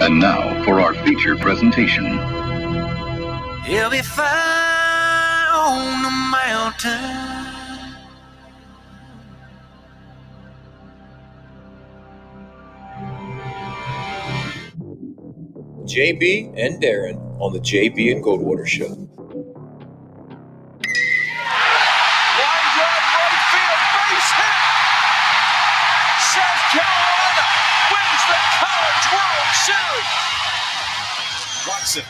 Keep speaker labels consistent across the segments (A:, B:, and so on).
A: And now for our feature presentation.
B: He'll be fine on the mountain.
C: JB and Darren on the JB and Goldwater Show.
B: Line drive right field, base hit. South Carolina wins the College World Series. Watson,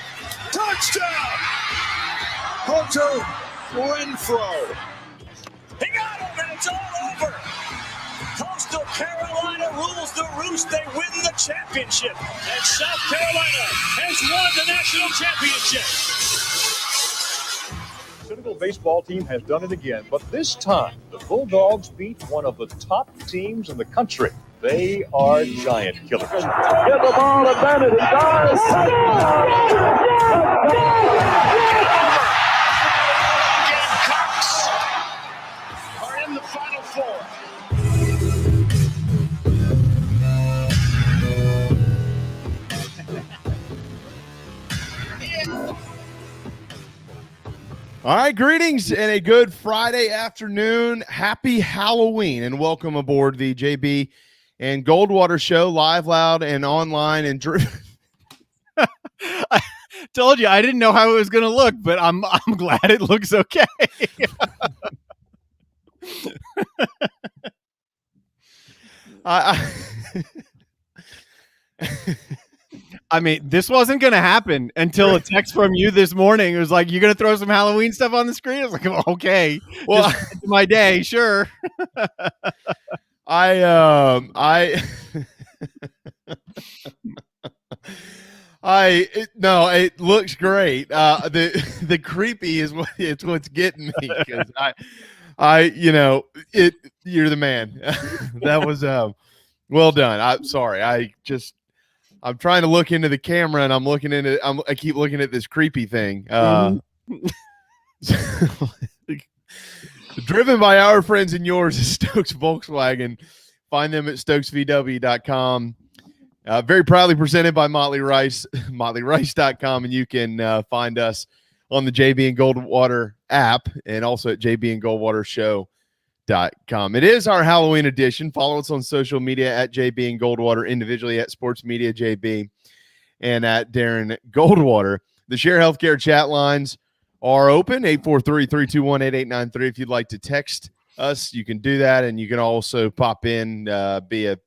B: touchdown. Hunter Renfrow. He got him, and it's all over. Coastal Carolina rules the roost. They win the championship. And South Carolina has won the national championship.
D: The Senegal baseball team has done it again, but this time the Bulldogs beat one of the top teams in the country. They are giant killers. Get the ball to Bennett. He does.
B: Gamecocks are in the Final Four.
E: All right, greetings and a good Friday afternoon. Happy Halloween and welcome aboard the JB and Goldwater Show, live, loud, and online. And
F: I told you I didn't know how it was going to look, but I'm glad it looks okay. I mean, this wasn't going to happen until a text from you this morning. It was like, you're going to throw some Halloween stuff on the screen? I was like, oh, okay. Well, just my day, sure.
E: No, it looks great. The creepy is what's getting me, because you're the man. That was well done. I'm sorry. I'm trying to look into the camera, and I keep looking at this creepy thing. Driven by our friends and yours is Stokes Volkswagen. Find them at stokesvw.com. Very proudly presented by Motley Rice, motleyrice.com, and you can find us on the JB and Goldwater app and also at jbandgoldwatershow.com. It is our Halloween edition. Follow us on social media at JB and Goldwater, individually at Sports Media JB and at Darren Goldwater. The Share Healthcare chat lines are open, 843-321-8893. If you'd like to text us, you can do that, and you can also pop in via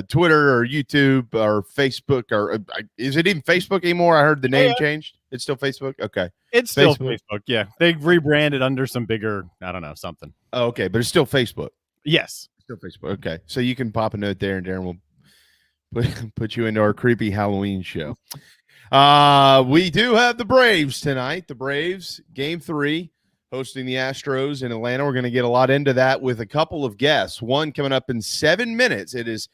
E: Twitter or YouTube or Facebook, or is it even Facebook anymore? I heard the name changed. It's still Facebook? Okay.
F: It's still Facebook, yeah. They've rebranded under some bigger, I don't know, something.
E: Oh, okay, but it's still Facebook.
F: Yes.
E: Still Facebook. Okay. So you can pop a note there, and Darren will put you into our creepy Halloween show. We do have the Braves tonight. The Braves, Game 3, hosting the Astros in Atlanta. We're going to get a lot into that with a couple of guests. One coming up in 7 minutes. It is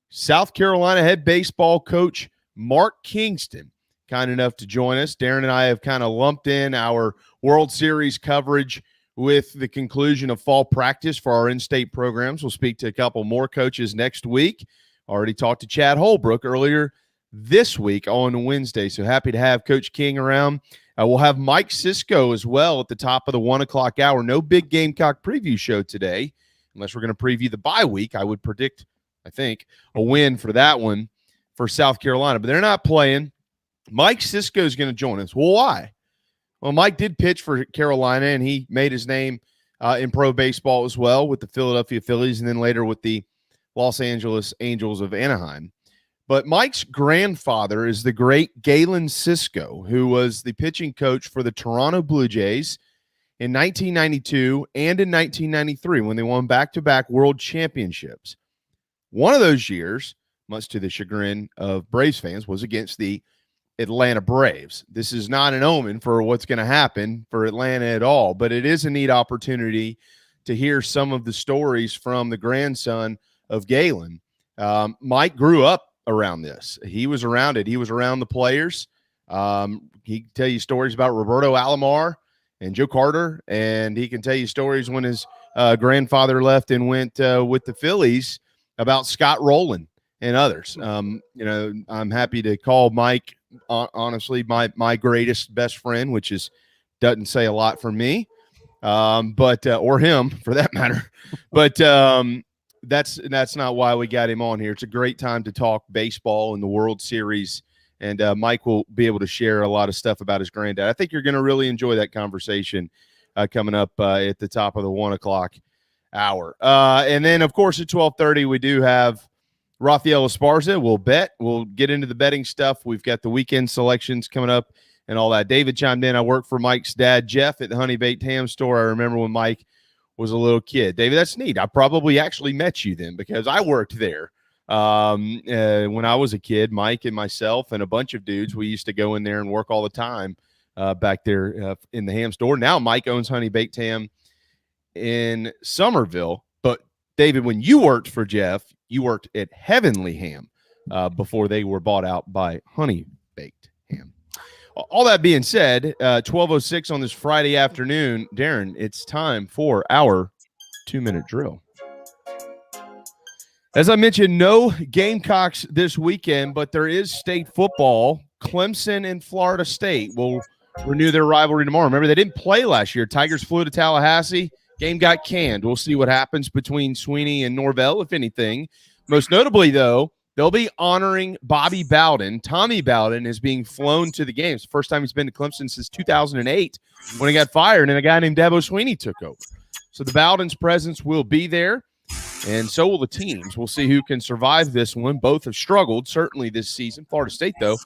E: South Carolina head baseball coach Mark Kingston, kind enough to join us. Darren and I have kind of lumped in our World Series coverage with the conclusion of fall practice for our in-state programs. We'll speak to a couple more coaches next week. Already talked to Chad Holbrook earlier this week on Wednesday, so happy to have Coach King around. We'll have Mike Cisco as well at the top of the 1 o'clock hour. No big Gamecock preview show today, unless we're going to preview the bye week. I would predict, I think, a win for that one for South Carolina, but they're not playing. Mike Cisco is going to join us. Well, why? Well, Mike did pitch for Carolina, and he made his name in pro baseball as well with the Philadelphia Phillies and then later with the Los Angeles Angels of Anaheim. But Mike's grandfather is the great Galen Cisco, who was the pitching coach for the Toronto Blue Jays in 1992 and in 1993 when they won back-to-back world championships. One of those years, much to the chagrin of Braves fans, was against the Atlanta Braves. This is not an omen for what's going to happen for Atlanta at all, but it is a neat opportunity to hear some of the stories from the grandson of Galen. Mike grew up around this. He was around it. He was around the players. He can tell you stories about Roberto Alomar and Joe Carter, and he can tell you stories when his grandfather left and went with the Phillies about Scott Rowland and others. I'm happy to call Mike, honestly, my greatest best friend, which doesn't say a lot for me, but or him for that matter. But that's not why we got him on here. It's a great time to talk baseball and the World Series. And Mike will be able to share a lot of stuff about his granddad. I think you're going to really enjoy that conversation coming up at the top of the 1 o'clock hour. And then, of course, at 12:30, we do have Raphael Esparza. We'll bet. We'll get into the betting stuff. We've got the weekend selections coming up and all that. David chimed in. I work for Mike's dad, Jeff, at the Honey Baked Ham store. I remember when Mike was a little kid. David, that's neat. I probably actually met you then because I worked there. When I was a kid, Mike and myself and a bunch of dudes, we used to go in there and work all the time back there in the ham store. Now Mike owns Honey Baked Ham in Somerville. But David, when you worked for Jeff, you worked at Heavenly Ham before they were bought out by Honey Baked Ham. All that being said, 12:06 on this Friday afternoon, Darren, it's time for our 2-minute drill. As I mentioned, no Gamecocks this weekend, but there is state football. Clemson and Florida State will renew their rivalry tomorrow. Remember, they didn't play last year. Tigers flew to Tallahassee. Game got canned. We'll see what happens between Sweeney and Norvell, if anything. Most notably, though, they'll be honoring Bobby Bowden. Tommy Bowden is being flown to the games. First time he's been to Clemson since 2008 when he got fired, and a guy named Dabo Sweeney took over. So the Bowden's presence will be there. And so will the teams. We'll see who can survive this one. Both have struggled, certainly this season. Florida State, though,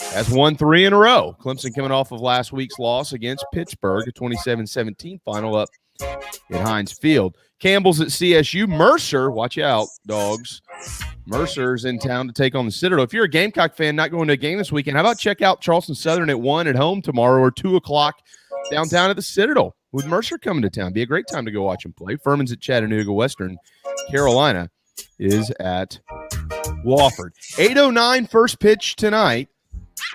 E: has won 3 in a row. Clemson coming off of last week's loss against Pittsburgh, a 27-17 final up at Heinz Field. Campbell's at CSU. Mercer, watch out, dogs. Mercer's in town to take on the Citadel. If you're a Gamecock fan not going to a game this weekend, how about check out Charleston Southern at 1 at home tomorrow or 2 o'clock downtown at the Citadel with Mercer coming to town. Be a great time to go watch him play. Furman's at Chattanooga. Western Carolina is at Wofford. 8:09 first pitch tonight.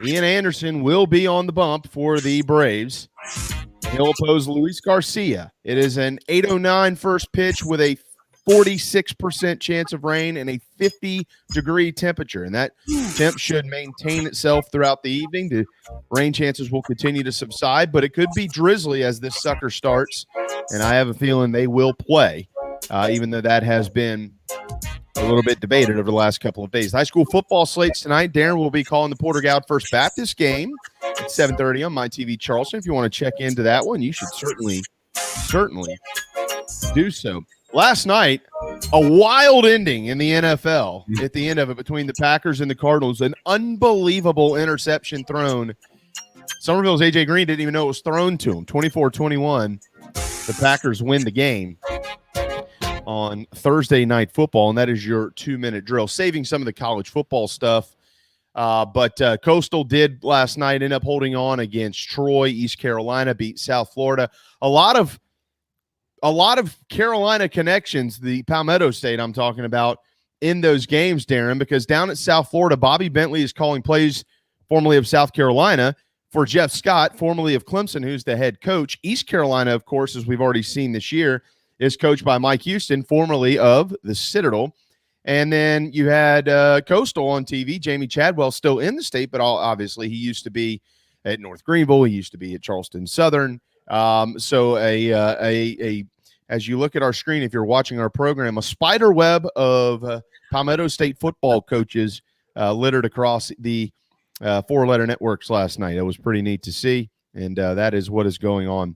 E: Ian Anderson will be on the bump for the Braves. He'll oppose Luis Garcia. It is an 8:09 first pitch with a 46% chance of rain and a 50-degree temperature. And that temp should maintain itself throughout the evening. The rain chances will continue to subside, but it could be drizzly as this sucker starts. And I have a feeling they will play, even though that has been a little bit debated over the last couple of days. High school football slates tonight. Darren will be calling the Porter Goud First Baptist game at 7:30 on My TV Charleston. If you want to check into that one, you should certainly do so. Last night, a wild ending in the NFL at the end of it between the Packers and the Cardinals. An unbelievable interception thrown. Somerville's A.J. Green didn't even know it was thrown to him. 24-21. The Packers win the game on Thursday Night Football, and that is your 2-minute drill. Saving some of the college football stuff. But Coastal did last night end up holding on against Troy. East Carolina beat South Florida. A lot of Carolina connections, the Palmetto State I'm talking about, in those games, Darren, because down at South Florida, Bobby Bentley is calling plays, formerly of South Carolina, for Jeff Scott, formerly of Clemson, who's the head coach. East Carolina, of course, as we've already seen this year, is coached by Mike Houston, formerly of the Citadel. And then you had Coastal on TV, Jamie Chadwell, still in the state, but obviously he used to be at North Greenville. He used to be at Charleston Southern. So as you look at our screen, if you're watching our program, a spider web of Palmetto State football coaches littered across the 4-letter networks last night. It was pretty neat to see, and that is what is going on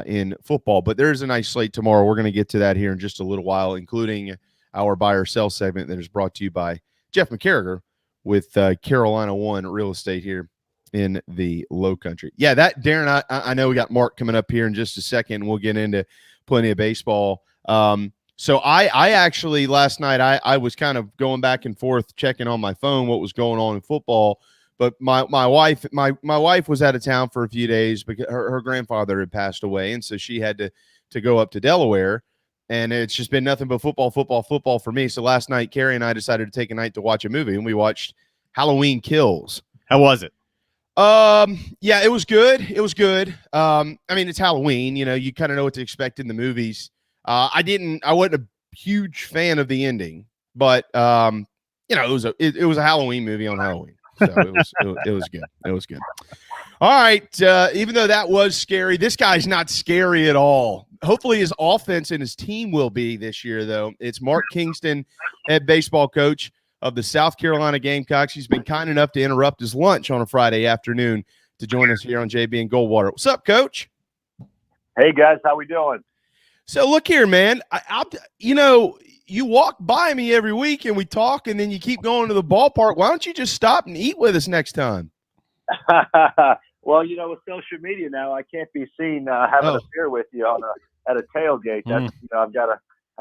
E: in football. But there's a nice slate tomorrow. We're going to get to that here in just a little while, including our buy or sell segment that is brought to you by Jeff McCarriger with Carolina One Real Estate here in the Low Country. Yeah, that, Darren, I know we got Mark coming up here in just a second. We'll get into plenty of baseball. So I actually last night I was kind of going back and forth checking on my phone what was going on in football. But my wife was out of town for a few days because her grandfather had passed away, and so she had to go up to Delaware. And it's just been nothing but football for me. So last night, Carrie and I decided to take a night to watch a movie, and we watched Halloween Kills.
F: How was it?
E: Yeah, it was good. It was good. I mean, it's Halloween, you kind of know what to expect in the movies. I wasn't a huge fan of the ending, but it was a Halloween movie on Halloween. So it was good. It was good. All right. Even though that was scary, this guy's not scary at all. Hopefully his offense and his team will be this year, though. It's Mark Kingston, head baseball coach of the South Carolina Gamecocks. He's been kind enough to interrupt his lunch on a Friday afternoon to join us here on JB and Goldwater. What's up, Coach?
G: Hey, guys. How we doing?
E: So look here, man. You walk by me every week and we talk, and then you keep going to the ballpark. Why don't you just stop and eat with us next time?
G: Well, with social media now, I can't be seen having a beer with you at a tailgate. That's, I've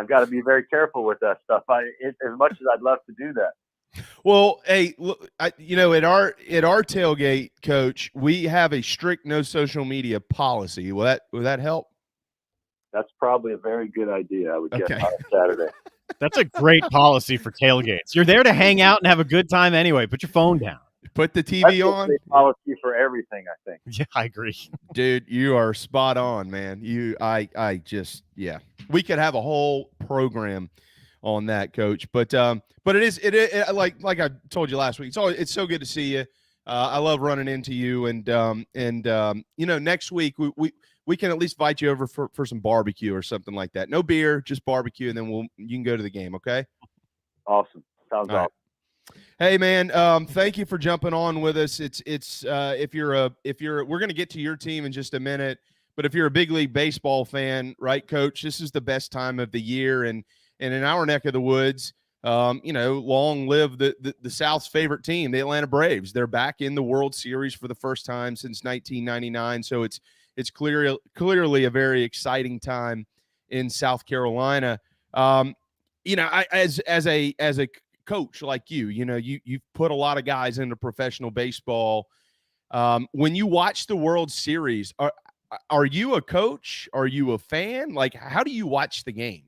G: got to be very careful with that stuff. As much as I'd love to do that.
E: Well, hey, look, at our tailgate, Coach, we have a strict no social media policy. Will that help?
G: That's probably a very good idea. I would guess on Saturday.
F: That's a great policy for tailgates. You're there to hang out and have a good time anyway. Put your phone down.
E: Put the TV on.
G: That's a policy for everything, I think.
F: Yeah, I agree.
E: Dude, you are spot on, man. We could have a whole program on that, Coach. But it is like I told you last week. It's so good to see you. I love running into you, and next week we can at least invite you over for some barbecue or something like that. No beer, just barbecue, and then you can go to the game. Okay.
G: Awesome. Sounds awesome.
E: Hey man, thank you for jumping on with us. We're going to get to your team in just a minute, but if you're a big league baseball fan, right, Coach, this is the best time of the year, and in our neck of the woods, long live the South's favorite team, the Atlanta Braves. They're back in the World Series for the first time since 1999, so it's clearly a very exciting time in South Carolina. As a coach like you've put a lot of guys into professional baseball. When you watch the World Series, are you a coach? Are you a fan? Like, how do you watch the game?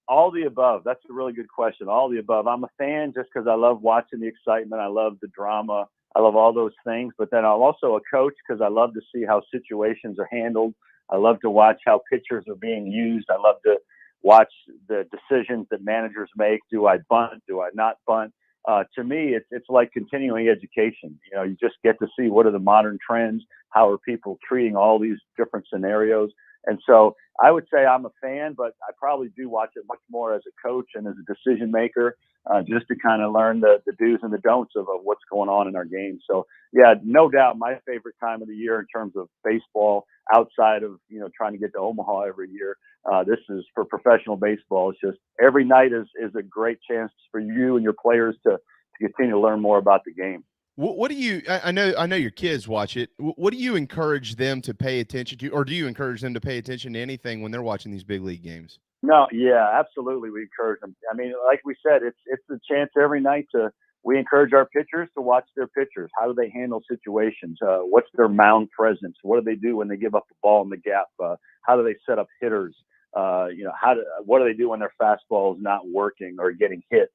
G: All the above. That's a really good question. All the above. I'm a fan just because I love watching the excitement. I love the drama. I love all those things. But then I'm also a coach because I love to see how situations are handled. I love to watch how pitchers are being used. I love to watch the decisions that managers make. Do I bunt? Do I not bunt? To me, it's like continuing education. You just get to see what are the modern trends, how are people treating all these different scenarios. And so I would say I'm a fan, but I probably do watch it much more as a coach and as a decision maker, just to kind of learn the do's and the don'ts of what's going on in our game. So, yeah, no doubt my favorite time of the year in terms of baseball outside of, trying to get to Omaha every year. This is for professional baseball. It's just every night is a great chance for you and your players to continue to learn more about the game.
E: What do you? I know your kids watch it. What do you encourage them to pay attention to, or do you encourage them to pay attention to anything when they're watching these big league games?
G: No, yeah, absolutely. We encourage them. I mean, like we said, it's a chance every night we encourage our pitchers to watch their pitchers. How do they handle situations? What's their mound presence? What do they do when they give up the ball in the gap? How do they set up hitters? What do they do when their fastball is not working or getting hit?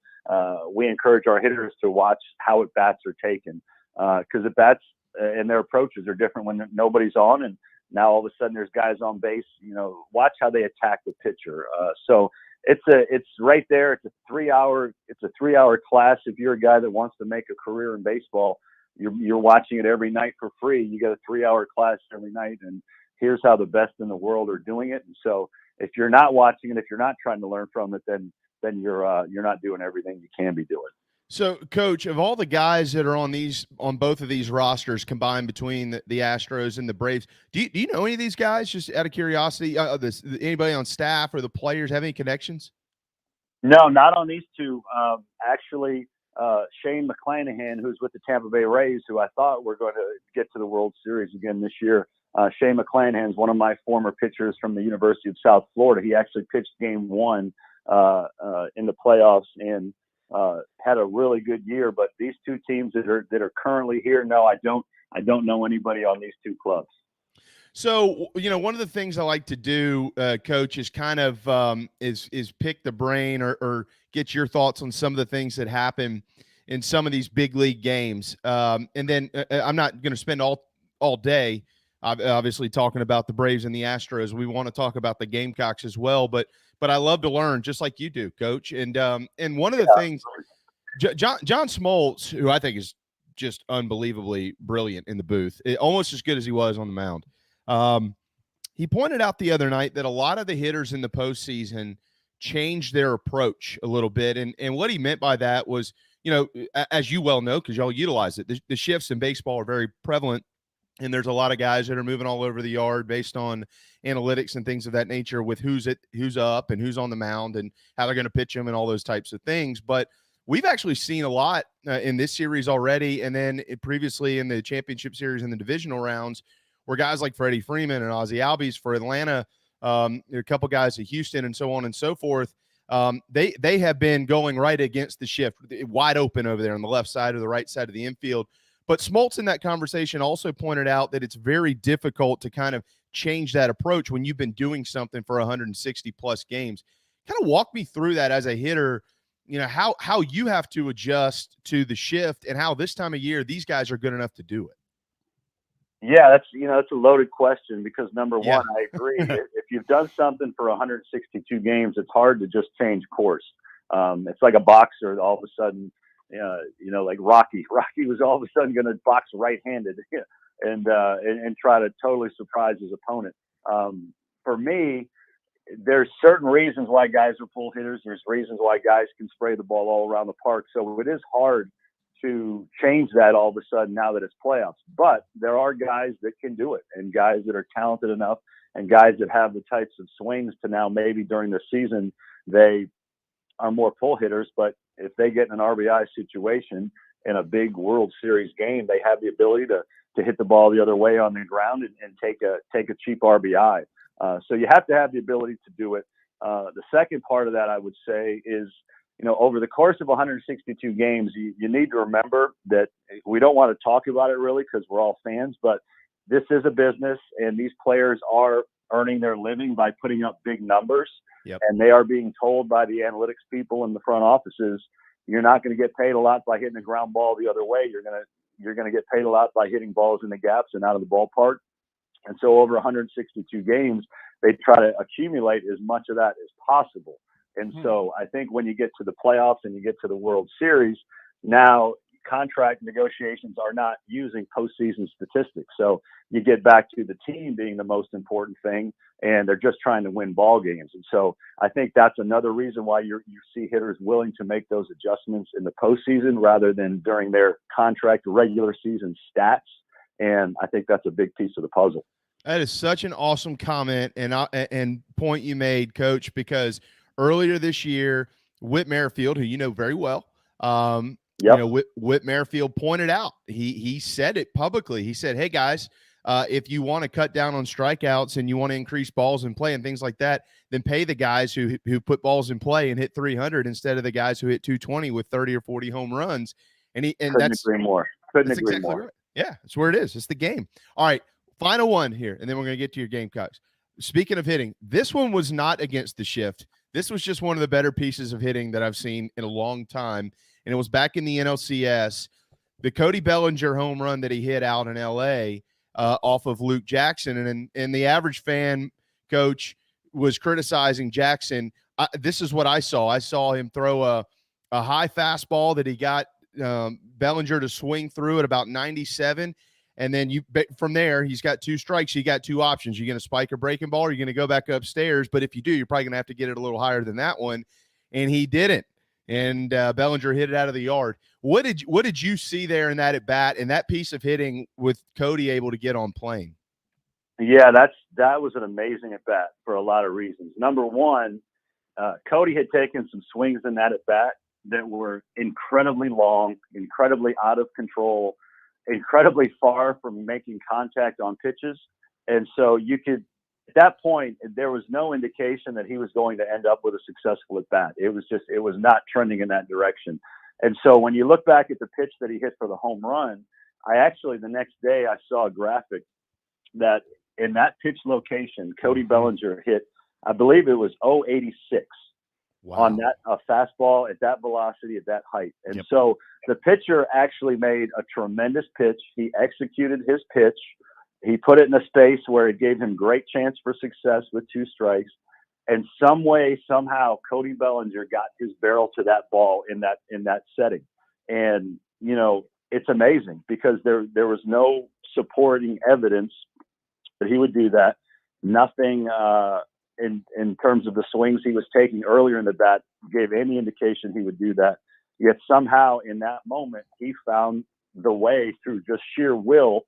G: We encourage our hitters to watch how at bats are taken, because at bats and their approaches are different when nobody's on, and now all of a sudden there's guys on base. Watch how they attack the pitcher. So it's right there. It's a 3-hour class. If you're a guy that wants to make a career in baseball, you're watching it every night for free. You get a 3-hour class every night, and here's how the best in the world are doing it. And so if you're not watching it, if you're not trying to learn from it, then you're not doing everything you can be doing.
E: So, Coach, of all the guys that are on both of these rosters combined between the Astros and the Braves, do you know any of these guys? Just out of curiosity, anybody on staff or the players have any connections?
G: No, not on these two. Actually, Shane McClanahan, who's with the Tampa Bay Rays, who I thought were going to get to the World Series again this year. Shane McClanahan is one of my former pitchers from the University of South Florida. He actually pitched Game 1 in the playoffs and had a really good year. But these two teams that are currently here, no, I don't know anybody on these two clubs.
E: So, one of the things I like to do, Coach, is kind of is pick the brain or get your thoughts on some of the things that happen in some of these big league games. And then I'm not going to spend all day obviously talking about the Braves and the Astros. We want to talk about the Gamecocks as well, but I love to learn just like you do, Coach. And one of the things John Smoltz, who I think is just unbelievably brilliant in the booth, almost as good as he was on the mound. He pointed out the other night that a lot of the hitters in the postseason changed their approach a little bit. And what he meant by that was, as you well know, because y'all utilize it, the shifts in baseball are very prevalent. And there's a lot of guys that are moving all over the yard based on analytics and things of that nature with who's up and who's on the mound and how they're going to pitch them and all those types of things. But we've actually seen a lot in this series already. And then previously in the championship series and the divisional rounds where guys like Freddie Freeman and Ozzie Albies for Atlanta, a couple guys at Houston and so on and so forth. They have been going right against the shift, wide open over there on the left side or the right side of the infield. But Smoltz in that conversation also pointed out that it's very difficult to kind of change that approach when you've been doing something for 160 plus games. Kind of walk me through that as a hitter, how you have to adjust to the shift and how this time of year these guys are good enough to do it.
G: Yeah, that's a loaded question because number one, I agree. If you've done something for 162 games, it's hard to just change course. It's like a boxer all of a sudden. Like Rocky. Rocky was all of a sudden going to box right-handed and try to totally surprise his opponent. For me, there's certain reasons why guys are pull hitters. There's reasons why guys can spray the ball all around the park. So it is hard to change that all of a sudden now that it's playoffs. But there are guys that can do it and guys that are talented enough and guys that have the types of swings to now maybe during the season they are more pull hitters, but if they get in an RBI situation in a big World Series game, they have the ability to hit the ball the other way on the ground and take a cheap RBI. So you have to have the ability to do it. The second part of that, I would say, is over the course of 162 games, you need to remember that we don't want to talk about it really because we're all fans, but this is a business and these players are earning their living by putting up big numbers.
E: Yep.
G: And they are being told by the analytics people in the front offices, you're not going to get paid a lot by hitting a ground ball the other way. You're going to get paid a lot by hitting balls in the gaps and out of the ballpark. And so over 162 games, they try to accumulate as much of that as possible. And so I think when you get to the playoffs and you get to the World Series, now contract negotiations are not using postseason statistics. So you get back to the team being the most important thing, and they're just trying to win ball games. And so I think that's another reason why you see hitters willing to make those adjustments in the postseason rather than during their contract regular season stats. And I think that's a big piece of the puzzle.
E: That is such an awesome comment and point you made, Coach, because earlier this year, Whit Merrifield, who you know very well, Whit Merrifield pointed out, he said it publicly. He said, hey, guys, if you want to cut down on strikeouts and you want to increase balls in play and things like that, then pay the guys who put balls in play and hit 300 instead of the guys who hit 220 with 30 or 40 home runs. And
G: Couldn't agree more.
E: Right. Yeah, that's where it is. It's the game. All right, final one here, and then we're going to get to your Gamecocks. Speaking of hitting, this one was not against the shift. This was just one of the better pieces of hitting that I've seen in a long time. And it was back in the NLCS, the Cody Bellinger home run that he hit out in L.A. Off of Luke Jackson. And the average fan, Coach, was criticizing Jackson. This is what I saw. I saw him throw a high fastball that he got Bellinger to swing through at about 97. And then from there, he's got two strikes. You got two options. You're going to spike a breaking ball or you're going to go back upstairs. But if you do, you're probably going to have to get it a little higher than that one. And he didn't. And Bellinger hit it out of the yard. What did you see there in that at bat and that piece of hitting with Cody able to get on plane?
G: Yeah, that was an amazing at bat for a lot of reasons. Number one, Cody had taken some swings in that at bat that were incredibly long, incredibly out of control, incredibly far from making contact on pitches. And so you could, at that point, there was no indication that he was going to end up with a successful at bat. It was not trending in that direction. And so when you look back at the pitch that he hit for the home run, the next day I saw a graphic that in that pitch location, Cody Bellinger hit, I believe it was 086 on that fastball at that velocity, at that height. And so the pitcher actually made a tremendous pitch. He executed his pitch. He put it in a space where it gave him great chance for success with two strikes. And some way, somehow, Cody Bellinger got his barrel to that ball in that setting. And, you know, it's amazing because there was no supporting evidence that he would do that. Nothing in terms of the swings he was taking earlier in the bat gave any indication he would do that. Yet somehow in that moment, he found the way through just sheer will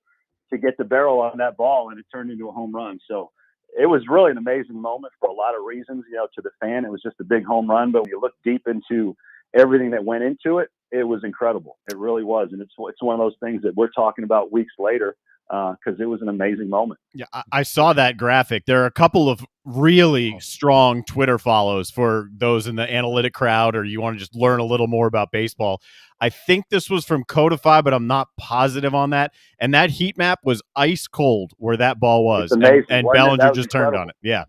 G: to get the barrel on that ball, and it turned into a home run. So it was really an amazing moment for a lot of reasons. You know, to the fan, it was just a big home run. But when you look deep into everything that went into it, it was incredible. It really was. And it's one of those things that we're talking about weeks later because it was an amazing moment.
F: Yeah, I saw that graphic. There are a couple of really strong Twitter follows for those in the analytic crowd, or you want to just learn a little more about baseball. I think this was from Codify, but I'm not positive on that. And that heat map was ice cold where that ball was.
G: It's amazing.
F: And Bellinger just turned on it. Yeah.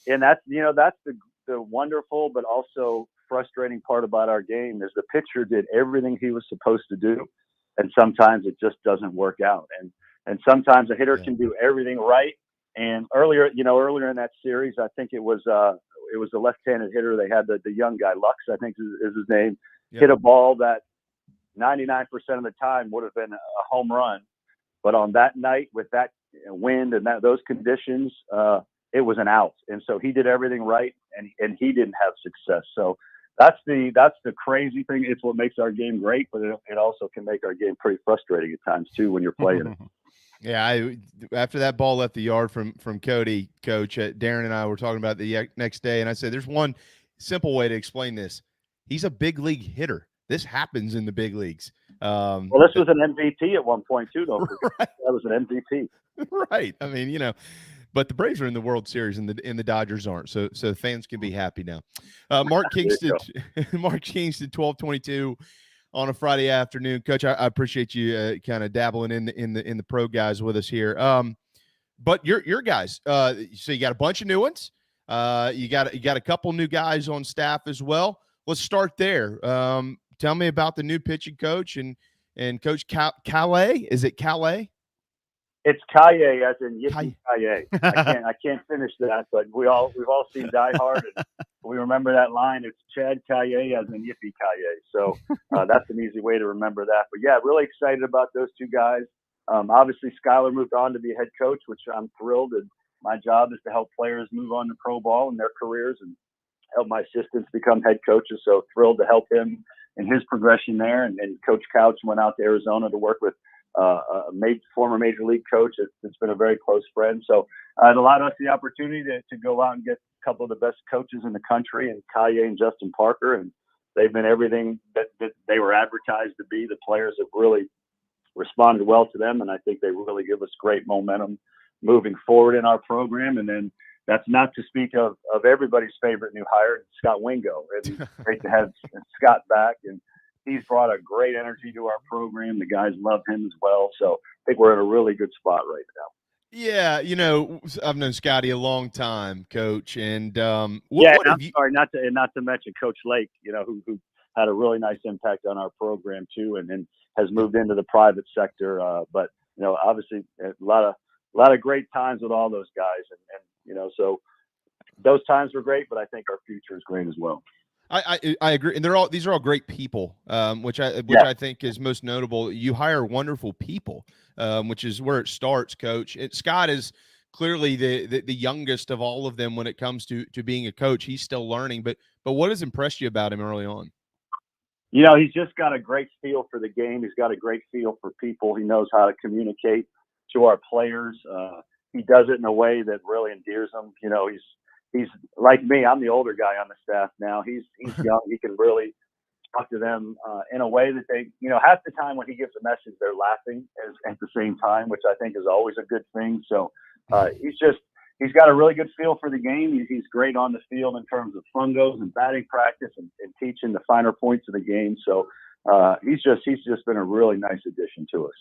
G: And that's the wonderful but also frustrating part about our game is the pitcher did everything he was supposed to do, and sometimes it just doesn't work out. And sometimes a hitter can do everything right. And earlier in that series, I think it was the left-handed hitter. They had the young guy, Lux, I think is his name, hit a ball that 99% of the time would have been a home run. But on that night with that wind and those conditions, it was an out. And so he did everything right, and he didn't have success. So that's the crazy thing. It's what makes our game great, but it also can make our game pretty frustrating at times too when you're playing it.
E: Yeah, after that ball left the yard from Cody, Coach, Darren and I were talking about the next day, and I said, there's one simple way to explain this. He's a big league hitter. This happens in the big leagues.
G: Well, this was an MVP at one point too, though. Right. That was an MVP.
E: Right. I mean, you know, but the Braves are in the World Series and the Dodgers aren't. So fans can be happy now. Mark Kingston, 1222 on a Friday afternoon. Coach, I appreciate you kind of dabbling in the pro guys with us here. But your guys, so you got a bunch of new ones. You got a couple new guys on staff as well. Let's start there. Tell me about the new pitching coach and Coach Calais. Is it Calais?
G: It's Kaye, as in Yippee Kaye. I can't finish that, but we've all seen Die Hard, and we remember that line. It's Chad Kaye, as in Yippee Kaye. So that's an easy way to remember that. But yeah, really excited about those two guys. Obviously, Skylar moved on to be head coach, which I'm thrilled. And my job is to help players move on to pro ball in their careers and help my assistants become head coaches. So thrilled to help him in his progression there. And Coach Couch went out to Arizona to work with a former major league coach. It's been a very close friend. So it allowed us the opportunity to go out and get a couple of the best coaches in the country, and Kaye and Justin Parker. And they've been everything that they were advertised to be. The players have really responded well to them, and I think they really give us great momentum moving forward in our program. And then that's not to speak of everybody's favorite new hire, Scott Wingo. It's great to have Scott back, and he's brought a great energy to our program. The guys love him as well. So I think we're in a really good spot right now.
E: Yeah, you know, I've known Scotty a long time, Coach, and
G: sorry, not to mention Coach Lake, you know, who had a really nice impact on our program too, and then has moved into the private sector. But you know, obviously, a lot of great times with all those guys, and you know, so those times were great. But I think our future is great as well.
E: I agree, and these are all great people, which I think is most notable. You hire wonderful people, which is where it starts, Coach. Scott is clearly the youngest of all of them when it comes to being a coach. He's still learning, but what has impressed you about him early on?
G: You know, he's just got a great feel for the game. He's got a great feel for people. He knows how to communicate to our players. He does it in a way that really endears them. You know, he's like me. I'm the older guy on the staff now. He's young. He can really talk to them in a way that they, you know, half the time when he gives a message, they're laughing at the same time, which I think is always a good thing. So he's got a really good feel for the game. He's great on the field in terms of fungos and batting practice and teaching the finer points of the game. So he's just been a really nice addition to us.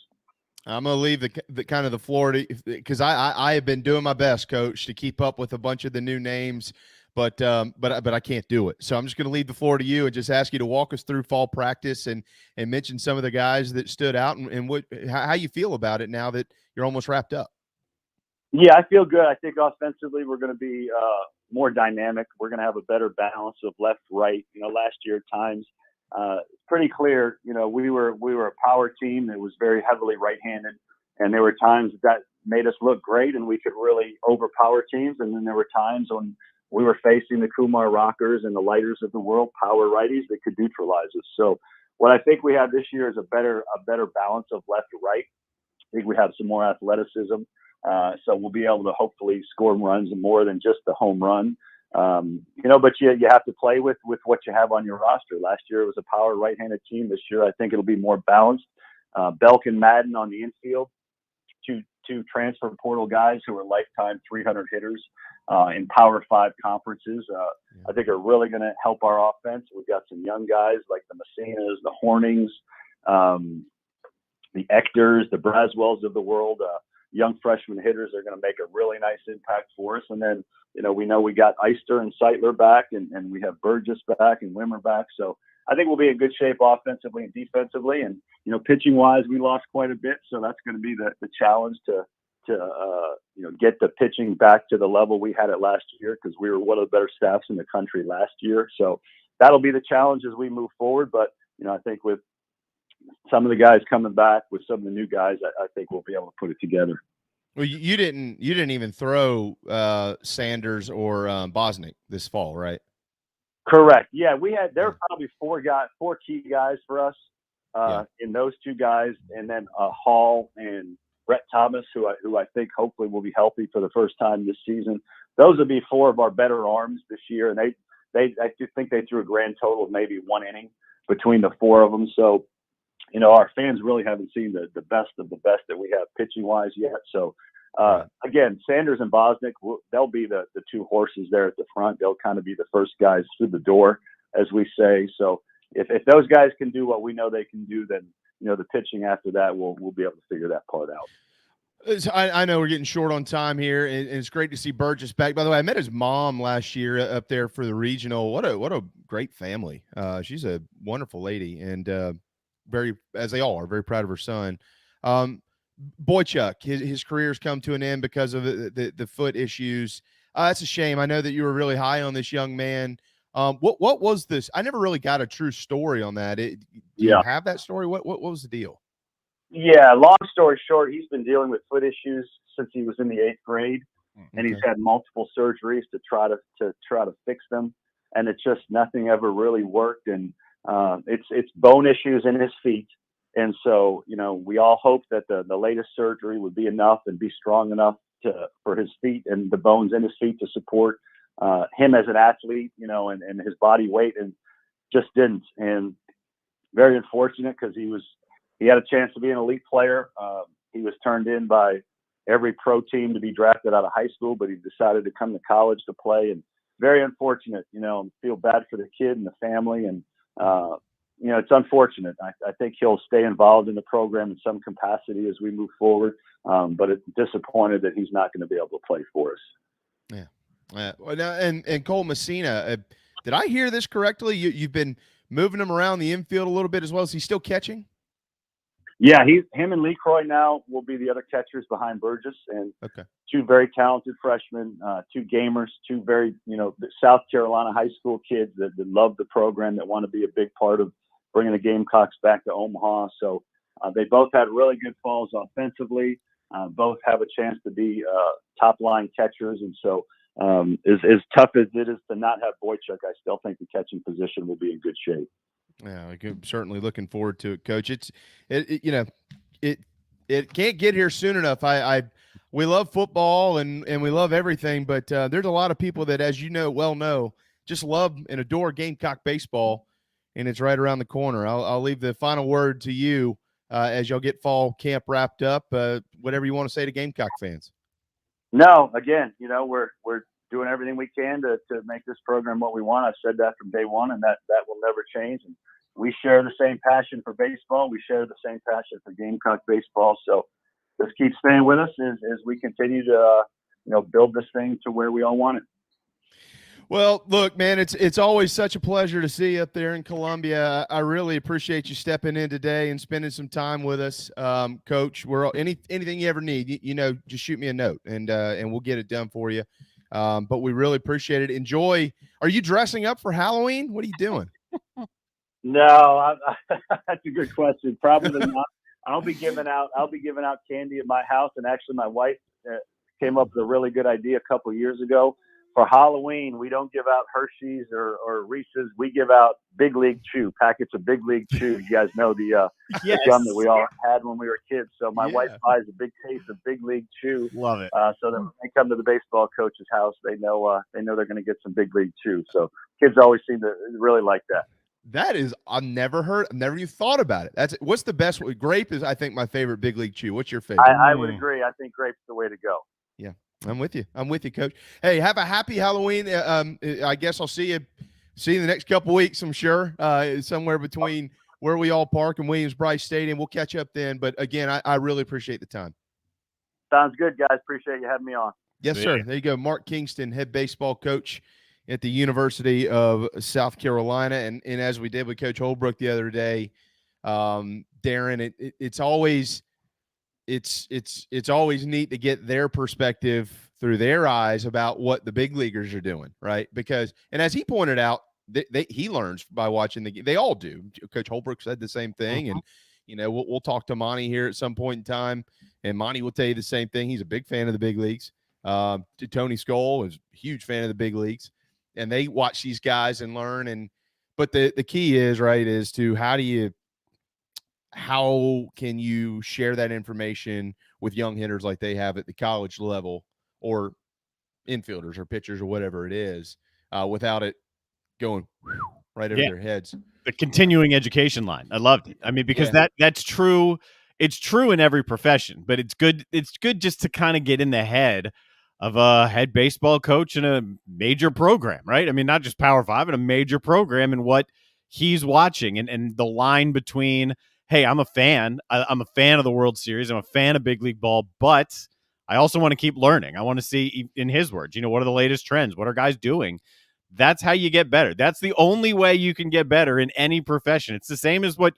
E: I'm going to leave the kind of the floor because I have been doing my best, Coach, to keep up with a bunch of the new names, but I can't do it. So I'm just going to leave the floor to you and just ask you to walk us through fall practice and mention some of the guys that stood out and how you feel about it now that you're almost wrapped up.
G: Yeah, I feel good. I think offensively we're going to be more dynamic. We're going to have a better balance of left, right. Last year at times, pretty clear. We were a power team that was very heavily right-handed, and there were times that made us look great, and we could really overpower teams. And then there were times when we were facing the Kumar Rockers and the Lighters of the world, power righties that could neutralize us. So what I think we have this year is a better balance of left to right. I think we have some more athleticism. So we'll be able to hopefully score runs more than just the home run. But you have to play with what you have on your roster. Last year it was a power right-handed team. This year I think it'll be more balanced. Belk and Madden on the infield, two transfer portal guys who are lifetime 300 hitters in Power 5 conferences. I think are really going to help our offense. We've got some young guys like the Messinas, the Hornings, the Ectors, the Braswells of the world. Young freshman hitters are going to make a really nice impact for us. And then, we know we got Eister and Seitler back, and we have Burgess back and Wimmer back. So I think we'll be in good shape offensively and defensively. And, pitching wise, we lost quite a bit. So that's going to be the challenge to get the pitching back to the level we had it last year, because we were one of the better staffs in the country last year. So that'll be the challenge as we move forward. But, I think with some of the guys coming back, with some of the new guys, I think we'll be able to put it together.
E: Well, you didn't even throw Sanders or Bosnick this fall, right?
G: Correct. Yeah, there were probably four key guys for us in those two guys, and then Hall and Brett Thomas, who I think hopefully will be healthy for the first time this season. Those will be four of our better arms this year, and I think they threw a grand total of maybe 1 inning between the four of them. So, our fans really haven't seen the best of the best that we have pitching wise yet. So, again, Sanders and Bosnick, they'll be the two horses there at the front. They'll kind of be the first guys through the door, as we say. So if those guys can do what we know they can do, then, the pitching after that, we'll be able to figure that part out.
E: I know we're getting short on time here, and it's great to see Burgess back. By the way, I met his mom last year up there for the regional. What a great family. She's a wonderful lady, and very, as they all are, very proud of her son. Boychuk, his career's come to an end because of the foot issues. That's a shame. I know that you were really high on this young man. What was this? I never really got a true story on that. Do you have that story? What was the deal?
G: Yeah, long story short, he's been dealing with foot issues since he was in the 8th grade, and he's had multiple surgeries to try to fix them, and it's just nothing ever really worked. And it's bone issues in his feet. And so, we all hope that the latest surgery would be enough and be strong enough for his feet and the bones in his feet to support him as an athlete, and his body weight, and just didn't. And very unfortunate, because he had a chance to be an elite player. He was turned in by every pro team to be drafted out of high school, but he decided to come to college to play. And very unfortunate, feel bad for the kid and the family. And, it's unfortunate. I think he'll stay involved in the program in some capacity as we move forward. But it's disappointed that he's not going to be able to play for us.
E: Yeah. And Cole Messina, did I hear this correctly? You've been moving him around the infield a little bit as well. Is he still catching?
G: Yeah, him and Lee Croy now will be the other catchers behind Burgess, and two very talented freshmen, two gamers, two very, South Carolina high school kids that love the program, that want to be a big part of bringing the Gamecocks back to Omaha. So they both had really good falls offensively. Both have a chance to be top line catchers, and so as tough as it is to not have Boychuk, I still think the catching position will be in good shape.
E: Yeah, I'm certainly looking forward to it, Coach. It can't get here soon enough. We love football and we love everything, but there's a lot of people that, as you know, just love and adore Gamecock baseball, and it's right around the corner. I'll leave the final word to you as y'all get fall camp wrapped up. Whatever you want to say to Gamecock fans.
G: No, again, we're doing everything we can to make this program what we want. I've said that from day one, and that will never change. And we share the same passion for baseball. We share the same passion for Gamecock baseball. So just keep staying with us as we continue to, build this thing to where we all want it.
E: Well, look, man, it's always such a pleasure to see you up there in Columbia. I really appreciate you stepping in today and spending some time with us, Coach. Anything you ever need, just shoot me a note and we'll get it done for you. But we really appreciate it. Enjoy. Are you dressing up for Halloween? What are you doing?
G: No, that's a good question. Probably not. I'll be giving out candy at my house, and actually, my wife came up with a really good idea a couple of years ago. For Halloween, we don't give out Hershey's or Reese's. We give out Big League Chew, packets of Big League Chew. You guys know the gum that we all had when we were kids. So my wife buys a big case of Big League Chew.
F: Love it.
G: So that when they come to the baseball coach's house, they know they're going to get some Big League Chew. So kids always seem to really like that.
E: That is, I've never even thought about it. What's the best? Grape is, I think, my favorite Big League Chew. What's your favorite?
G: I would agree. I think grape's the way to go.
E: Yeah, I'm with you, Coach. Hey, have a happy Halloween. I guess I'll see you in the next couple weeks, I'm sure, somewhere between where we all park and Williams-Brice Stadium. We'll catch up then. But again, I really appreciate the time.
G: Sounds good, guys. Appreciate you having me on.
E: Yes, sir. There you go. Mark Kingston, head baseball coach at the University of South Carolina. And as we did with Coach Holbrook the other day, Darren, it's always neat to get their perspective through their eyes about what the big leaguers are doing, right? Because, and as he pointed out, he learns by watching the game. They all do. Coach Holbrook said the same thing. And, we'll talk to Monty here at some point in time, and Monty will tell you the same thing. He's a big fan of the big leagues. Tony Skoll is a huge fan of the big leagues. And they watch these guys and learn. But the key is, right, is to how can you share that information with young hitters like they have at the college level, or infielders or pitchers or whatever it is, without it going right over their heads.
F: The continuing education line. I loved it. I mean, because that's true. It's true in every profession, but it's good. It's good just to kind of get in the head of a head baseball coach in a major program, right? I mean, not just Power 5, but a major program, and what he's watching, and the line between, hey, I'm a fan. I'm a fan of the World Series. I'm a fan of big league ball, but I also want to keep learning. I want to see, in his words, what are the latest trends? What are guys doing? That's how you get better. That's the only way you can get better in any profession. It's the same as what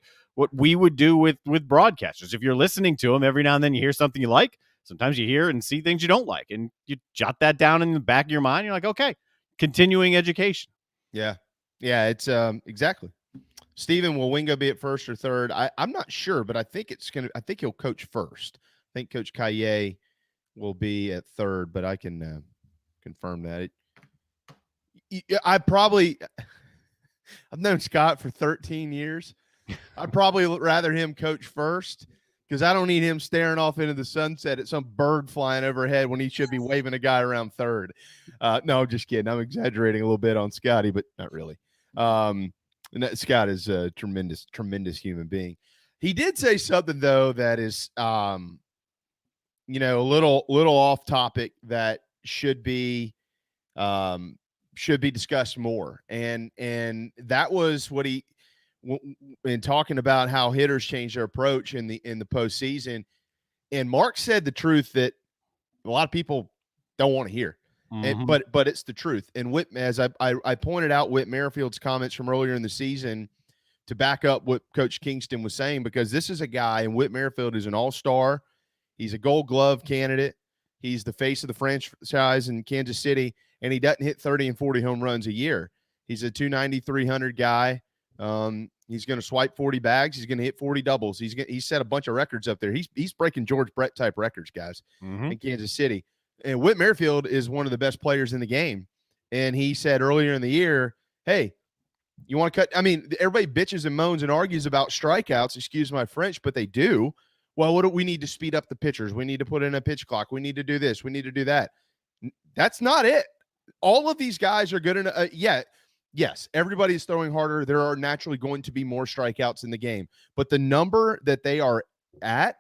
F: we would do with broadcasters. If you're listening to them, every now and then you hear something you like. Sometimes you hear and see things you don't like, and you jot that down in the back of your mind. You're like, okay, continuing education.
E: Yeah. It's exactly. Steven, will Wingo be at first or third? I'm not sure, but I think he'll coach first. I think Coach Kaye will be at third, but I can confirm that. I've known Scott for 13 years. I'd probably rather him coach first, because I don't need him staring off into the sunset at some bird flying overhead when he should be waving a guy around third. No, just kidding. I'm exaggerating a little bit on Scotty, but not really. Scott is a tremendous, tremendous human being. He did say something, though, that is, a little off topic that should be discussed more. And that was what he, in talking about how hitters change their approach in the postseason. And Mark said the truth that a lot of people don't want to hear. But it's the truth. And as I pointed out, Whit Merrifield's comments from earlier in the season to back up what Coach Kingston was saying, because this is a guy, and Whit Merrifield is an all-star. He's a Gold Glove candidate. He's the face of the franchise in Kansas City, and he doesn't hit 30 and 40 home runs a year. He's a 290, 300 guy. He's going to swipe 40 bags. He's going to hit 40 doubles. He's set a bunch of records up there. He's breaking George Brett type records, guys, in Kansas City. And Whit Merrifield is one of the best players in the game. And he said earlier in the year, hey, you want to cut? I mean, everybody bitches and moans and argues about strikeouts, excuse my French, but they do. Well, what do we need to speed up the pitchers? We need to put in a pitch clock. We need to do this. We need to do that. That's not it. All of these guys are good enough. Yes, everybody's throwing harder. There are naturally going to be more strikeouts in the game. But the number that they are at,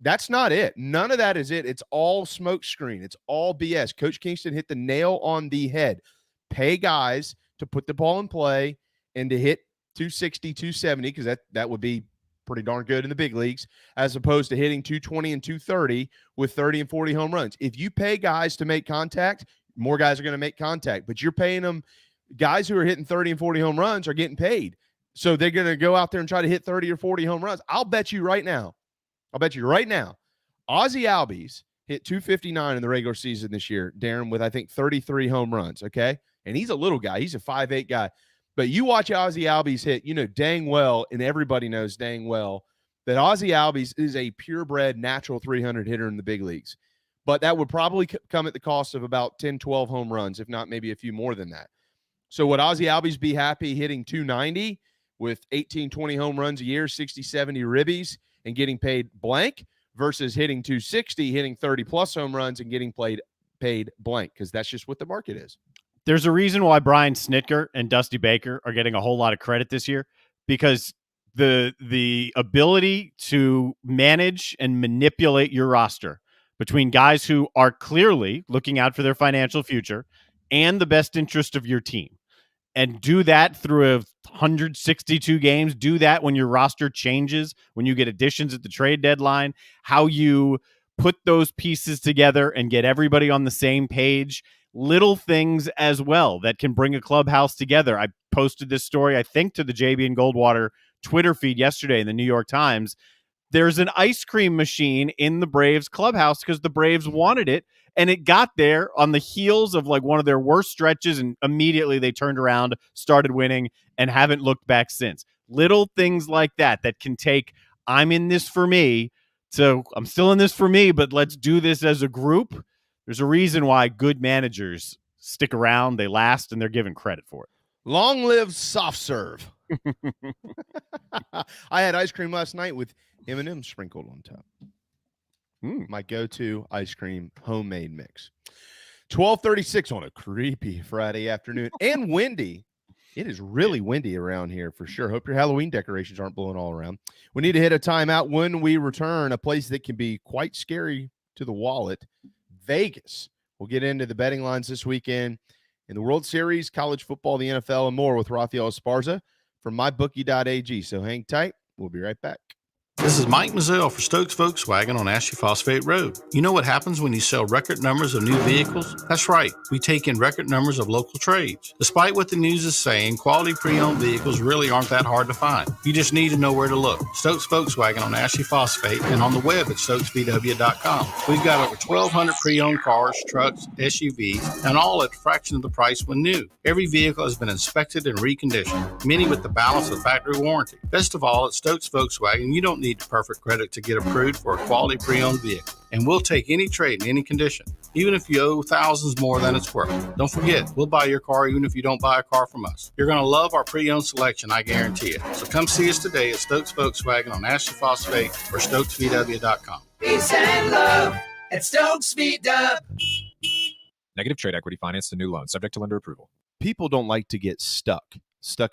E: that's not it. None of that is it. It's all smoke screen. It's all BS. Coach Kingston hit the nail on the head. Pay guys to put the ball in play and to hit 260, 270, because that would be pretty darn good in the big leagues, as opposed to hitting 220 and 230 with 30 and 40 home runs. If you pay guys to make contact, more guys are going to make contact. But you're paying them, guys who are hitting 30 and 40 home runs are getting paid. So they're going to go out there and try to hit 30 or 40 home runs. I'll bet you right now, Ozzie Albies hit 259 in the regular season this year, Darren, with I think 33 home runs, okay? And he's a little guy. He's a 5'8" guy. But you watch Ozzie Albies hit, you know dang well, and everybody knows dang well, that Ozzie Albies is a purebred natural 300 hitter in the big leagues. But that would probably come at the cost of about 10, 12 home runs, if not maybe a few more than that. So would Ozzie Albies be happy hitting 290 with 18, 20 home runs a year, 60, 70 ribbies, and getting paid blank versus hitting 260, hitting 30-plus home runs and getting paid blank? Because that's just what the market is.
F: There's a reason why Brian Snitker and Dusty Baker are getting a whole lot of credit this year, because the ability to manage and manipulate your roster between guys who are clearly looking out for their financial future and the best interest of your team, and do that through 162 games, do that when your roster changes, when you get additions at the trade deadline, how you put those pieces together and get everybody on the same page. Little things as well that can bring a clubhouse together. I posted this story, I think, to the JB and Goldwater Twitter feed yesterday in the New York Times. There's an ice cream machine in the Braves clubhouse because the Braves wanted it, and it got there on the heels of like one of their worst stretches, and immediately they turned around, started winning, and haven't looked back since. Little things like that can take, I'm in this for me, to I'm still in this for me, but let's do this as a group. There's a reason why good managers stick around, they last, and they're given credit for it.
E: Long live soft serve. I had ice cream last night with M&M's sprinkled on top. My go-to ice cream homemade mix. 12:36 on a creepy Friday afternoon and windy. It is really windy around here for sure. Hope your Halloween decorations aren't blowing all around. We need to hit a timeout. When we return, a place that can be quite scary to the wallet, Vegas. We'll get into the betting lines this weekend in the World Series, college football, the NFL, and more with Raphael Esparza from mybookie.ag. So hang tight. We'll be right back.
H: This is Mike Cisco for Stokes Volkswagen on Ashley Phosphate Road. You know what happens when you sell record numbers of new vehicles? That's right, we take in record numbers of local trades. Despite what the news is saying, quality pre-owned vehicles really aren't that hard to find. You just need to know where to look. Stokes Volkswagen on Ashley Phosphate and on the web at stokesvw.com. We've got over 1,200 pre-owned cars, trucks, SUVs, and all at a fraction of the price when new. Every vehicle has been inspected and reconditioned, many with the balance of factory warranty. Best of all, at Stokes Volkswagen, you don't need perfect credit to get approved for a quality pre-owned vehicle, and we'll take any trade in any condition, even if you owe thousands more than it's worth. Don't forget, we'll buy your car even if you don't buy a car from us. You're going to love our pre-owned selection, I guarantee it. So come see us today at Stokes Volkswagen on Ashley Phosphate or stokesvw.com.
I: Peace and love at Stokes VW.
J: Negative trade equity financed a new loan subject to lender approval.
E: People don't like to get stuck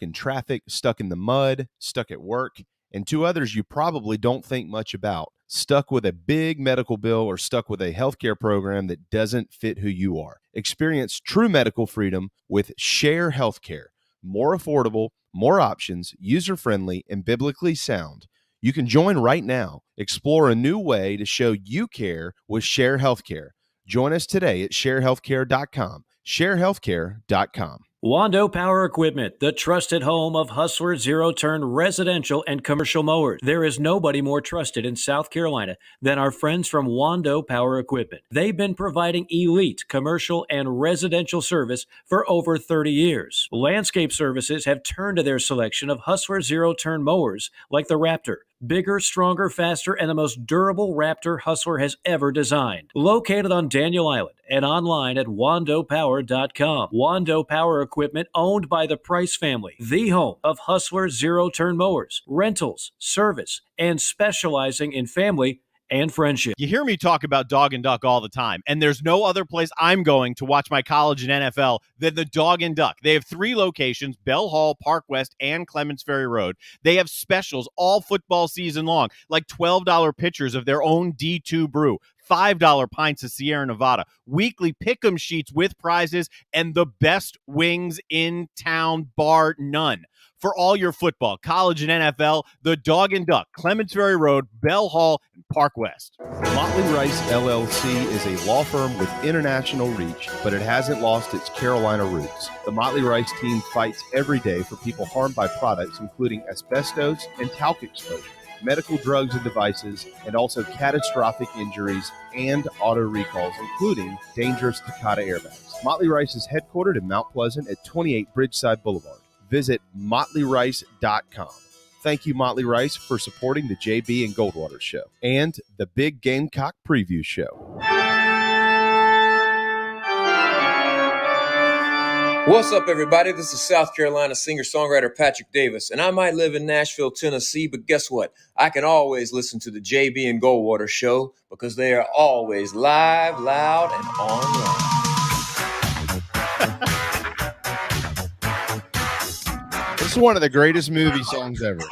E: in traffic, stuck in the mud, stuck at work. And two others you probably don't think much about: stuck with a big medical bill or stuck with a healthcare program that doesn't fit who you are. Experience true medical freedom with Share Healthcare. More affordable, more options, user-friendly, and biblically sound. You can join right now. Explore a new way to show you care with Share Healthcare. Join us today at sharehealthcare.com. sharehealthcare.com.
K: Wando Power Equipment, the trusted home of Hustler zero-turn residential and commercial mowers. There is nobody more trusted in South Carolina than our friends from Wando Power Equipment. They've been providing elite commercial and residential service for over 30 years. Landscape Services have turned to their selection of Hustler zero-turn mowers like the Raptor. Bigger, stronger, faster, and the most durable Raptor Hustler has ever designed. Located on Daniel Island and online at wandopower.com. Wando Power Equipment, owned by the Price family, the home of Hustler zero-turn mowers, rentals, service, and specializing in family and friendship.
F: You hear me talk about Dog and Duck all the time, and there's no other place I'm going to watch my college and NFL than the Dog and Duck. They have 3 locations: Bell Hall, Park West, and Clements Ferry Road. They have specials all football season long, like $12 pitchers of their own D2 brew, $5 pints of Sierra Nevada, weekly pick'em sheets with prizes, and the best wings in town, bar none. For all your football, college, and NFL, the Dog and Duck, Clements Ferry Road, Bell Hall, and Park West.
E: Motley Rice LLC is a law firm with international reach, but it hasn't lost its Carolina roots. The Motley Rice team fights every day for people harmed by products including asbestos and talc exposure. medical drugs and devices, and also catastrophic injuries and auto recalls, including dangerous Takata airbags. Motley Rice is headquartered in Mount Pleasant at 28 Bridgeside Boulevard. Visit motleyrice.com. Thank you, Motley Rice, for supporting the JB and Goldwater Show and the Big Gamecock Preview Show.
C: What's up, everybody? This is South Carolina singer-songwriter Patrick Davis, and I might live in Nashville, Tennessee, but guess what? I can always listen to the JB and Goldwater Show because they are always live, loud, and online.
E: This is one of the greatest movie songs ever.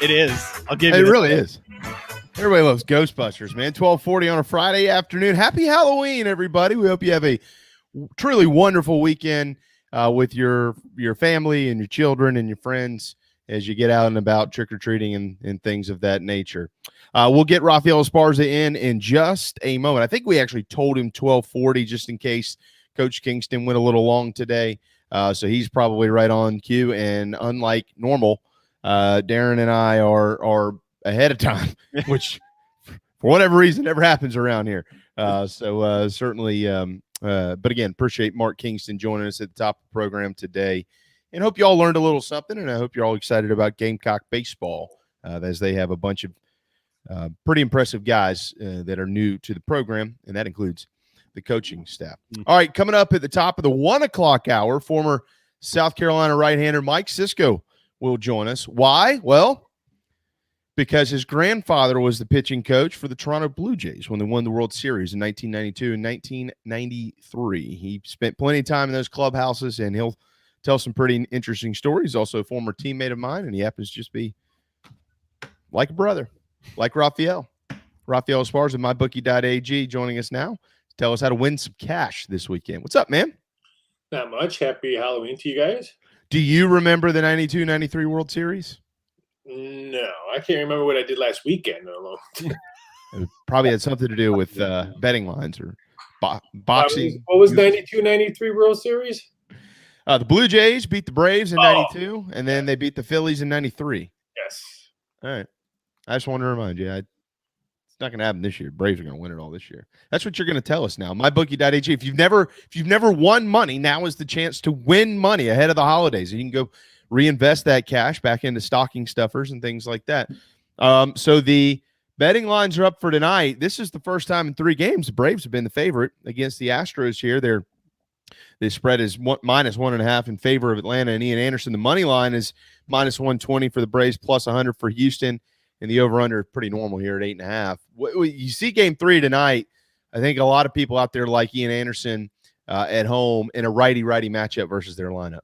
F: It is. I'll give you
E: it.
F: It
E: really is. Everybody loves Ghostbusters, man. 12:40 on a Friday afternoon. Happy Halloween, everybody. We hope you have a truly wonderful weekend with your family and your children and your friends as you get out and about trick-or-treating and things of that nature. We'll get Raphael Esparza in just a moment. I think we actually told him 12:40 just in case Coach Kingston went a little long today. So he's probably right on cue. And unlike normal, Darren and I are ahead of time, which for whatever reason never happens around here. Certainly, but again, appreciate Mark Kingston joining us at the top of the program today, and hope you all learned a little something. And I hope you're all excited about Gamecock baseball as they have a bunch of pretty impressive guys that are new to the program, and that includes the coaching staff. All right, coming up at the top of the 1 o'clock hour, former South Carolina right-hander Mike Cisco will join us. Why? Well, because his grandfather was the pitching coach for the Toronto Blue Jays when they won the World Series in 1992 and 1993. He spent plenty of time in those clubhouses, and he'll tell some pretty interesting stories. Also a former teammate of mine, and he happens to just be like a brother, like Raphael. Raphael Esparza, mybookie.ag, joining us now to tell us how to win some cash this weekend. What's up, man?
L: Not much. Happy Halloween to you guys.
E: Do you remember the 92-93 World Series?
L: No, I can't remember what I did last weekend.
E: It probably had something to do with betting lines or boxing.
L: What was 92-93 World Series?
E: The Blue Jays beat the Braves in 92, and then they beat the Phillies in 93.
L: Yes.
E: All right. I just want to remind you, it's not going to happen this year. Braves are going to win it all this year. That's what you're going to tell us now. MyBookie.ag. If you've never won money, now is the chance to win money ahead of the holidays. And you can go reinvest that cash back into stocking stuffers and things like that. So the betting lines are up for tonight. This is the first time in 3 games the Braves have been the favorite against the Astros here. The spread is -1.5 in favor of Atlanta and Ian Anderson. The money line is -120 for the Braves, +100 for Houston, and the over-under is pretty normal here at 8.5. You see Game 3 tonight. I think a lot of people out there like Ian Anderson at home in a righty-righty matchup versus their lineup.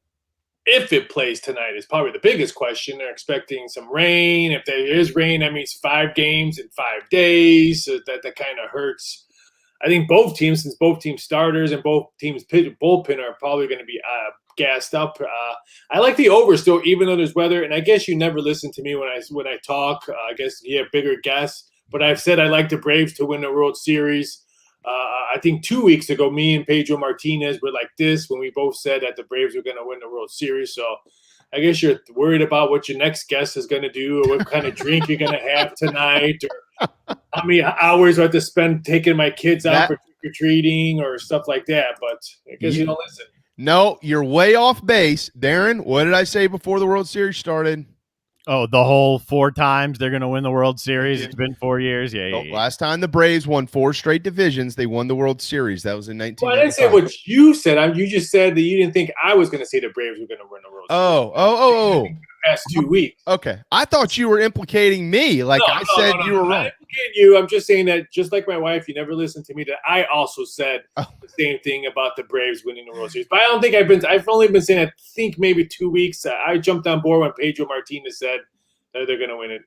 L: If it plays tonight is probably the biggest question. They're expecting some rain. If there is rain, that means 5 games in 5 days. So that kind of hurts. I think both teams, since both team starters and both teams bullpen are probably going to be gassed up. I like the over still, even though there's weather. And I guess you never listen to me when I talk. I guess you have bigger guests. But I've said I like the Braves to win the World Series. I think 2 weeks ago, me and Pedro Martinez were like this when we both said that the Braves were going to win the World Series. So I guess you're worried about what your next guest is going to do or what kind of drink you're going to have tonight or how many hours I have to spend taking my kids out for trick-or-treating or stuff like that. But I guess you don't listen.
E: No, you're way off base. Darren, what did I say before the World Series started?
F: Oh, the whole 4 times they're going to win the World Series. It's been 4 years. Yeah.
E: Last time the Braves won 4 straight divisions, they won the World Series. That was in 1995.
L: Well, I didn't say what you said. You just said that you didn't think I was going to say the Braves were going to win the World Series.
E: Oh.
L: The past 2 weeks.
E: Okay. I thought you were implicating me. Like I said you were wrong.
L: You. I'm just saying that just like my wife, you never listened to me, that I also said the same thing about the Braves winning the World Series. But I don't think I've only been saying, I think maybe 2 weeks. I jumped on board when Pedro Martinez said they're going to win it.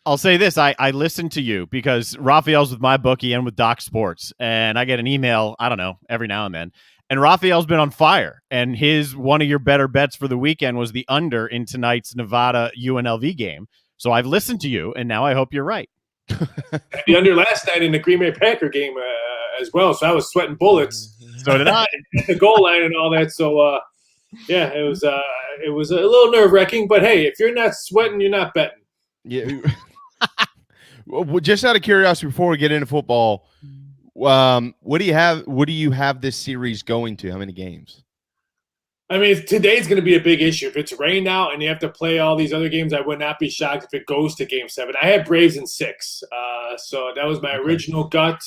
F: I'll say this. I listen to you because Raphael's with my bookie and with Doc Sports, and I get an email, I don't know, every now and then. And Raphael's been on fire, and one of your better bets for the weekend was the under in tonight's Nevada UNLV game. So I've listened to you, and now I hope you're right.
L: The under last night in the Green Bay Packer game as well, so I was sweating bullets.
F: So did I.
L: The goal line and all that, so yeah, it was it was a little nerve-wracking, but hey, if you're not sweating, you're not betting.
E: Yeah. Well, just out of curiosity, before we get into football, what do you have this series going to? How many games?
L: I mean, today's going to be a big issue. If it's rained out and you have to play all these other games, I would not be shocked if it goes to Game 7. I had Braves in 6, so that was my original gut.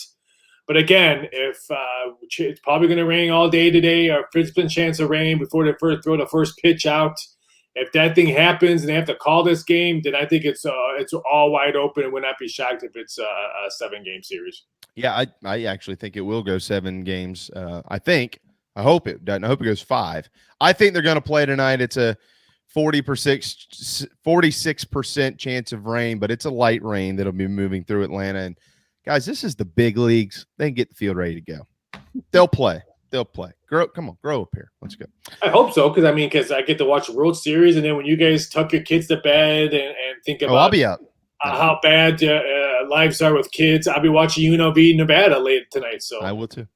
L: But again, if it's probably going to rain all day today, or 50% chance of rain before they throw the first pitch out. If that thing happens and they have to call this game, then I think it's all wide open, and would not be shocked if it's a 7-game series.
E: Yeah, I actually think it will go 7 games. I hope it doesn't. I hope it goes 5. I think they're going to play tonight. It's a 46% chance of rain, but it's a light rain that'll be moving through Atlanta. And guys, this is the big leagues. They can get the field ready to go. They'll play. Come on, grow up here. Let's go.
L: I hope so, because I get to watch the World Series, and then when you guys tuck your kids to bed and think about
E: I'll be up.
L: How bad lives are with kids, I'll be watching UNLV Nevada late tonight. So
E: I will too.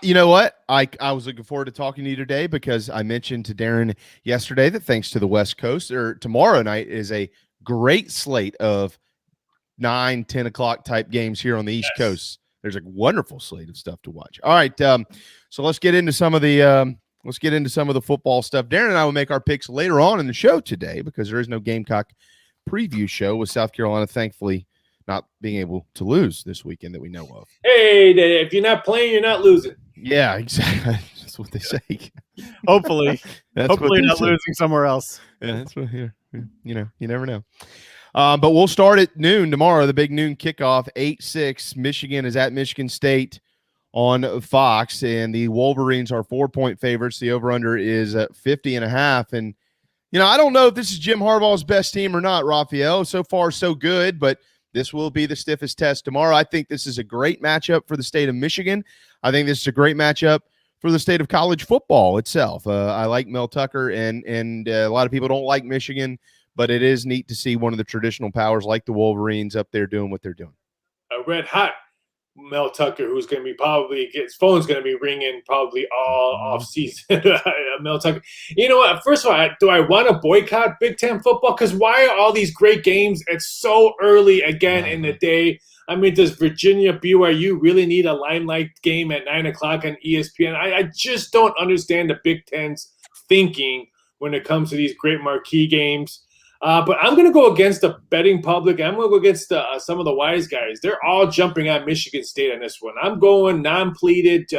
E: You know what? I was looking forward to talking to you today because I mentioned to Darren yesterday that thanks to the West Coast, or tomorrow night is a great slate of 9, 10 o'clock type games here on the East Coast. There's a wonderful slate of stuff to watch. All right, so let's get into some of the football stuff. Darren and I will make our picks later on in the show today because there is no Gamecock preview show with South Carolina, thankfully, not being able to lose this weekend that we know of.
L: Hey, if you're not playing, you're not losing.
E: Yeah, exactly. That's what they say.
F: Hopefully you're not losing somewhere else.
E: Yeah, that's what you never know. But we'll start at noon tomorrow, the big noon kickoff, 8-6. Michigan is at Michigan State on Fox, and the Wolverines are 4-point favorites. The over-under is at 50.5. And, I don't know if this is Jim Harbaugh's best team or not, Raphael. So far, so good, but this will be the stiffest test tomorrow. I think this is a great matchup for the state of Michigan. I think this is a great matchup for the state of college football itself. I like Mel Tucker, and a lot of people don't like Michigan, but it is neat to see one of the traditional powers like the Wolverines up there doing what they're doing.
L: A red hot Mel Tucker, who's going to be his phone's going to be ringing probably all off season. Mel Tucker. You know what? First of all, do I want to boycott Big Ten football? Because why are all these great games? It's so early again in the day. I mean, does Virginia BYU really need a limelight game at 9 o'clock on ESPN? I just don't understand the Big Ten's thinking when it comes to these great marquee games. But I'm going to go against the betting public. I'm going to go against some of the wise guys. They're all jumping on Michigan State on this one. I'm going non-pleated,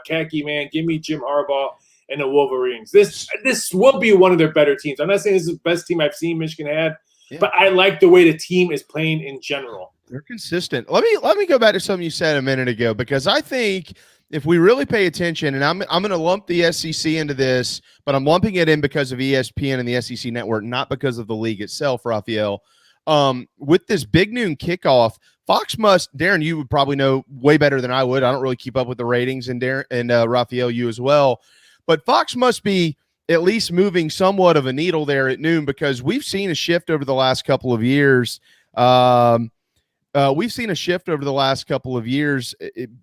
L: khaki man. Give me Jim Harbaugh and the Wolverines. This will be one of their better teams. I'm not saying this is the best team I've seen Michigan had, but I like the way the team is playing in general.
E: They're consistent. Let me go back to something you said a minute ago, because I think if we really pay attention, and I'm going to lump the SEC into this, but I'm lumping it in because of ESPN and the SEC network, not because of the league itself, Raphael. With this big noon kickoff, Fox must, Darren, you would probably know way better than I would. I don't really keep up with the ratings, and Darren and Raphael, you as well. But Fox must be at least moving somewhat of a needle there at noon, because we've seen a shift over the last couple of years.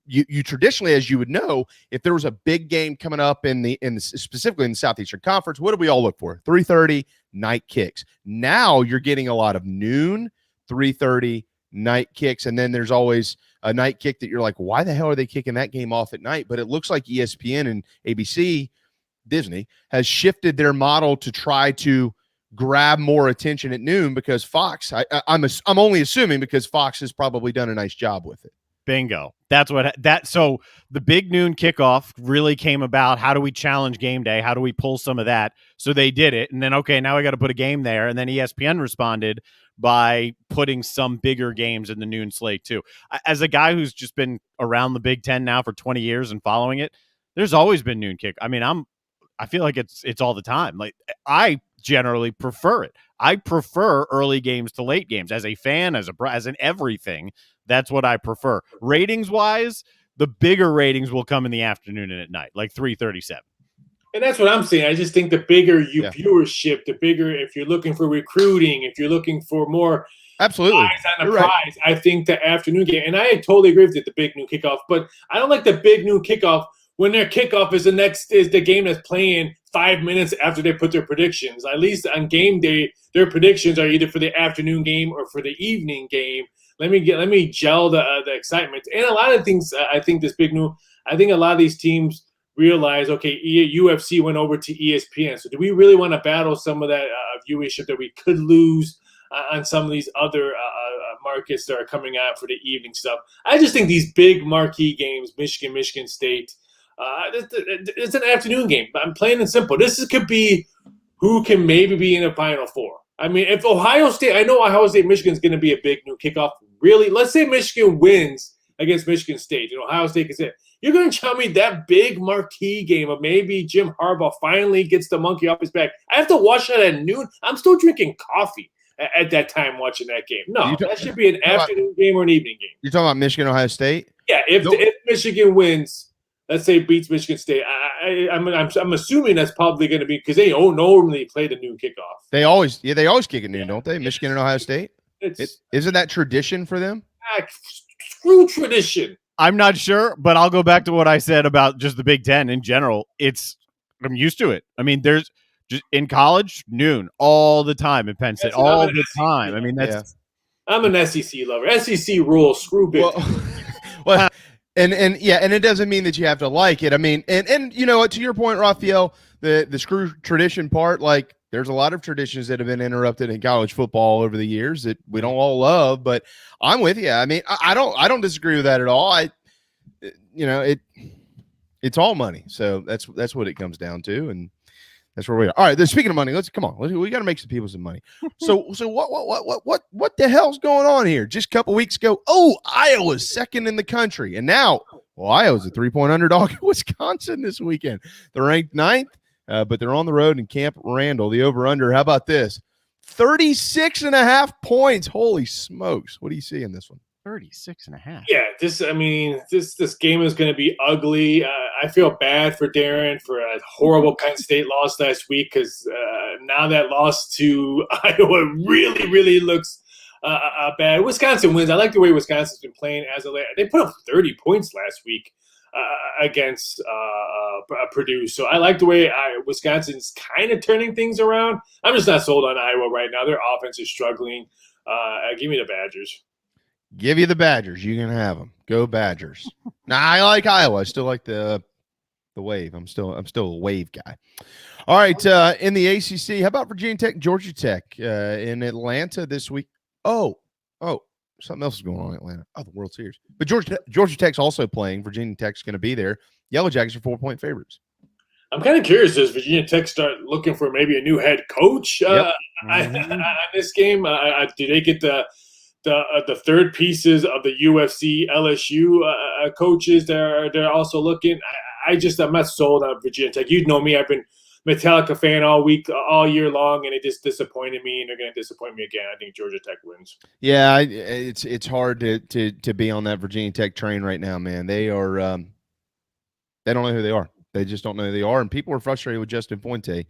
E: You traditionally, as you would know, if there was a big game coming up specifically in the Southeastern Conference, what do we all look for? 3:30 night kicks. Now you're getting a lot of noon, 3:30 night kicks, and then there's always a night kick that you're like, why the hell are they kicking that game off at night? But it looks like ESPN and ABC, Disney, has shifted their model to try to grab more attention at noon, because Fox, I'm only assuming, because Fox has probably done a nice job with it.
F: Bingo. So the big noon kickoff really came about. How do we challenge game day? How do we pull some of that? So they did it. And then, okay, now we got to put a game there. And then ESPN responded by putting some bigger games in the noon slate too. As a guy who's just been around the Big Ten now for 20 years and following it, there's always been noon kick. I mean, I feel like it's all the time. Like, I generally prefer it. I prefer early games to late games. As a fan, as an everything, that's what I prefer. Ratings wise, the bigger ratings will come in the afternoon and at night, like 3:37.
L: And that's what I'm saying. I just think the bigger viewership, the bigger, if you're looking for recruiting, if you're looking for more
E: absolutely
L: eyes on the prize, right. I think the afternoon game, and I totally agree with it, the big noon kickoff, but I don't like the big noon kickoff when their kickoff is the game that's playing 5 minutes after they put their predictions. At least on game day, their predictions are either for the afternoon game or for the evening game. Let me gel the excitement. And a lot of things, I think this big new. I think a lot of these teams realize, okay, UFC went over to ESPN. So do we really want to battle some of that viewership that we could lose on some of these other markets that are coming out for the evening stuff? I just think these big marquee games, Michigan State, it's an afternoon game. I'm plain and simple. This could be who can maybe be in the Final Four. I mean, if Ohio State, I know Ohio State, Michigan's going to be a big new kickoff. Really, let's say Michigan wins against Michigan State, and Ohio State gets it. You're going to tell me that big marquee game of maybe Jim Harbaugh finally gets the monkey off his back. I have to watch that at noon. I'm still drinking coffee at that time watching that game. No, that should be an afternoon game or an evening game.
E: You're talking about Michigan, Ohio State?
L: Yeah, if Michigan wins, let's say beats Michigan State, I'm assuming that's probably going to be because they normally play the noon kickoff.
E: They always kick at noon, don't they? Michigan and Ohio State? Isn't that tradition for them?
L: Screw tradition.
F: I'm not sure, but I'll go back to what I said about just the Big Ten in general. I'm used to it. I mean, there's just in college, noon all the time in Penn State, all the time. I mean, that's.
L: I'm an SEC lover. SEC rules. Screw Big Ten.
E: Well, and it doesn't mean that you have to like it. I mean, and you know what? To your point, Raphael, the screw tradition part, like there's a lot of traditions that have been interrupted in college football over the years that we don't all love. But I'm with you. I mean, I don't disagree with that at all. It's all money, so that's what it comes down to, and that's where we are. All right, then speaking of money, we got to make some people some money. So what the hell's going on here? Just a couple weeks ago, Iowa's second in the country, and now Iowa's a 3-point underdog in Wisconsin this weekend. They're ranked 9th, but they're on the road in Camp Randall. The over/under, how about this? 36.5 points. Holy smokes! What do you see in this one?
F: 36.5.
L: Yeah, this game is going to be ugly. I feel bad for Darren for a horrible Penn State loss last week because now that loss to Iowa really, really looks bad. Wisconsin wins. I like the way Wisconsin's been playing as of late. They put up 30 points last week against Purdue. So I like the way Wisconsin's kind of turning things around. I'm just not sold on Iowa right now. Their offense is struggling. Give me the Badgers.
E: Give you the Badgers. You can have them. Go Badgers. Now I like Iowa. I still like the Wave. I'm still a Wave guy. All right. In the ACC, how about Virginia Tech, Georgia Tech in Atlanta this week? Oh, something else is going on in Atlanta. Oh, the World Series. But Georgia Tech's also playing. Virginia Tech's going to be there. Yellow Jackets are 4-point favorites.
L: I'm kind of curious. Does Virginia Tech start looking for maybe a new head coach on this game? Do they get the third pieces of the UFC LSU coaches? They're also looking. I'm not sold on Virginia Tech. You know me. I've been Metallica fan all year long, and it just disappointed me, and they're going to disappoint me again. I think Georgia Tech wins.
E: Yeah, it's hard to be on that Virginia Tech train right now, man. They are they don't know who they are. They just don't know who they are, and people are frustrated with Justin Fuente.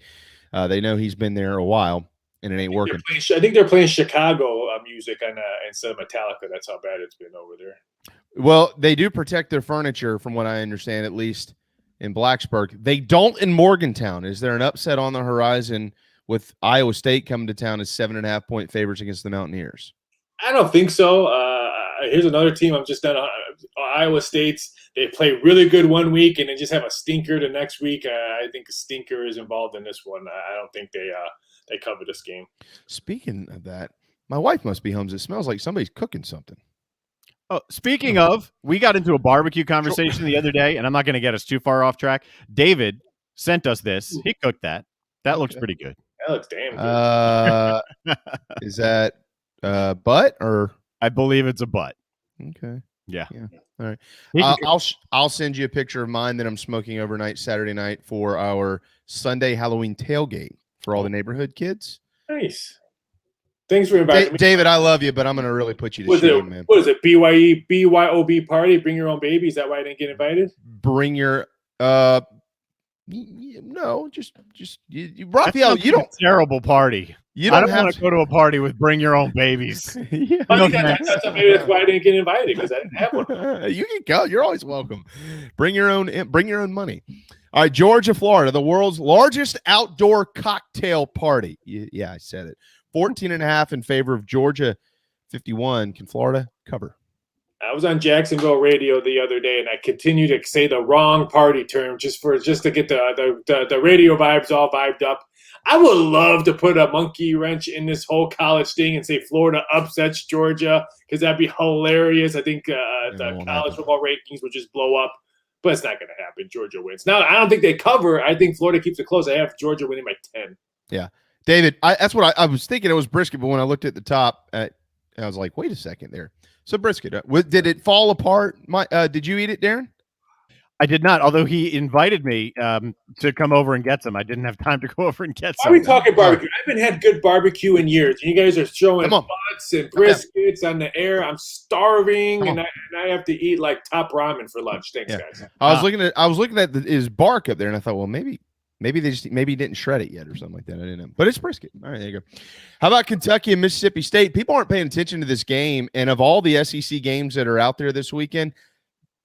E: They know he's been there a while, and it ain't working.
L: I think they're playing Chicago music instead of Metallica. That's how bad it's been over there.
E: Well, they do protect their furniture, from what I understand, at least in Blacksburg. They don't in Morgantown. Is there an upset on the horizon with Iowa State coming to town as 7.5-point favorites against the Mountaineers?
L: I don't think so. Here's another team I'm just on. Iowa State's. They play really good one week and then just have a stinker the next week. I think a stinker is involved in this one. I don't think they cover this game.
E: Speaking of that, my wife must be home. It smells like somebody's cooking something.
F: Oh, speaking of, we got into a barbecue conversation the other day, and I'm not going to get us too far off track. David sent us this. He cooked that. That looks pretty good.
L: That looks damn good.
E: Is that butt or?
F: I believe it's a butt.
E: Okay.
F: Yeah.
E: All right. I'll send you a picture of mine that I'm smoking overnight Saturday night for our Sunday Halloween tailgate for all the neighborhood kids.
L: Nice. Thanks for inviting me.
E: David, I love you, but I'm going to really put you to shame, man.
L: What is it? BYOB party? Bring your own baby? Is that why I didn't get invited?
E: Bring your no, just Raphael. You don't
F: terrible party.
E: You
F: I
E: don't
F: don't
E: have
F: want to go to a party with bring your own babies.
E: Yeah.
L: Maybe that's why I didn't get invited, because I didn't have one.
E: You can go. You're always welcome. Bring your own money. All right, Georgia, Florida, the world's largest outdoor cocktail party. Yeah, I said it. 14.5 in favor of Georgia, 51. Can Florida cover?
L: I was on Jacksonville radio the other day, and I continue to say the wrong party term just to get the radio vibes all vibed up. I would love to put a monkey wrench in this whole college thing and say Florida upsets Georgia, because that'd be hilarious. I think the college football rankings would just blow up, but it's not going to happen. Georgia wins. Now, I don't think they cover. I think Florida keeps it close. I have Georgia winning by 10.
E: Yeah. David, that's what I was thinking. It was brisket, but when I looked at the top, I was like, wait a second there. So brisket, did it fall apart? Did you eat it, Darren?
F: I did not, although he invited me to come over and get some. I didn't have time to go over and get some.
L: Why are we talking barbecue? I haven't had good barbecue in years. You guys are showing butts and briskets on the air. I'm starving, and I have to eat like top ramen for lunch. Thanks, guys.
E: I was looking at his bark up there, and I thought, well, maybe he didn't shred it yet or something like that. I didn't know, but it's brisket. All right, there you go. How about Kentucky and Mississippi State? People aren't paying attention to this game, and of all the SEC games that are out there this weekend,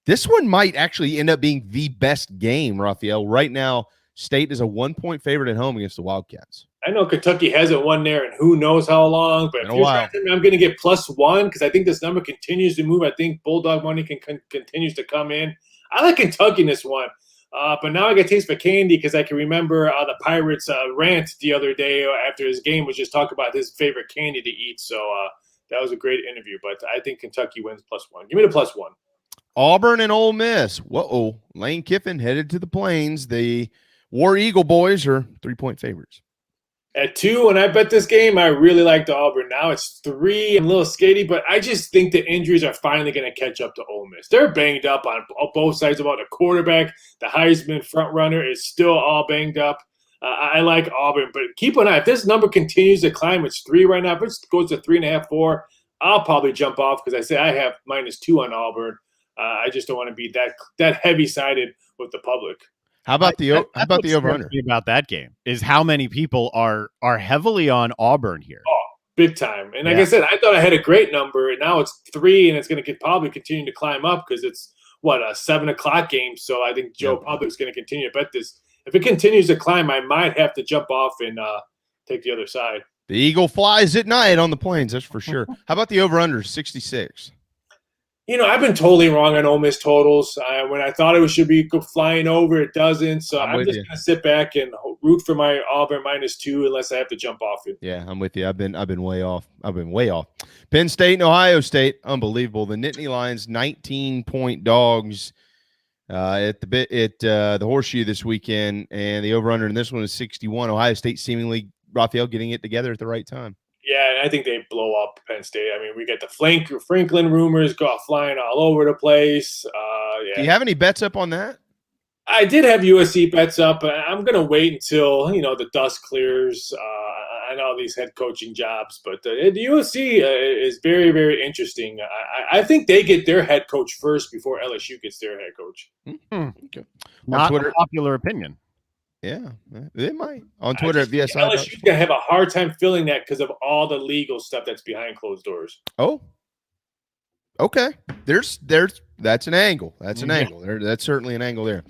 E: this one might actually end up being the best game, Raphael. Right now, State is a 1-point favorite at home against the Wildcats.
L: I know Kentucky hasn't won there in who knows how long, but if you're trying to, I'm going to get +1 because I think this number continues to move. I think Bulldog money continues to come in. I like Kentucky in this one, but now I get taste for candy because I can remember the Pirates rant the other day after his game was just talking about his favorite candy to eat. So that was a great interview, but I think Kentucky wins +1. Give me the +1.
E: Auburn and Ole Miss. Whoa, Lane Kiffin headed to the Plains. The War Eagle boys are 3-point favorites.
L: At 2, when I bet this game, I really liked Auburn. Now it's 3. I'm a little skaty, but I just think the injuries are finally going to catch up to Ole Miss. They're banged up on both sides. About the quarterback, the Heisman front runner is still all banged up. I like Auburn, but keep an eye. If this number continues to climb, it's 3 right now. If it goes to 3.5, 4, I'll probably jump off because I say I have -2 on Auburn. I just don't want to be that heavy-sided with the public.
E: How about the over-under?
F: About that game is how many people are heavily on Auburn here.
L: Oh, big time. And like I said, I thought I had a great number, and now it's 3, and it's going to probably continue to climb up because it's, a 7 o'clock game. So I think Joe Public's going to continue to bet this. If it continues to climb, I might have to jump off and take the other side.
E: The Eagle flies at night on the Plains, that's for sure. How about the over-under, 66?
L: I've been totally wrong on Ole Miss totals. When I thought it should be flying over, it doesn't. So I'm just going to sit back and root for my Auburn -2 unless I have to jump off it.
E: Yeah, I'm with you. I've been way off. Penn State and Ohio State, unbelievable. The Nittany Lions, 19-point dogs at the Horseshoe this weekend, and the over/under in this one is 61. Ohio State seemingly, Raphael, getting it together at the right time.
L: Yeah, and I think they blow up Penn State. I mean, we get the Franklin rumors go flying all over the place.
E: Do you have any bets up on that?
L: I did have USC bets up, but I'm going to wait until, the dust clears on all these head coaching jobs. But the USC is very, very interesting. I think they get their head coach first before LSU gets their head coach.
E: Okay.
F: Not a popular opinion.
E: Yeah, they might. On Twitter, LSU's
L: going to have a hard time filling that because of all the legal stuff that's behind closed doors.
E: Oh, okay. There's that's an angle. That's an angle. That's certainly an angle there.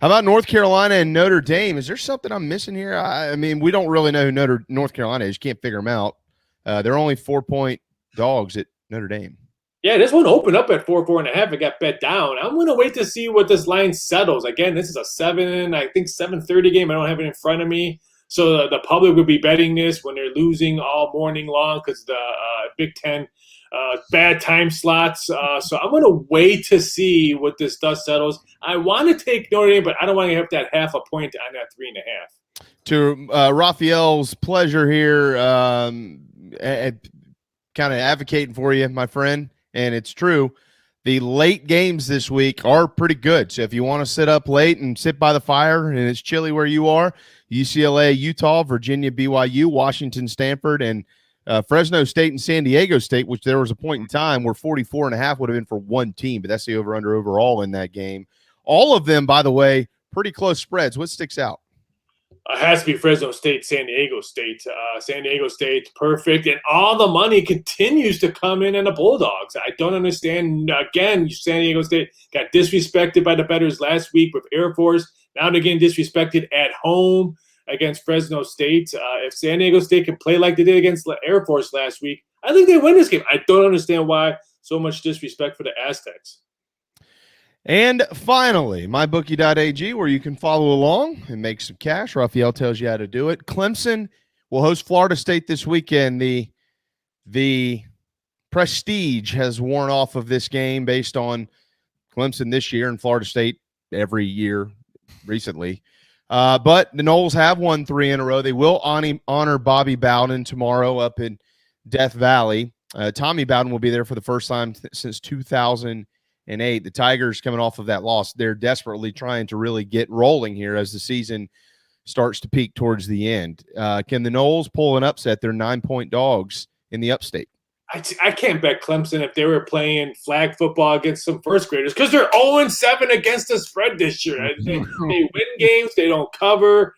E: How about North Carolina and Notre Dame? Is there something I'm missing here? I mean, we don't really know who North Carolina is. You can't figure them out. They're only 4-point dogs at Notre Dame.
L: Yeah, this one opened up at 4.5. It got bet down. I'm going to wait to see what this line settles. Again, this is a 7:30 game. I don't have it in front of me. So the public would be betting this when they're losing all morning long because the Big Ten bad time slots. So I'm going to wait to see what this dust settles. I want to take Notre Dame, but I don't want to have that half a point on that 3.5.
E: To Raphael's pleasure here, kind of advocating for you, my friend. And it's true. The late games this week are pretty good. So if you want to sit up late and sit by the fire and it's chilly where you are, UCLA, Utah, Virginia, BYU, Washington, Stanford, and Fresno State and San Diego State, which there was a point in time where 44.5 would have been for one team, but that's the over-under overall in that game. All of them, by the way, pretty close spreads. What sticks out?
L: It has to be Fresno State, San Diego State. San Diego State, perfect. And all the money continues to come in the Bulldogs. I don't understand. Again, San Diego State got disrespected by the bettors last week with Air Force. Now they're getting disrespected at home against Fresno State. If San Diego State can play like they did against Air Force last week, I think they win this game. I don't understand why so much disrespect for the Aztecs.
E: And finally, mybookie.ag, where you can follow along and make some cash. Raphael tells you how to do it. Clemson will host Florida State this weekend. The prestige has worn off of this game based on Clemson this year and Florida State every year recently. But the Noles have won 3 in a row. They will honor Bobby Bowden tomorrow up in Death Valley. Tommy Bowden will be there for the first time since 2008. The Tigers, coming off of that loss, they're desperately trying to really get rolling here as the season starts to peak towards the end. Can the Noles pull an upset? They're 9-point dogs in the upstate.
L: I can't bet Clemson if they were playing flag football against some first graders because they're 0-7 against the spread this year. They win games, they don't cover.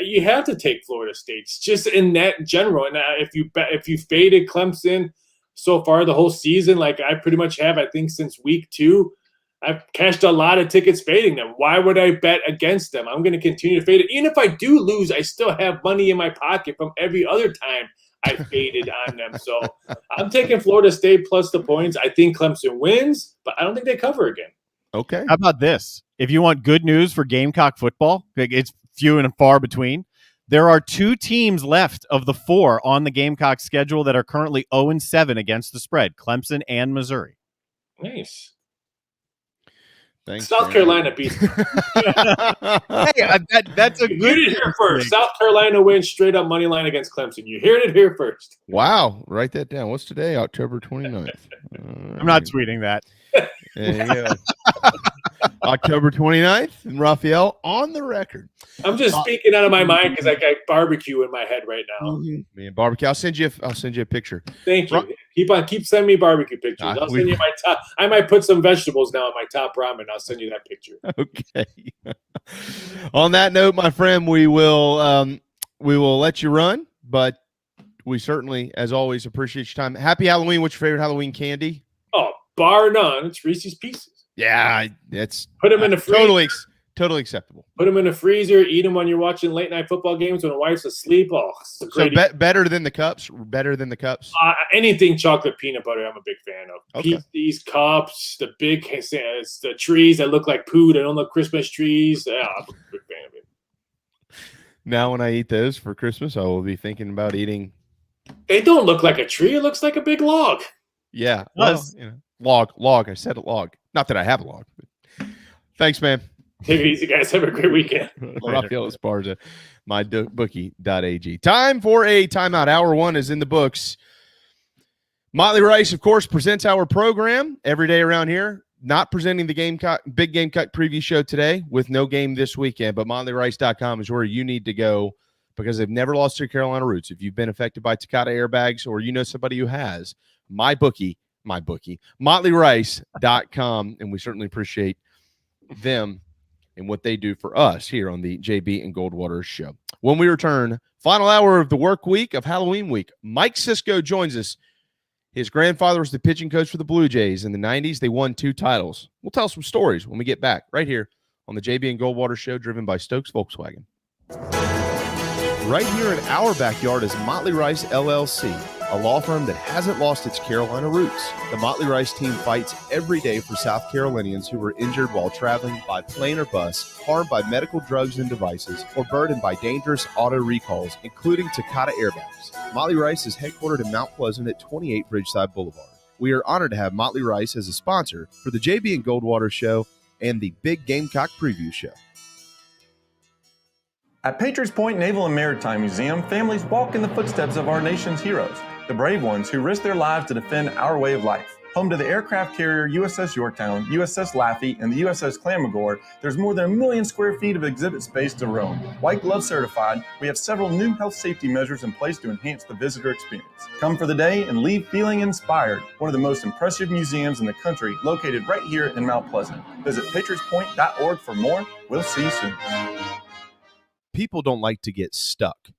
L: You have to take Florida State. It's just in that general. And if you faded Clemson so far the whole season, like I pretty much have, I think since week 2, I've cashed a lot of tickets fading them. Why would I bet against them? I'm going to continue to fade it. Even if I do lose, I still have money in my pocket from every other time I faded on them. So I'm taking Florida State plus the points. I think Clemson wins, but I don't think they cover again.
E: Okay.
F: How about this? If you want good news for Gamecock football, it's few and far between. There are 2 teams left of the 4 on the Gamecock schedule that are currently 0-7 against the spread, Clemson and Missouri.
L: Nice.
E: Thanks,
L: South Carolina beats them.
F: Hey, that's a
L: you
F: good
L: heard it here first. South Carolina wins straight up money line against Clemson. You heard it here first.
E: Wow. Write that down. What's today? October 29th.
F: I'm not tweeting that.
E: There you go. October 29th, and Raphael on the record.
L: I'm just speaking out of my mind because I got barbecue in my head right now.
E: Man, barbecue. I'll send you a picture.
L: Thank you. Keep sending me barbecue pictures. I'll send you my top. I might put some vegetables now on my top ramen. I'll send you that picture.
E: Okay. On that note, my friend, we will let you run, but we certainly, as always, appreciate your time. Happy Halloween. What's your favorite Halloween candy?
L: Oh, bar none. It's Reese's Pieces.
E: Yeah, that's
L: put them in the freezer.
E: Totally acceptable.
L: Put them in the freezer. Eat them when you're watching late night football games when the wife's asleep. Oh, it's a great.
E: So better than the cups. Better than the cups.
L: Anything chocolate peanut butter, I'm a big fan of.
E: Okay.
L: These cups, the big the trees that look like poo. They don't look Christmas trees. Yeah, I'm a big fan of it.
E: Now, when I eat those for Christmas, I will be thinking about eating.
L: They don't look like a tree. It looks like a big log.
E: Yeah. Well, log. I said a log. Not that I have a log. But thanks, man.
L: Take it easy, guys. Have a great weekend.
E: Raphael Esparza, mybookie.ag. Time for a timeout. Hour 1 is in the books. Motley Rice, of course, presents our program every day around here. Not presenting the Big Gamecock preview show today with no game this weekend, but MotleyRice.com is where you need to go because they've never lost their Carolina roots. If you've been affected by Takata airbags or you know somebody who has, MotleyRice.com, and we certainly appreciate them and what they do for us here on the JB and Goldwater show. When we return, final hour of the work week of Halloween week, Mike Cisco joins us. His grandfather was the pitching coach for the Blue Jays. In the 90s, they won 2 titles. We'll tell some stories when we get back right here on the JB and Goldwater show, driven by Stokes Volkswagen. Right here in our backyard is Motley Rice LLC, a law firm that hasn't lost its Carolina roots. The Motley Rice team fights every day for South Carolinians who were injured while traveling by plane or bus, harmed by medical drugs and devices, or burdened by dangerous auto recalls, including Takata airbags. Motley Rice is headquartered in Mount Pleasant at 28 Bridgeside Boulevard. We are honored to have Motley Rice as a sponsor for the JB and Goldwater show and the Big Gamecock preview show.
M: At Patriots Point Naval and Maritime Museum, families walk in the footsteps of our nation's heroes, the brave ones who risked their lives to defend our way of life. Home to the aircraft carrier USS Yorktown, USS Laffey, and the USS Clamagore, there's more than 1 million square feet of exhibit space to roam. White Glove certified, we have several new health safety measures in place to enhance the visitor experience. Come for the day and leave feeling inspired. One of the most impressive museums in the country, located right here in Mount Pleasant. Visit patriotspoint.org for more. We'll see you soon.
E: people don't like to get stuck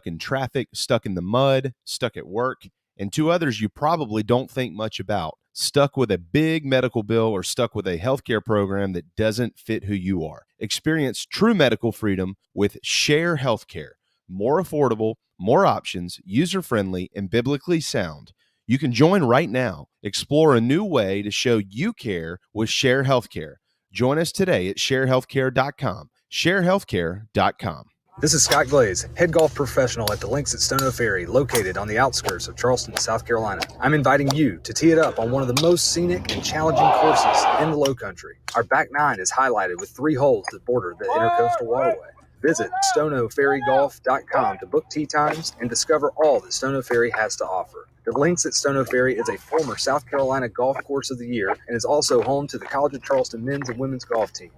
E: in traffic, stuck in the mud, stuck at work, and two others you probably don't think much about, stuck with a big medical bill or stuck with a healthcare program that doesn't fit who you are. Experience true medical freedom with Share Healthcare. More affordable, more options, user-friendly, and biblically sound. You can join right now. Explore a new way to show you care with Share Healthcare. Join us today at sharehealthcare.com. sharehealthcare.com.
N: This is Scott Glaze, head golf professional at the Links at Stono Ferry, located on the outskirts of Charleston, South Carolina. I'm inviting you to tee it up on one of the most scenic and challenging courses in the Lowcountry. Our back nine is highlighted with 3 holes that border the Intercoastal Waterway. Visit stonoferrygolf.com to book tee times and discover all that Stono Ferry has to offer. The Links at Stono Ferry is a former South Carolina Golf Course of the Year and is also home to the College of Charleston men's and women's golf teams.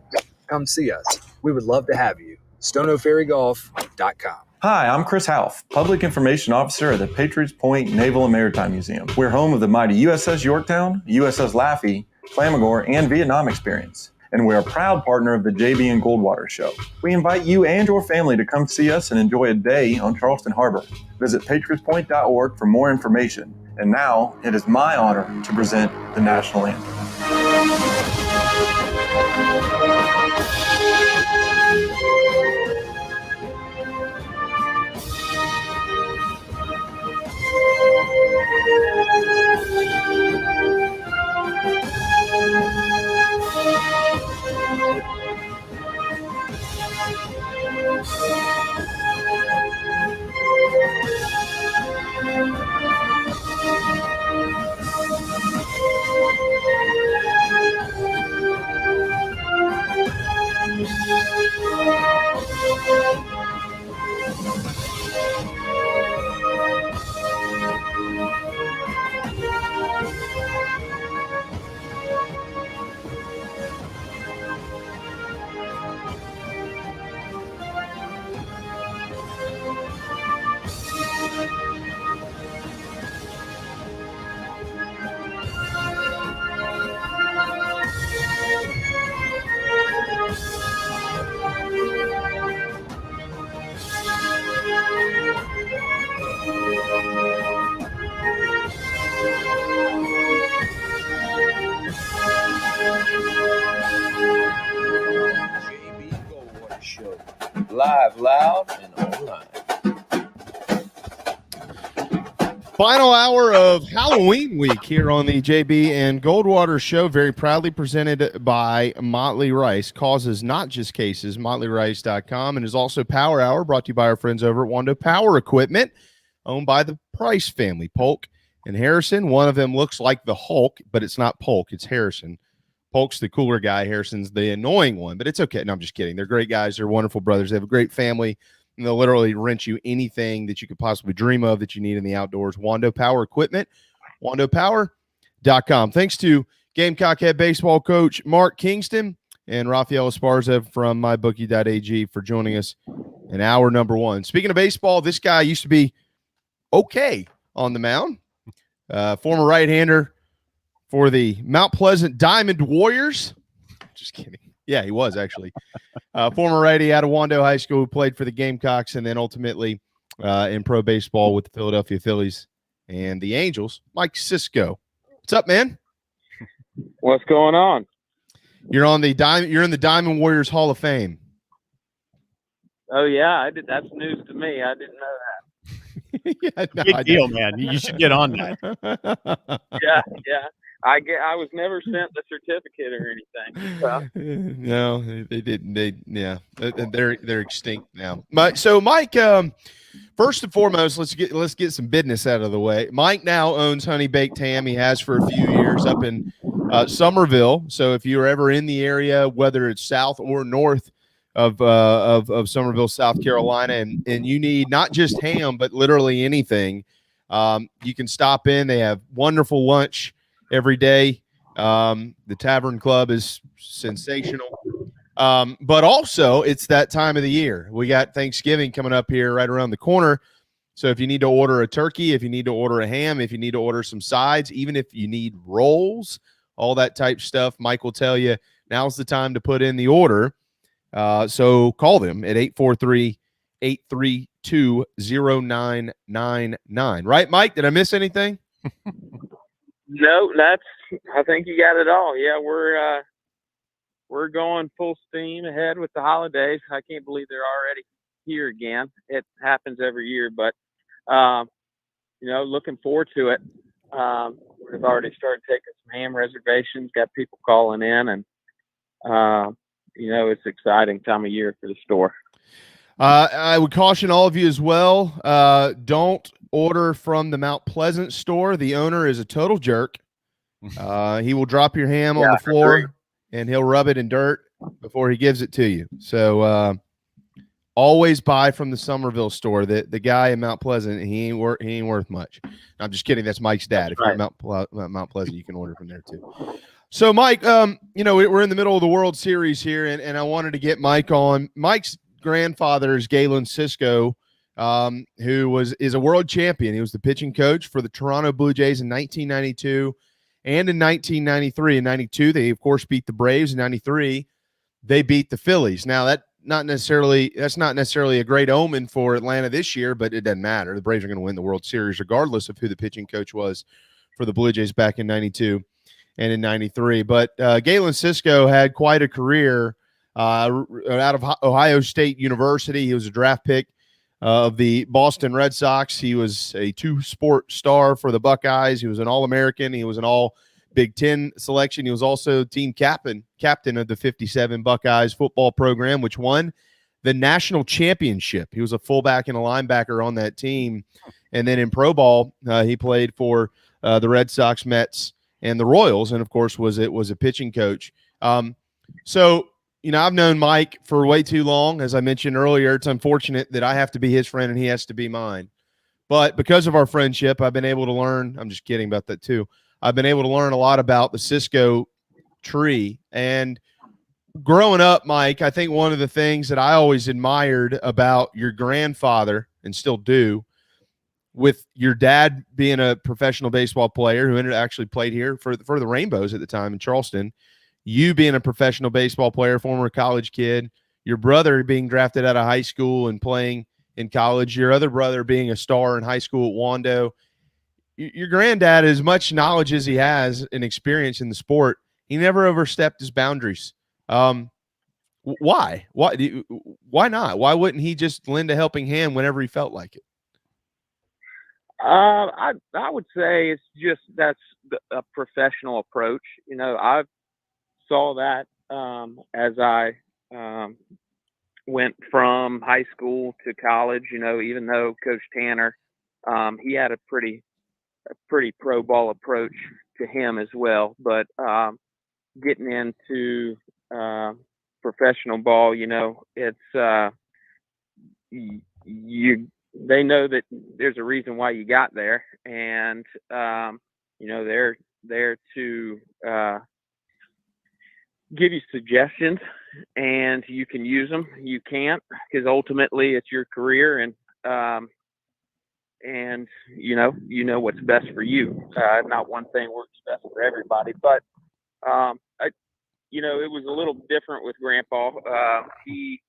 N: Come see us. We would love to have you. stonoferrygolf.com.
M: Hi, I'm Chris Half, Public Information Officer at the Patriots Point Naval and Maritime Museum. We're home of the mighty USS Yorktown, USS Laffey, Flamagore, and Vietnam experience. And we're a proud partner of the JB and Goldwater Show. We invite you and your family to come see us and enjoy a day on Charleston Harbor. Visit patriotspoint.org for more information. And now, it is my honor to present the national anthem.
C: Show. Live, loud, and online.
E: Final hour of Halloween week here on the JB and Goldwater Show, very proudly presented by Motley Rice. Causes not just cases, motleyrice.com, and is also Power Hour, brought to you by our friends over at Wando Power Equipment, owned by the Price family, Polk and Harrison. One of them looks like the Hulk, but it's not Polk, it's Harrison. Polk's the cooler guy. Harrison's the annoying one, but it's okay. No, I'm just kidding. They're great guys. They're wonderful brothers. They have a great family, and they'll literally rent you anything that you could possibly dream of that you need in the outdoors. Wando Power Equipment, wandopower.com. Thanks to Gamecock head baseball coach Mark Kingston and Raphael Esparza from mybookie.ag for joining us in hour number 1. Speaking of baseball, this guy used to be okay on the mound. Former right-hander for the Mount Pleasant Diamond Warriors. Just kidding. Yeah, he was actually. Former righty out of Wando High School who played for the Gamecocks and then ultimately in pro baseball with the Philadelphia Phillies and the Angels, Mike Cisco. What's up, man?
O: What's going on?
E: You're in the Diamond Warriors Hall of Fame.
O: Oh, yeah. That's news to me. I didn't know that.
E: Yeah, no,
F: Big deal, man. You should get on that.
O: Yeah. I was never sent the certificate or anything. So.
E: No, they didn't. They're extinct now. So Mike, first and foremost, let's get some business out of the way. Mike now owns Honey Baked Ham. He has for a few years up in Somerville. So if you're ever in the area, whether it's south or north of Somerville, South Carolina, and you need not just ham but literally anything, you can stop in. They have wonderful lunch every day. The Tavern Club is sensational. But also it's that time of the year. We got Thanksgiving coming up here right around the corner. So if you need to order a turkey, if you need to order a ham, if you need to order some sides, even if you need rolls, all that type stuff, Mike will tell you now's the time to put in the order. So call them at 832-0999. Right, Mike? Did I miss anything?
O: No, I think you got it all. Yeah, we're going full steam ahead with the holidays. I can't believe they're already here again. It happens every year, but looking forward to it. We've already started taking some ham reservations, got people calling in, and it's exciting time of year for the store.
E: I would caution all of you as well. Don't order from the Mount Pleasant store. The owner is a total jerk. He will drop your ham on the floor and he'll rub it in dirt before he gives it to you. So always buy from the Somerville store. The guy in Mount Pleasant, he ain't worth much. I'm just kidding. That's Mike's dad. If you're at Mount Pleasant, you can order from there too. So Mike, we're in the middle of the World Series here, and I wanted to get Mike on. Mike's grandfather is Galen Cisco, who is a world champion. He was the pitching coach for the Toronto Blue Jays in 1992 and in 1993. In 92, they of course beat the Braves. In 93, they beat the Phillies. Now that's not necessarily a great omen for Atlanta this year, but it doesn't matter. The Braves are going to win the World Series regardless of who the pitching coach was for the Blue Jays back in 92 and in 93. But Galen Cisco had quite a career out of Ohio State University. He was a draft pick of the Boston Red Sox. He was a two-sport star for the Buckeyes. He was an All-American. He was an All-Big Ten selection. He was also team captain of the 57 Buckeyes football program, which won the national championship. He was a fullback and a linebacker on that team. And then in pro ball, he played for the Red Sox, Mets, and the Royals, and of course was a pitching coach. So I've known Mike for way too long. As I mentioned earlier, it's unfortunate that I have to be his friend and he has to be mine. But because of our friendship, I've been able to learn. I'm just kidding about that too. I've been able to learn a lot about the Cisco tree. And growing up, Mike, I think one of the things that I always admired about your grandfather, and still do, with your dad being a professional baseball player who actually played here for the Rainbows at the time in Charleston, you being a professional baseball player, former college kid, your brother being drafted out of high school and playing in college, your other brother being a star in high school at Wando. Your granddad, as much knowledge as he has and experience in the sport, he never overstepped his boundaries. Why? Why not? Why wouldn't he just lend a helping hand whenever he felt like it?
O: I would say it's just that's a professional approach. I saw that as I went from high school to college. Even though Coach Tanner, he had a pretty pro ball approach to him as well. But getting into professional ball, it's they know that there's a reason why you got there, and they're there to give you suggestions, and you can use them. You can't, because ultimately it's your career, and what's best for you. Not one thing works best for everybody, but it was a little different with Grandpa. He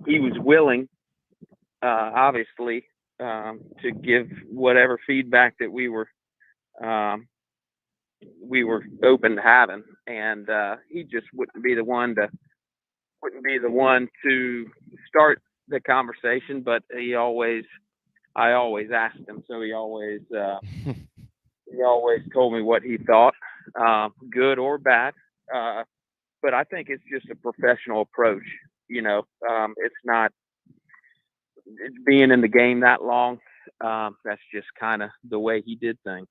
O: was willing, obviously, to give whatever feedback that we were open to having, and he just wouldn't be the one to start the conversation. But I always asked him, so he always told me what he thought, good or bad. But I think it's just a professional approach. It's not being in the game that long. That's just kind of the way he did things.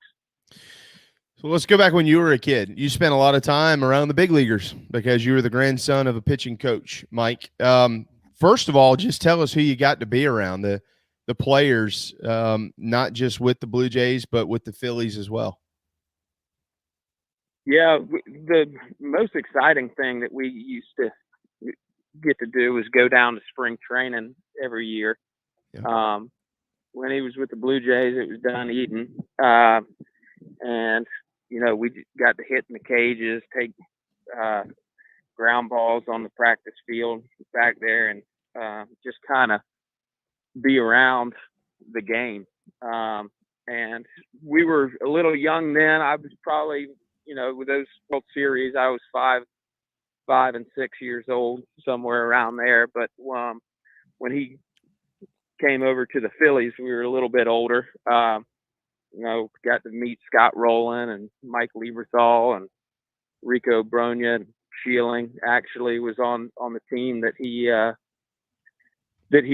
E: So let's go back when you were a kid. You spent a lot of time around the big leaguers because you were the grandson of a pitching coach, Mike. First of all, just tell us who you got to be around, the players, not just with the Blue Jays, but with the Phillies as well.
O: Yeah, the most exciting thing that we used to get to do was go down to spring training every year. Yeah. When he was with the Blue Jays, it was Dunedin. And, we got to hit in the cages, take ground balls on the practice field back there, and just kind of be around the game. And we were a little young then. I was probably, with those World Series, I was 5 and 6 years old, somewhere around there. But when he came over to the Phillies, we were a little bit older. Got to meet Scott Rowland and Mike Lieberthal and Rico Bronya, and Sheeling actually was on the team that he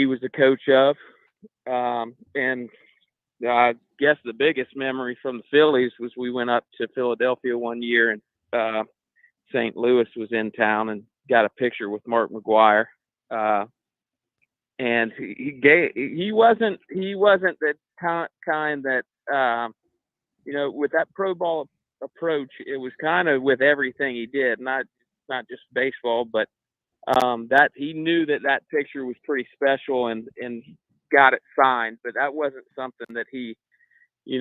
O: was the coach of. And I guess the biggest memory from the Phillies was we went up to Philadelphia one year, and St. Louis was in town, and got a picture with Mark McGwire. And he wasn't the kind that with that pro ball approach, it was kind of with everything he did, not just baseball, but that he knew that picture was pretty special and got it signed, but that wasn't something that he,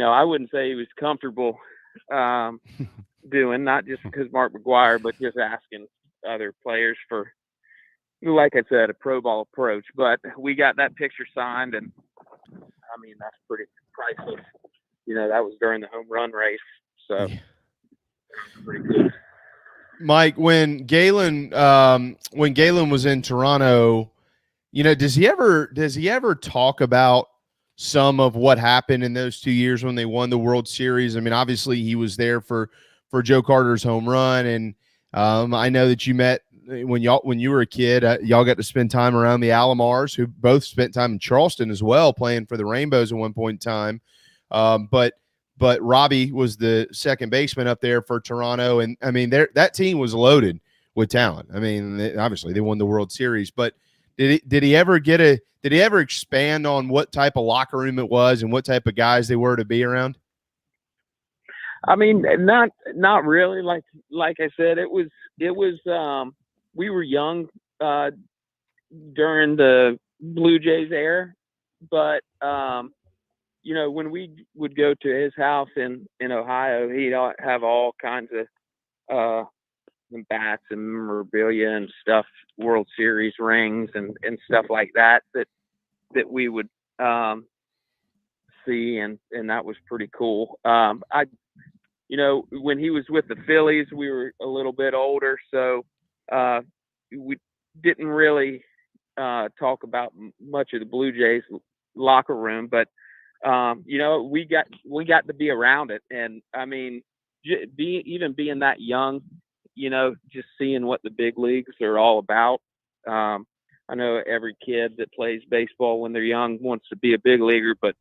O: I wouldn't say he was comfortable doing, not just because Mark McGwire, but just asking other players for, like I said, a pro ball approach. But we got that picture signed, and I mean, that's pretty priceless. That was during the home run race, so pretty good.
E: Mike, when Galen was in Toronto, does he ever talk about some of what happened in those 2 years when they won the World Series? I mean, obviously he was there for Joe Carter's home run, and I know that you met when you were a kid. Y'all got to spend time around the Alomars, who both spent time in Charleston as well, playing for the Rainbows at one point in time. But Robbie was the second baseman up there for Toronto, and I mean, that team was loaded with talent. I mean, obviously they won the World Series, but did he ever expand on what type of locker room it was and what type of guys they were to be around?
O: I mean, not really. Like I said, it was we were young during the Blue Jays era, but when we would go to his house in Ohio, he'd have all kinds of bats and memorabilia and stuff, World Series rings and stuff like that we would see, and that was pretty cool. When he was with the Phillies, we were a little bit older, so we didn't really talk about much of the Blue Jays locker room, but we got to be around it. And I mean, even being that young, just seeing what the big leagues are all about. I know every kid that plays baseball when they're young wants to be a big leaguer, but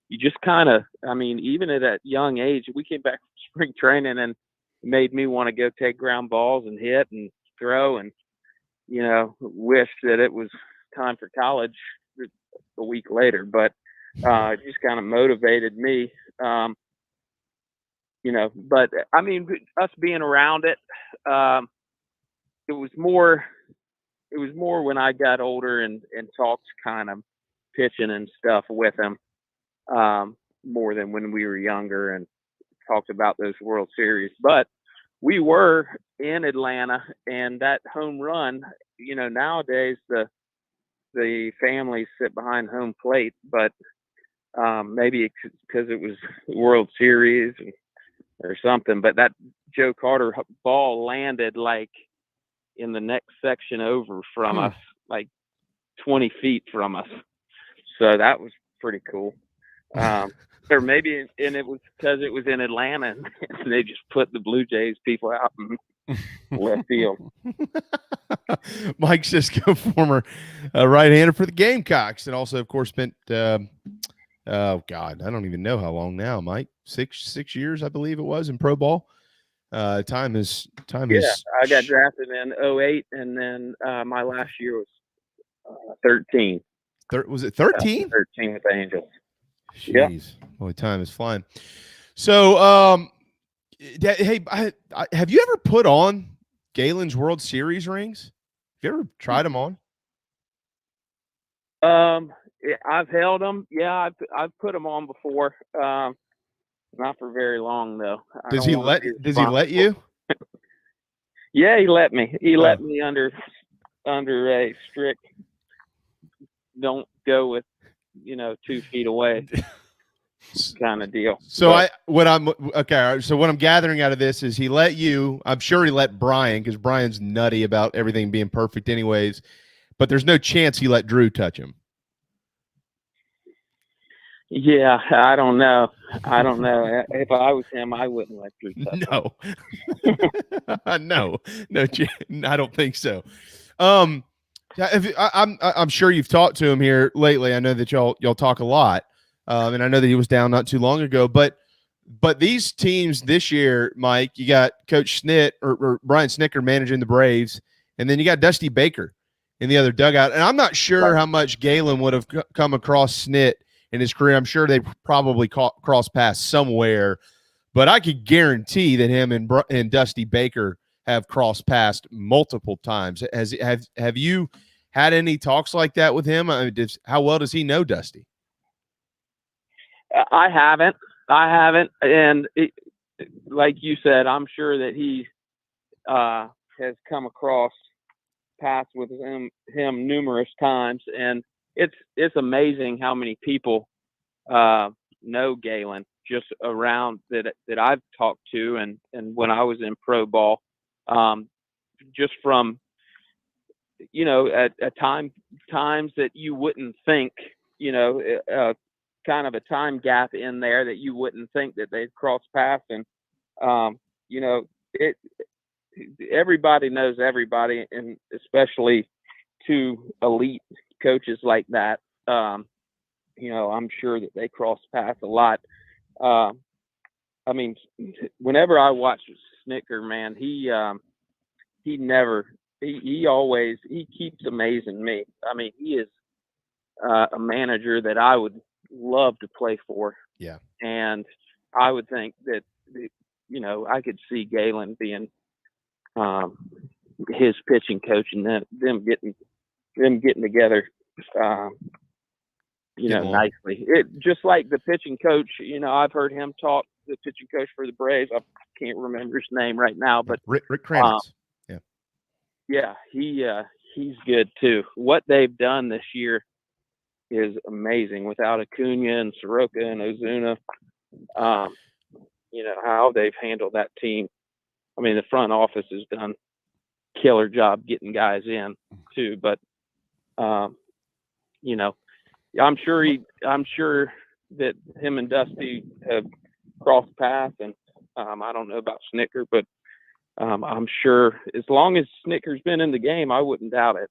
O: you just kind of, I mean, even at that young age, we came back from spring training and made me want to go take ground balls and hit and throw, and, wish that it was time for college a week later, but it just kind of motivated me. But I mean, us being around it, it was more when I got older and talked kind of pitching and stuff with him, more than when we were younger and talked about those World Series. But we were in Atlanta, and that home run, nowadays the families sit behind home plate, but maybe because it was World Series or something, but that Joe Carter ball landed like in the next section over from us, like 20 feet from us. So that was pretty cool. Or maybe, and it was because it was in Atlanta, and they just put the Blue Jays people out in left field.
E: Mike Cisco, former right-hander for the Gamecocks, and also, of course, spent oh God, I don't even know how long now, Mike. Six years, I believe it was, in pro ball. Time is.
O: I got drafted in 2008, and then my last year was 13.
E: Was it 13?
O: 13 with the Angels.
E: Jeez, boy, time is flying. So, hey, have you ever put on Galen's World Series rings? Have you ever tried them on?
O: I've held them. Yeah, I've put them on before. Not for very long though.
E: Does he let you?
O: Yeah, he let me. He let me under a strict don't go with 2 feet away kind of deal.
E: So what I'm gathering out of this is he let you, I'm sure he let Brian, because Brian's nutty about everything being perfect anyways, but there's no chance he let Drew touch him.
O: Yeah, I don't know. If I was him, I wouldn't let Drew touch him.
E: No, I don't think so. I'm sure you've talked to him here lately. I know that y'all talk a lot, and I know that he was down not too long ago. But these teams this year, Mike, you got Coach Snit or Brian Snicker managing the Braves, and then you got Dusty Baker in the other dugout. And I'm not sure how much Galen would have come across Snit in his career. I'm sure they probably crossed paths somewhere, but I could guarantee that him and Dusty Baker have crossed paths multiple times. Have you had any talks like that with him? I mean, how well does he know Dusty?
O: I haven't. And like you said, I'm sure that he has come across paths with him numerous times. And it's amazing how many people know Galen just around that I've talked to, and when I was in pro ball, just from at times that you wouldn't think, kind of a time gap in there that you wouldn't think that they'd cross paths, and everybody knows everybody, and especially two elite coaches like that. I'm sure that they cross paths a lot. I mean, whenever I watch Snicker, man, he always keeps amazing me. I mean, he is a manager that I would love to play for.
E: Yeah.
O: And I would think that, I could see Galen being his pitching coach, and then them getting together, nicely. It just like the pitching coach, I've heard him talk, the pitching coach for the Braves. I can't remember his name right now, but
E: Rick Kranitz.
O: Yeah, he's good too. What they've done this year is amazing without Acuna and Soroka and Ozuna. How they've handled that team. I mean, the front office has done a killer job getting guys in too, but I'm sure that him and Dusty have crossed paths, and I don't know about Snicker, but I'm sure as long as Snicker's been in the game, I wouldn't doubt it.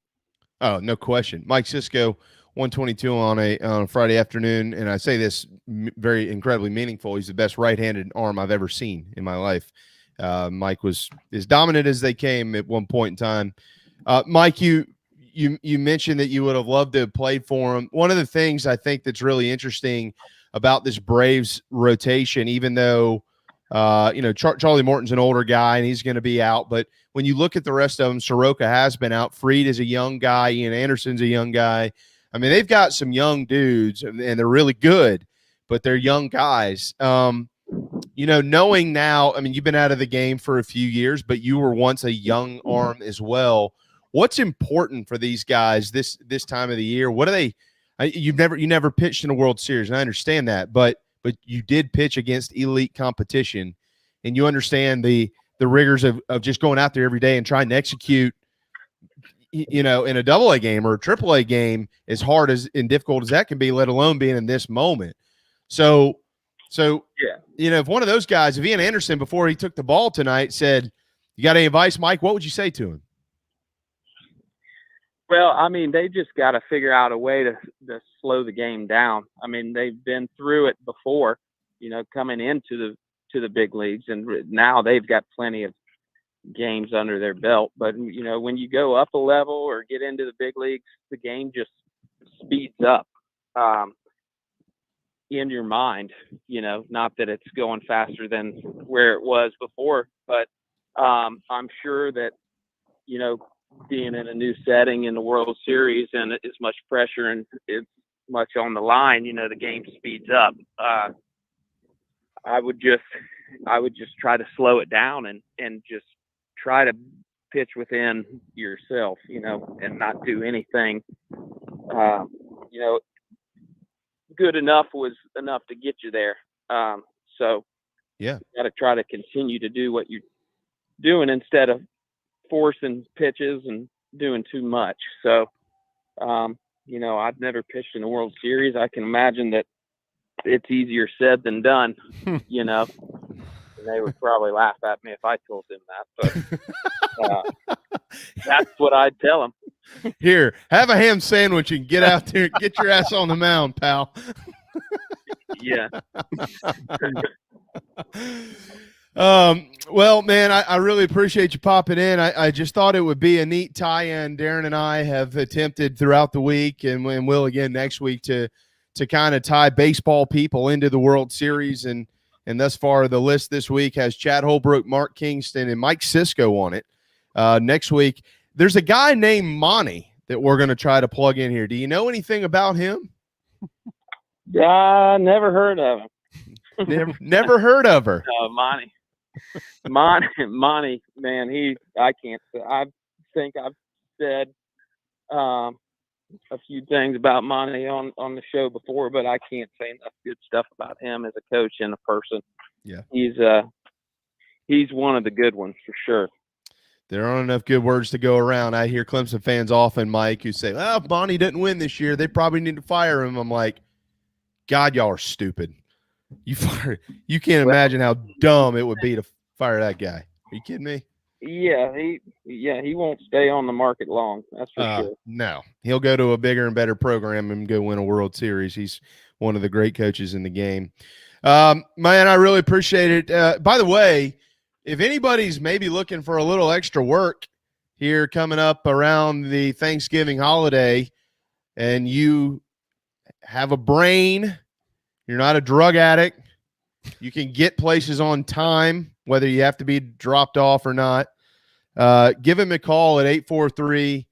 E: Oh, no question. Mike Cisco, 122 on a Friday afternoon, and I say this very incredibly meaningful. He's the best right-handed arm I've ever seen in my life. Mike was as dominant as they came at one point in time. Mike, you mentioned that you would have loved to have played for him. One of the things I think that's really interesting about this Braves rotation, even though Charlie Morton's an older guy and he's going to be out, but when you look at the rest of them, Soroka has been out. Fried is a young guy. Ian Anderson's a young guy. I mean, they've got some young dudes, and they're really good, but they're young guys. Knowing now, I mean, you've been out of the game for a few years, but you were once a young arm as well. What's important for these guys this time of the year? What are they? You never pitched in a World Series, and I understand that, but you did pitch against elite competition, and you understand the rigors of just going out there every day and trying to execute, in a AA game or a AAA game, as hard as and difficult as that can be, let alone being in this moment. So yeah, if one of those guys, if Ian Anderson, before he took the ball tonight, said, "You got any advice, Mike?" What would you say to him?
O: Well, I mean, they just got to figure out a way to slow the game down. I mean, they've been through it before, coming into the big leagues, and now they've got plenty of games under their belt. But, when you go up a level or get into the big leagues, the game just speeds up in your mind, not that it's going faster than where it was before, but I'm sure that, being in a new setting in the World Series and as much pressure and it's much on the line, the game speeds up. I would just try to slow it down and just try to pitch within yourself, and not do anything. good enough was enough to get you there. So
E: yeah,
O: you got to try to continue to do what you're doing instead of forcing pitches and doing too much. So, I've never pitched in the World Series. I can imagine that it's easier said than done, and they would probably laugh at me if I told them that, but that's what I'd tell them.
E: Here, have a ham sandwich and get out there and get your ass on the mound, pal.
O: Yeah.
E: Well, man, I really appreciate you popping in. I just thought it would be a neat tie-in. Darren and I have attempted throughout the week and will again next week to kind of tie baseball people into the World Series. And thus far, the list this week has Chad Holbrook, Mark Kingston, and Mike Cisco on it. Next week, there's a guy named Monty that we're going to try to plug in here. Do you know anything about him?
O: Never heard of him.
E: Never heard of her.
O: Monty, man, I think I've said a few things about Monty on the show before, but I can't say enough good stuff about him as a coach and a person.
E: Yeah.
O: He's one of the good ones for sure.
E: There aren't enough good words to go around. I hear Clemson fans often, Mike, who say, "Oh, Monty didn't win this year. They probably need to fire him." I'm like, God, y'all are stupid. You can't imagine how dumb it would be to fire that guy. Are you kidding me?
O: Yeah, he won't stay on the market long. That's for sure.
E: No, he'll go to a bigger and better program and go win a World Series. He's one of the great coaches in the game. Man, I really appreciate it. By the way, if anybody's maybe looking for a little extra work here coming up around the Thanksgiving holiday and you have a brain, you're not a drug addict, you can get places on time, whether you have to be dropped off or not, give him a call at 843-832-0999,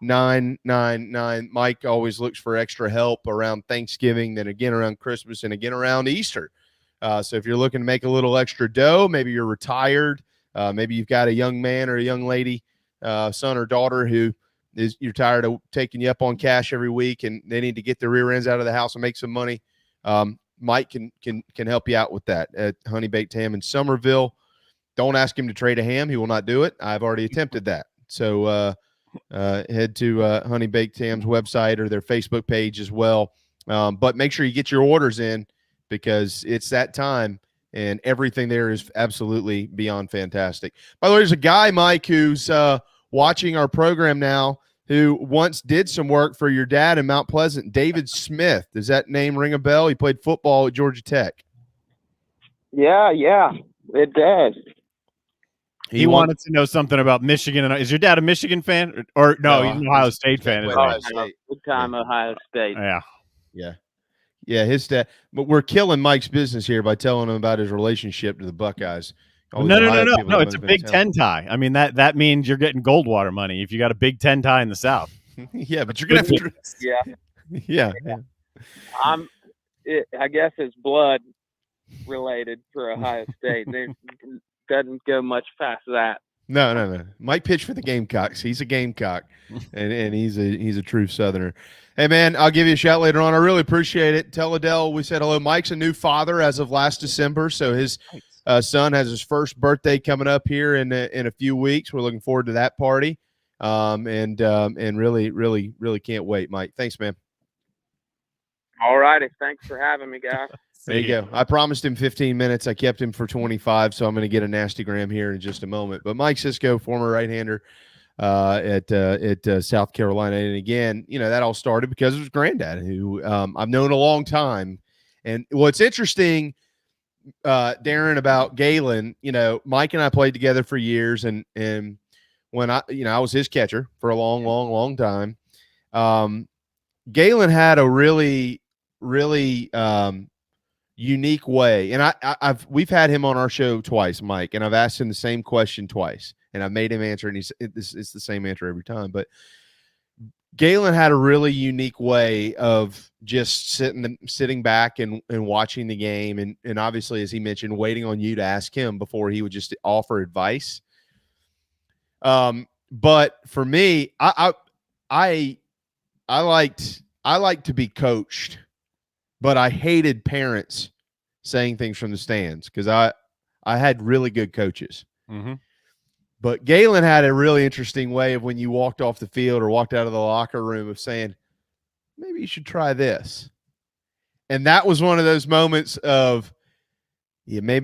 E: 843-832-0999. Mike always looks for extra help around Thanksgiving, then again around Christmas, and again around Easter. So if you're looking to make a little extra dough, maybe you're retired, maybe you've got a young man or a young lady, son or daughter who you're tired of taking you up on cash every week and they need to get their rear ends out of the house and make some money. Mike can help you out with that at Honey Baked Ham in Somerville. Don't ask him to trade a ham. He will not do it. I've already attempted that. So head to Honey Baked Ham's website or their Facebook page as well. But make sure you get your orders in because it's that time and everything there is absolutely beyond fantastic. By the way, there's a guy, Mike, who's watching our program now who once did some work for your dad in Mount Pleasant, David Smith. Does that name ring a bell? He played football at Georgia Tech.
O: Yeah, it does.
F: He wanted to know something about Michigan. Is your dad a Michigan fan? Or no, he's an Ohio State fan.
O: Big time Ohio State.
E: Yeah, his dad. But we're killing Mike's business here by telling him about his relationship to the Buckeyes.
F: No. It's a Big Ten tie. I mean, that means you're getting Goldwater money if you got a Big Ten tie in the South.
E: Yeah, but you're gonna have to. Yeah.
O: I guess it's blood related for Ohio State. There doesn't go much past that.
E: No. Mike pitched for the Gamecocks. He's a Gamecock, and he's a true Southerner. Hey, man, I'll give you a shout later on. I really appreciate it. Tell Adele we said hello. Mike's a new father as of last December, so his son has his first birthday coming up here in a few weeks. We're looking forward to that party, and really can't wait. Mike, thanks, man.
O: All righty, thanks for having me, guys.
E: There you go. I promised him 15 minutes. I kept him for 25, so I'm going to get a nasty gram here in just a moment. But Mike Cisco, former right-hander at South Carolina, and again, that all started because of his granddad, who I've known a long time. And what's interesting, Darren, about Galen, Mike and I played together for years, and when I was his catcher for a long time. Galen had a really unique way, and we've had him on our show twice, Mike, and I've asked him the same question twice, and I've made him answer, and it's the same answer every time. But Galen had a really unique way of just sitting back and watching the game, and obviously, as he mentioned, waiting on you to ask him before he would just offer advice. But for me, I like to be coached, but I hated parents saying things from the stands because I had really good coaches.
F: Mm-hmm.
E: But Galen had a really interesting way of when you walked off the field or walked out of the locker room of saying, maybe you should try this. And that was one of those moments of, yeah,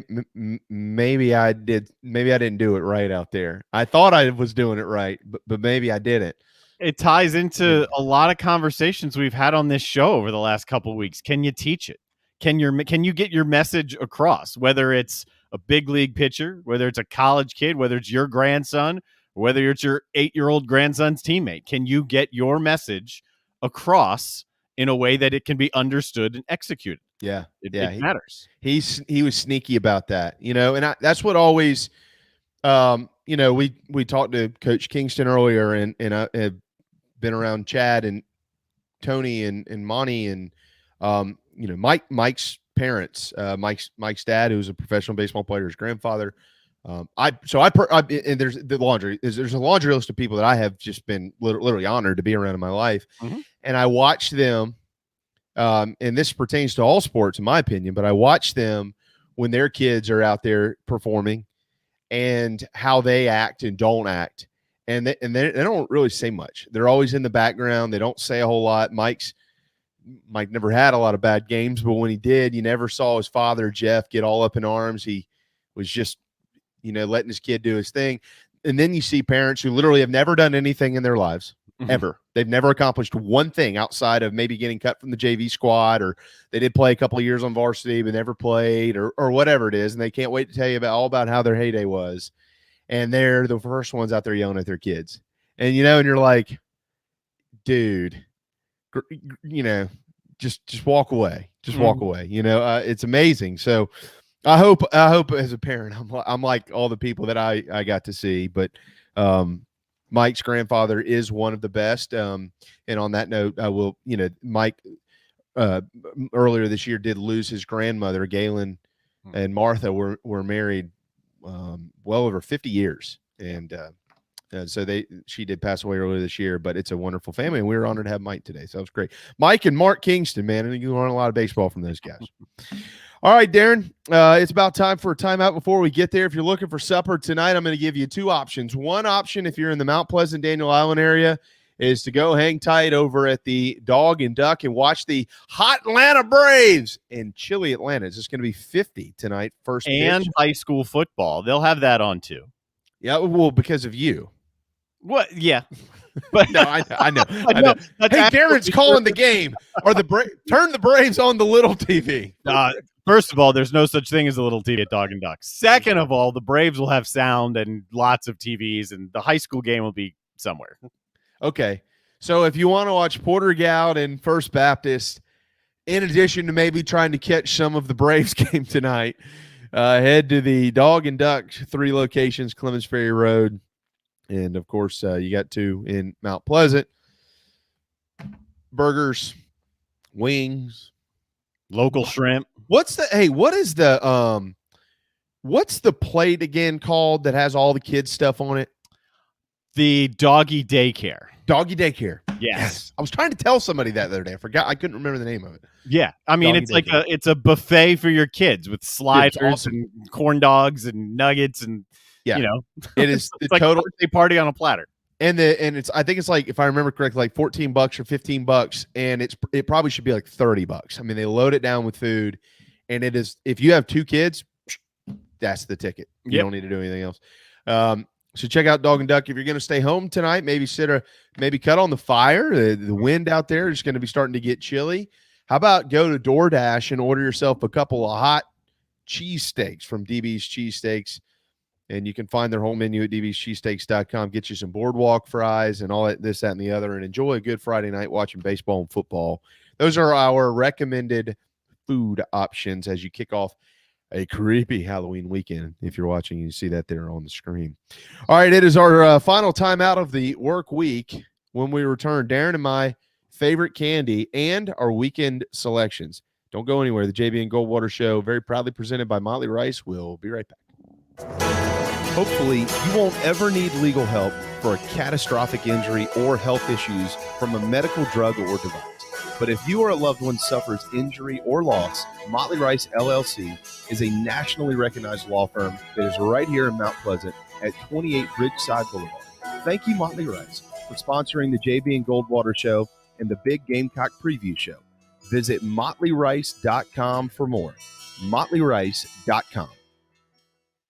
E: maybe I didn't do it right out there. I thought I was doing it right, but maybe I didn't.
F: It ties into a lot of conversations we've had on this show over the last couple of weeks. Can you teach it? Can you get your message across? Whether it's a big league pitcher, whether it's a college kid, whether it's your grandson, whether it's your 8-year-old grandson's teammate, can you get your message across in a way that it can be understood and executed?
E: Yeah,
F: it
E: matters. He was sneaky about that, and that's what always, we talked to Coach Kingston earlier, and I have been around Chad and Tony and Monty and Mike's parents, Mike's dad, who was a professional baseball player, his grandfather. And there's there's a laundry list of people that I have just been literally honored to be around in my life, and I watch them. And this pertains to all sports, in my opinion, but I watch them when their kids are out there performing and how they act and don't act. And they don't really say much. They're always in the background. They don't say a whole lot. Mike never had a lot of bad games, but when he did, you never saw his father, Jeff, get all up in arms. He was just, letting his kid do his thing. And then you see parents who literally have never done anything in their lives, ever. They've never accomplished one thing outside of maybe getting cut from the JV squad, or they did play a couple of years on varsity but never played, or whatever it is. And they can't wait to tell you all about how their heyday was. And they're the first ones out there yelling at their kids. And, and you're like, dude, just walk away. Just walk away. It's amazing. So I hope as a parent, I'm like all the people that I got to see, but Mike's grandfather is one of the best. And on that note, I will, Mike earlier this year did lose his grandmother. Galen and Martha were married well over 50 years. And so she did pass away earlier this year, but it's a wonderful family. And we were honored to have Mike today. So it was great. Mike and Mark Kingston, man. And you learn a lot of baseball from those guys. All right, Darren, it's about time for a timeout before we get there. If you're looking for supper tonight, I'm going to give you two options. One option, if you're in the Mount Pleasant, Daniel Island area, is to go hang tight over at the Dog and Duck and watch the hot Atlanta Braves in chilly Atlanta. It's just going to be 50 tonight, first
F: and
E: pitch.
F: High school football. They'll have that on too.
E: Yeah, well, because of you.
F: What? Yeah. But
E: no, I know. Hey, Darren's calling the game. Or turn the Braves on the little TV.
F: First of all, there's no such thing as a little TV at Dog and Duck. Second of all, the Braves will have sound and lots of TVs, and the high school game will be somewhere.
E: Okay. So if you want to watch Porter Goud and First Baptist, in addition to maybe trying to catch some of the Braves game tonight, head to the Dog and Duck, 3 locations, Clemens Ferry Road. And, of course, you got 2 in Mount Pleasant. Burgers, wings,
F: local shrimp.
E: What's the plate again called that has all the kids stuff on it?
F: The Doggy Daycare.
E: Doggy Daycare.
F: Yes.
E: I was trying to tell somebody that the other day. I forgot. I couldn't remember the name of it.
F: Yeah. I mean,
E: Doggy
F: it's like it's a buffet for your kids with sliders and corn dogs and nuggets and
E: it is
F: it's
E: the
F: like
E: total
F: a birthday party on a platter.
E: And I think it's like, if I remember correctly, like $14 or $15, and it probably should be like $30. I mean, they load it down with food, and it is, if you have 2 kids, that's the ticket. You don't need to do anything else. So check out Dog and Duck. If you're going to stay home tonight, maybe cut on the fire. The wind out there is going to be starting to get chilly. How about go to DoorDash and order yourself a couple of hot cheesesteaks from DB's Cheesesteaks. And you can find their whole menu at dbscheesesteaks.com. Get you some boardwalk fries and all that, this, that, and the other, and enjoy a good Friday night watching baseball and football. Those are our recommended food options as you kick off a creepy Halloween weekend. If you're watching, you see that there on the screen. All right, it is our final time out of the work week. When we return, Darren and my favorite candy and our weekend selections. Don't go anywhere. The JB and Goldwater Show, very proudly presented by Motley Rice. We'll be right back. Hopefully, you won't ever need legal help for a catastrophic injury or health issues from a medical drug or device. But if you or a loved one suffers injury or loss, Motley Rice LLC is a nationally recognized law firm that is right here in Mount Pleasant at 28 Bridgeside Boulevard. Thank you, Motley Rice, for sponsoring the JB and Goldwater Show and the Big Gamecock Preview Show. Visit motleyrice.com for more. motleyrice.com.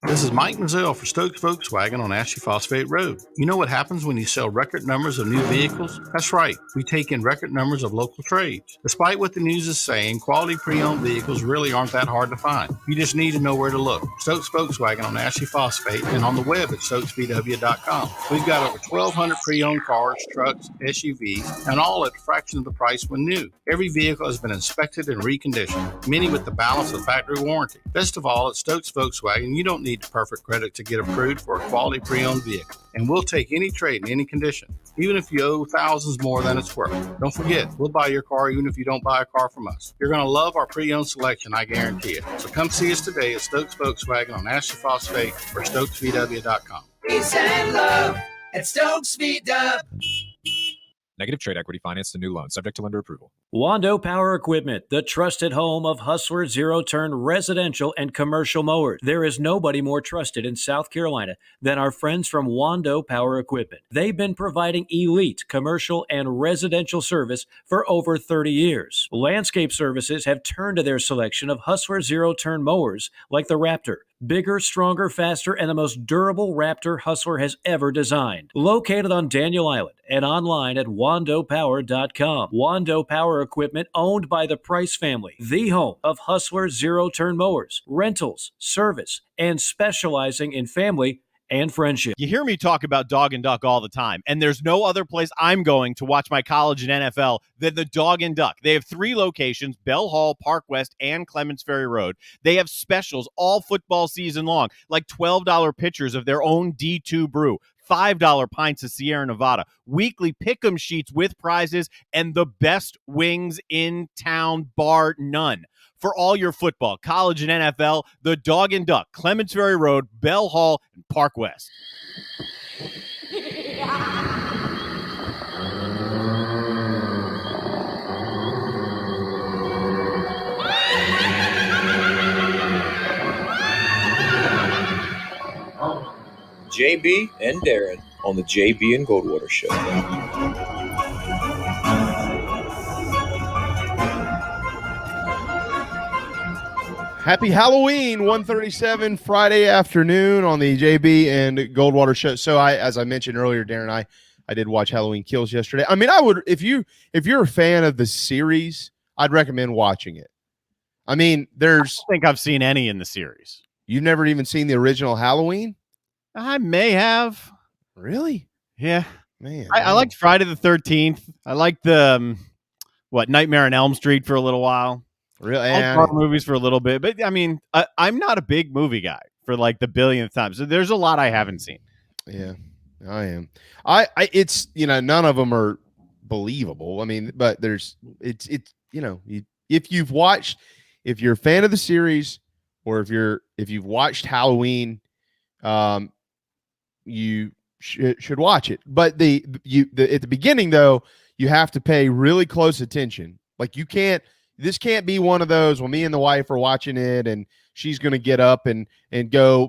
H: This is Mike Cisco for Stokes Volkswagen on Ashley Phosphate Road. You know what happens when you sell record numbers of new vehicles? That's right. We take in record numbers of local trades. Despite what the news is saying, quality pre-owned vehicles really aren't that hard to find. You just need to know where to look. Stokes Volkswagen on Ashley Phosphate and on the web at stokesvw.com. We've got over 1,200 pre-owned cars, trucks, SUVs, and all at a fraction of the price when new. Every vehicle has been inspected and reconditioned, many with the balance of factory warranty. Best of all, at Stokes Volkswagen, you don't need perfect credit to get approved for a quality pre-owned vehicle, and we'll take any trade in any condition, even if you owe thousands more than it's worth. Don't forget, we'll buy your car even if you don't buy a car from us. You're going to love our pre-owned selection, I guarantee it. So come see us today at Stokes Volkswagen on Ashley Phosphate or stokesvw.com.
I: Peace and love at Stokes VW.
J: Negative trade equity finance to new loan, subject to lender approval.
K: Wando Power Equipment, the trusted home of Hustler zero-turn residential and commercial mowers. There is nobody more trusted in South Carolina than our friends from Wando Power Equipment. They've been providing elite commercial and residential service for over 30 years. Landscape Services have turned to their selection of Hustler zero-turn mowers like the Raptor. Bigger, stronger, faster, and the most durable Raptor Hustler has ever designed. Located on Daniel Island and online at wandopower.com. Wando Power Equipment, owned by the Price family, the home of Hustler zero-turn mowers, rentals, service, and specializing in family and friendship.
F: You hear me talk about Dog and Duck all the time, and there's no other place I'm going to watch my college and NFL than the Dog and Duck. They have 3 locations, Bell Hall, Park West, and Clements Ferry Road. They have specials all football season long, like $12 pitchers of their own D2 brew, $5 pints of Sierra Nevada, weekly pick'em sheets with prizes, and the best wings in town, bar none. For all your football, college, and NFL, the Dog and Duck, Clements Ferry Road, Bell Hall, and Park West.
C: JB and Darren on the JB and Goldwater Show.
E: Happy Halloween, 1:37 Friday afternoon on the JB and Goldwater Show. So as I mentioned earlier, Darren, I did watch Halloween Kills yesterday. I mean, I would, if you're a fan of the series, I'd recommend watching it. I mean,
F: I don't think I've seen any in the series.
E: You've never even seen the original Halloween?
F: I may have.
E: Really?
F: Yeah.
E: Man.
F: I liked Friday the 13th. I liked the Nightmare on Elm Street for a little while.
E: Really?
F: Horror movies for a little bit, but I mean, I'm not a big movie guy for like the billionth time. So there's a lot I haven't seen.
E: Yeah, I am. It's none of them are believable. I mean, but if you're a fan of the series, or if you've watched Halloween, you should watch it. But at the beginning though, you have to pay really close attention. Like this can't be one of those when me and the wife are watching it and she's going to get up and go,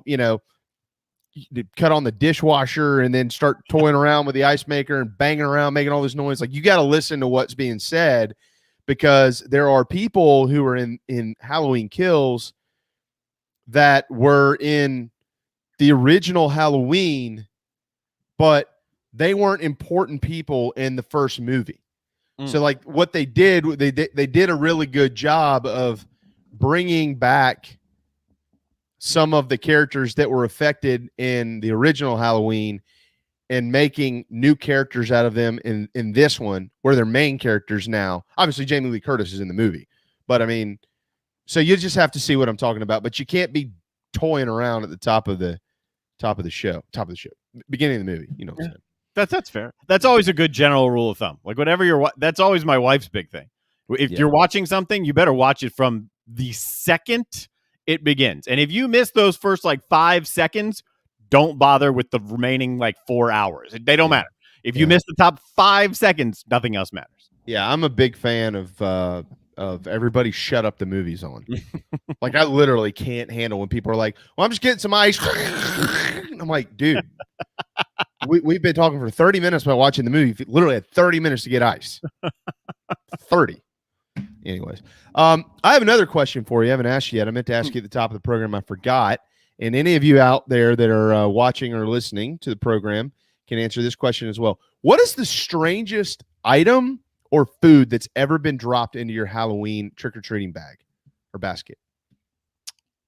E: cut on the dishwasher and then start toying around with the ice maker and banging around, making all this noise. Like, you got to listen to what's being said, because there are people who are in Halloween Kills that were in the original Halloween, but they weren't important people in the first movie. So like what they did a really good job of bringing back some of the characters that were affected in the original Halloween and making new characters out of them in this one, where they're main characters now. Obviously, Jamie Lee Curtis is in the movie, but I mean, so you just have to see what I'm talking about. But you can't be toying around at the top of the show, beginning of the movie. You know what I'm saying?
F: That's fair. That's always a good general rule of thumb. Like, whatever that's always my wife's big thing. If you're watching something, you better watch it from the second it begins. And if you miss those first like 5 seconds, don't bother with the remaining like 4 hours. They don't matter. If you miss the top 5 seconds, nothing else matters.
E: Yeah, I'm a big fan of everybody shut up the movies on. Like, I literally can't handle when people are like, well, I'm just getting some ice. I'm like, dude, we've been talking for 30 minutes about watching the movie. You literally had 30 minutes to get ice. 30. Anyways, I have another question for you. I haven't asked you yet. I meant to ask you at the top of the program. I forgot. And any of you out there that are watching or listening to the program can answer this question as well. What is the strangest item or food that's ever been dropped into your Halloween trick-or-treating bag or basket?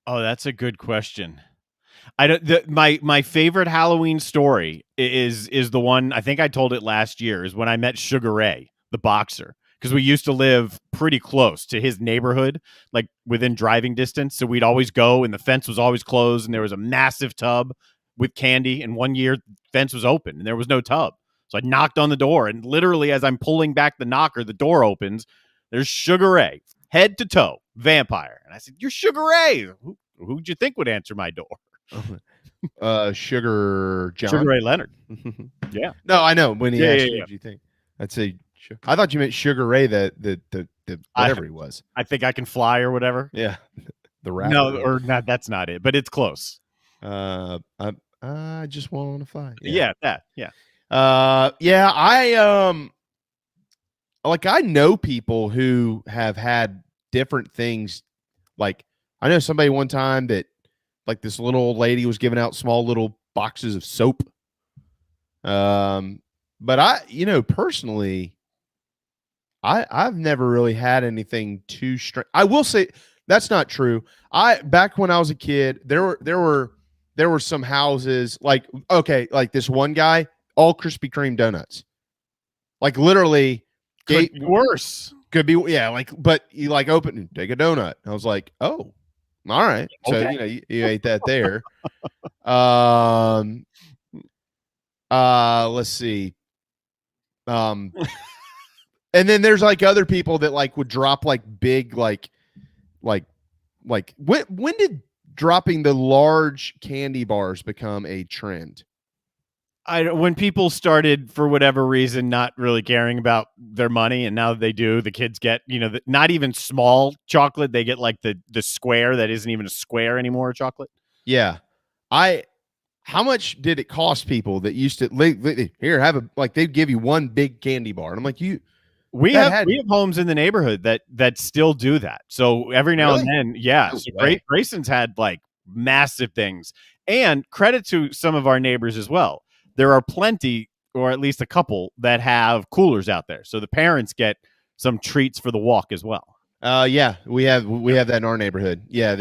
F: Oh, that's a good question. My favorite Halloween story is the one, I think I told it last year, is when I met Sugar Ray, the boxer, because we used to live pretty close to his neighborhood, like within driving distance. So we'd always go, and the fence was always closed, and there was a massive tub with candy. And one year, the fence was open, and there was no tub. So I knocked on the door, and literally as I'm pulling back the knocker, the door opens. There's Sugar Ray, head to toe, vampire. And I said, "You're Sugar Ray. Who'd you think would answer my door?"
E: Sugar John?
F: Sugar Ray Leonard. Yeah.
E: No, I know. When he asked you,
F: yeah.
E: what do you think? I'd say, I thought you meant Sugar Ray, the whatever he was.
F: I think I can fly or whatever.
E: Yeah. The rapper.
F: No, or not. That's not it, but it's close.
E: I just want to fly.
F: Yeah, that. Yeah.
E: Yeah, I know people who have had different things. Like, I know somebody one time that, like, this little old lady was giving out small little boxes of soap. But personally, I've never really had anything too strange. I will say that's not true. Back when I was a kid, there were some houses like this one guy, all Krispy Kreme donuts. Like, literally,
F: could be worse.
E: Could be, yeah. Like, but you like open and take a donut. I was like, oh, all right. So
F: Okay.
E: you ate that there. Let's see. And then there's like other people that like would drop like big like when did dropping the large candy bars become a trend?
F: When people started, for whatever reason, not really caring about their money, and now they do. The kids get, not even small chocolate. They get like the square that isn't even a square anymore, chocolate.
E: Yeah. How much did it cost people that used to here have they'd give you one big candy bar? And I'm like,
F: we have homes in the neighborhood that still do that. So every now and then, yeah.
E: No
F: So
E: way.
F: Grayson's had like massive things, and credit to some of our neighbors as well. There are plenty, or at least a couple, that have coolers out there. So the parents get some treats for the walk as well.
E: Yeah, we have that in our neighborhood. Yeah,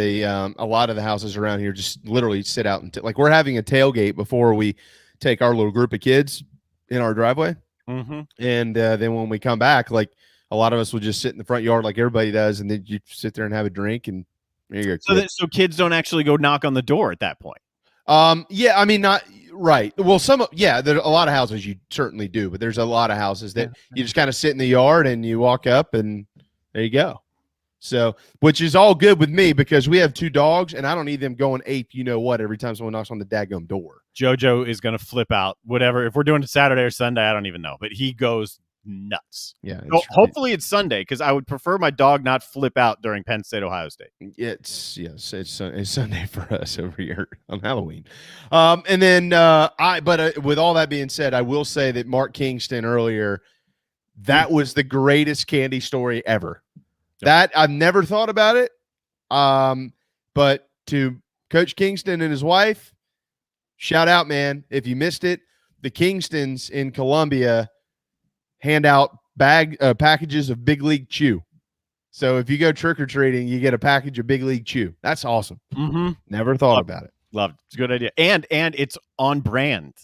E: a lot of the houses around here just literally sit out and like we're having a tailgate before we take our little group of kids in our driveway.
F: Mm-hmm.
E: And then when we come back, like a lot of us will just sit in the front yard like everybody does, and then you sit there and have a drink, and there you go.
F: So kids don't actually go knock on the door at that point.
E: Yeah, I mean, not right. Well, there's a lot of houses you certainly do, but there's a lot of houses that you just kind of sit in the yard and you walk up and there you go. So, which is all good with me because we have 2 dogs and I don't need them going ape, every time someone knocks on the daggum door.
F: Jojo is going to flip out, whatever. If we're doing it Saturday or Sunday, I don't even know, but he goes nuts.
E: Yeah.
F: Hopefully it's Sunday, because I would prefer my dog not flip out during Penn State, Ohio State.
E: It's Sunday for us over here on Halloween. And then with all that being said, I will say that Mark Kingston earlier, that was the greatest candy story ever. That I've never thought about it. But to Coach Kingston and his wife, shout out, man. If you missed it, the Kingstons in Columbia hand out packages of Big League Chew. So if you go trick-or-treating, you get a package of Big League Chew. That's awesome.
F: Mm-hmm.
E: Never thought about it.
F: Loved it. It's a good idea. And it's on brand.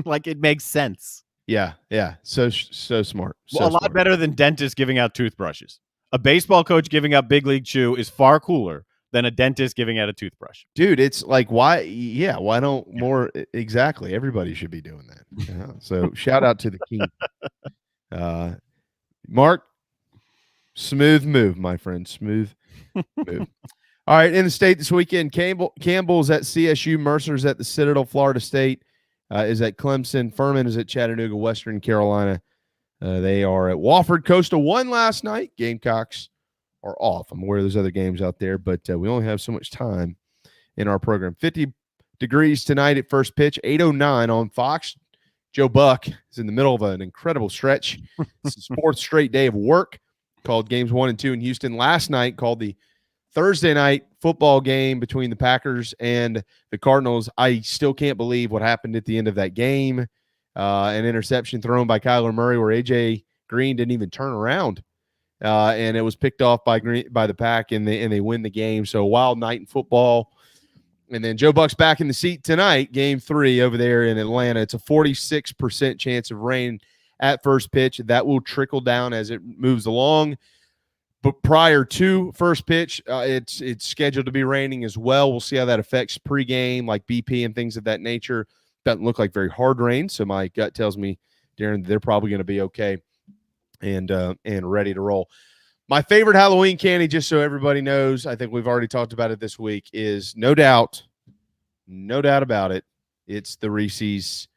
F: Like, it makes sense.
E: Yeah. So smart.
F: A lot better than dentists giving out toothbrushes. A baseball coach giving out Big League Chew is far cooler than a dentist giving out a toothbrush.
E: Dude, it's like, why don't more? Exactly. Everybody should be doing that. Yeah. So shout out to the King. Mark, smooth move, my friend. Smooth move. All right, in the state this weekend, Campbell's at CSU, Mercer's at the Citadel, Florida State is at Clemson, Furman is at Chattanooga, Western Carolina. They are at Wofford. Coastal won last night. Gamecocks are off. I'm aware there's other games out there, but we only have so much time in our program. 50 degrees tonight at first pitch, 8:09 on Fox. Joe Buck is in the middle of an incredible stretch. It's his fourth straight day of work. Called games 1 and 2 in Houston. Last night called the Thursday night football game between the Packers and the Cardinals. I still can't believe what happened at the end of that game. An interception thrown by Kyler Murray where A.J. Green didn't even turn around. And it was picked off by the Pack, and they win the game. So a wild night in football. And then Joe Buck's back in the seat tonight, game 3 over there in Atlanta. It's a 46% chance of rain at first pitch. That will trickle down as it moves along. But prior to first pitch, it's scheduled to be raining as well. We'll see how that affects pregame, like BP and things of that nature. Doesn't look like very hard rain, so my gut tells me, Darren, they're probably going to be okay and ready to roll. My favorite Halloween candy, just so everybody knows, I think we've already talked about it this week, is no doubt about it, it's the Reese's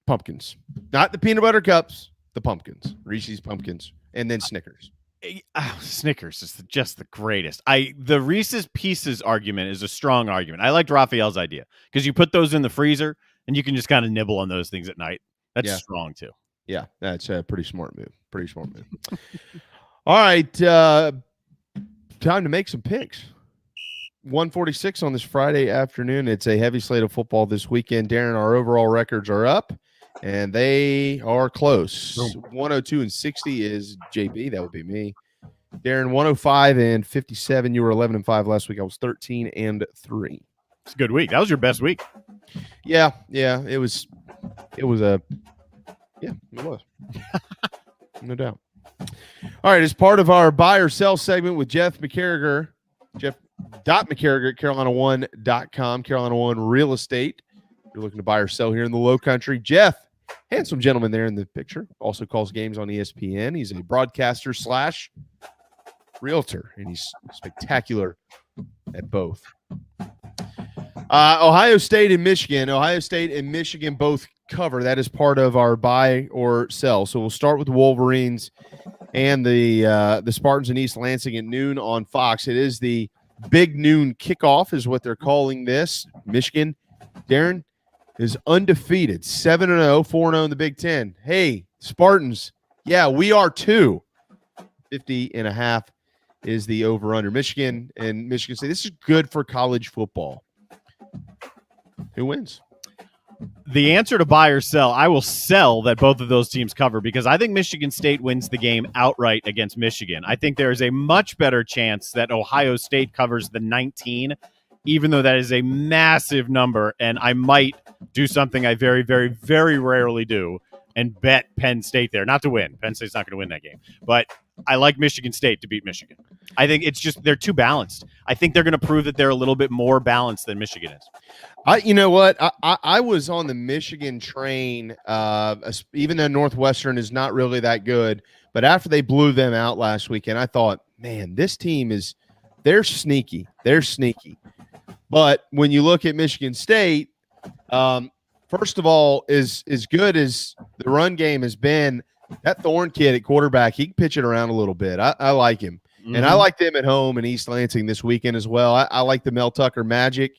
E: pumpkins. Not the peanut butter cups, the pumpkins. Reese's pumpkins. And then Snickers.
F: Snickers is just the greatest. The Reese's Pieces argument is a strong argument. I liked Raphael's idea because you put those in the freezer and you can just kind of nibble on those things at night. That's strong too.
E: Yeah, that's a pretty smart move. All right, time to make some picks. 1:46 on this Friday afternoon. It's a heavy slate of football this weekend. Darren, our overall records are up. And they are close. 102-60 is JB. That would be me. Darren, 105-57. You were 11-5 last week. I was 13-3.
F: It's a good week. That was your best week.
E: Yeah. It was. It was. No doubt. All right. As part of our buy or sell segment with Jeff McCarriger at CarolinaOne.com, Carolina One Real Estate. You're looking to buy or sell here in the Low Country. Jeff, handsome gentleman there in the picture, also calls games on ESPN. He's a broadcaster / realtor, and he's spectacular at both. Ohio State and Michigan. Ohio State and Michigan both cover. That is part of our buy or sell. So we'll start with the Wolverines and the Spartans in East Lansing at noon on Fox. It is the big noon kickoff is what they're calling this. Michigan, Darren, is undefeated, 7-0, 4-0 in the Big Ten. Hey, Spartans, yeah, we are too. 50.5 is the over-under. Michigan and Michigan State. This is good for college football. Who wins?
F: The answer to buy or sell, I will sell that both of those teams cover because I think Michigan State wins the game outright against Michigan. I think there is a much better chance that Ohio State covers the 19, even though that is a massive number, and I might do something I very, very, very rarely do and bet Penn State there. Not to win. Penn State's not going to win that game. But I like Michigan State to beat Michigan. I think it's just they're too balanced. I think they're going to prove that they're a little bit more balanced than Michigan is.
E: You know what? I was on the Michigan train, even though Northwestern is not really that good. But after they blew them out last weekend, I thought, man, this team they're sneaky. They're sneaky. But when you look at Michigan State, first of all, as good as the run game has been, that Thorne kid at quarterback, he can pitch it around a little bit. I like him. Mm-hmm. And I like them at home in East Lansing this weekend as well. I like the Mel Tucker Magic.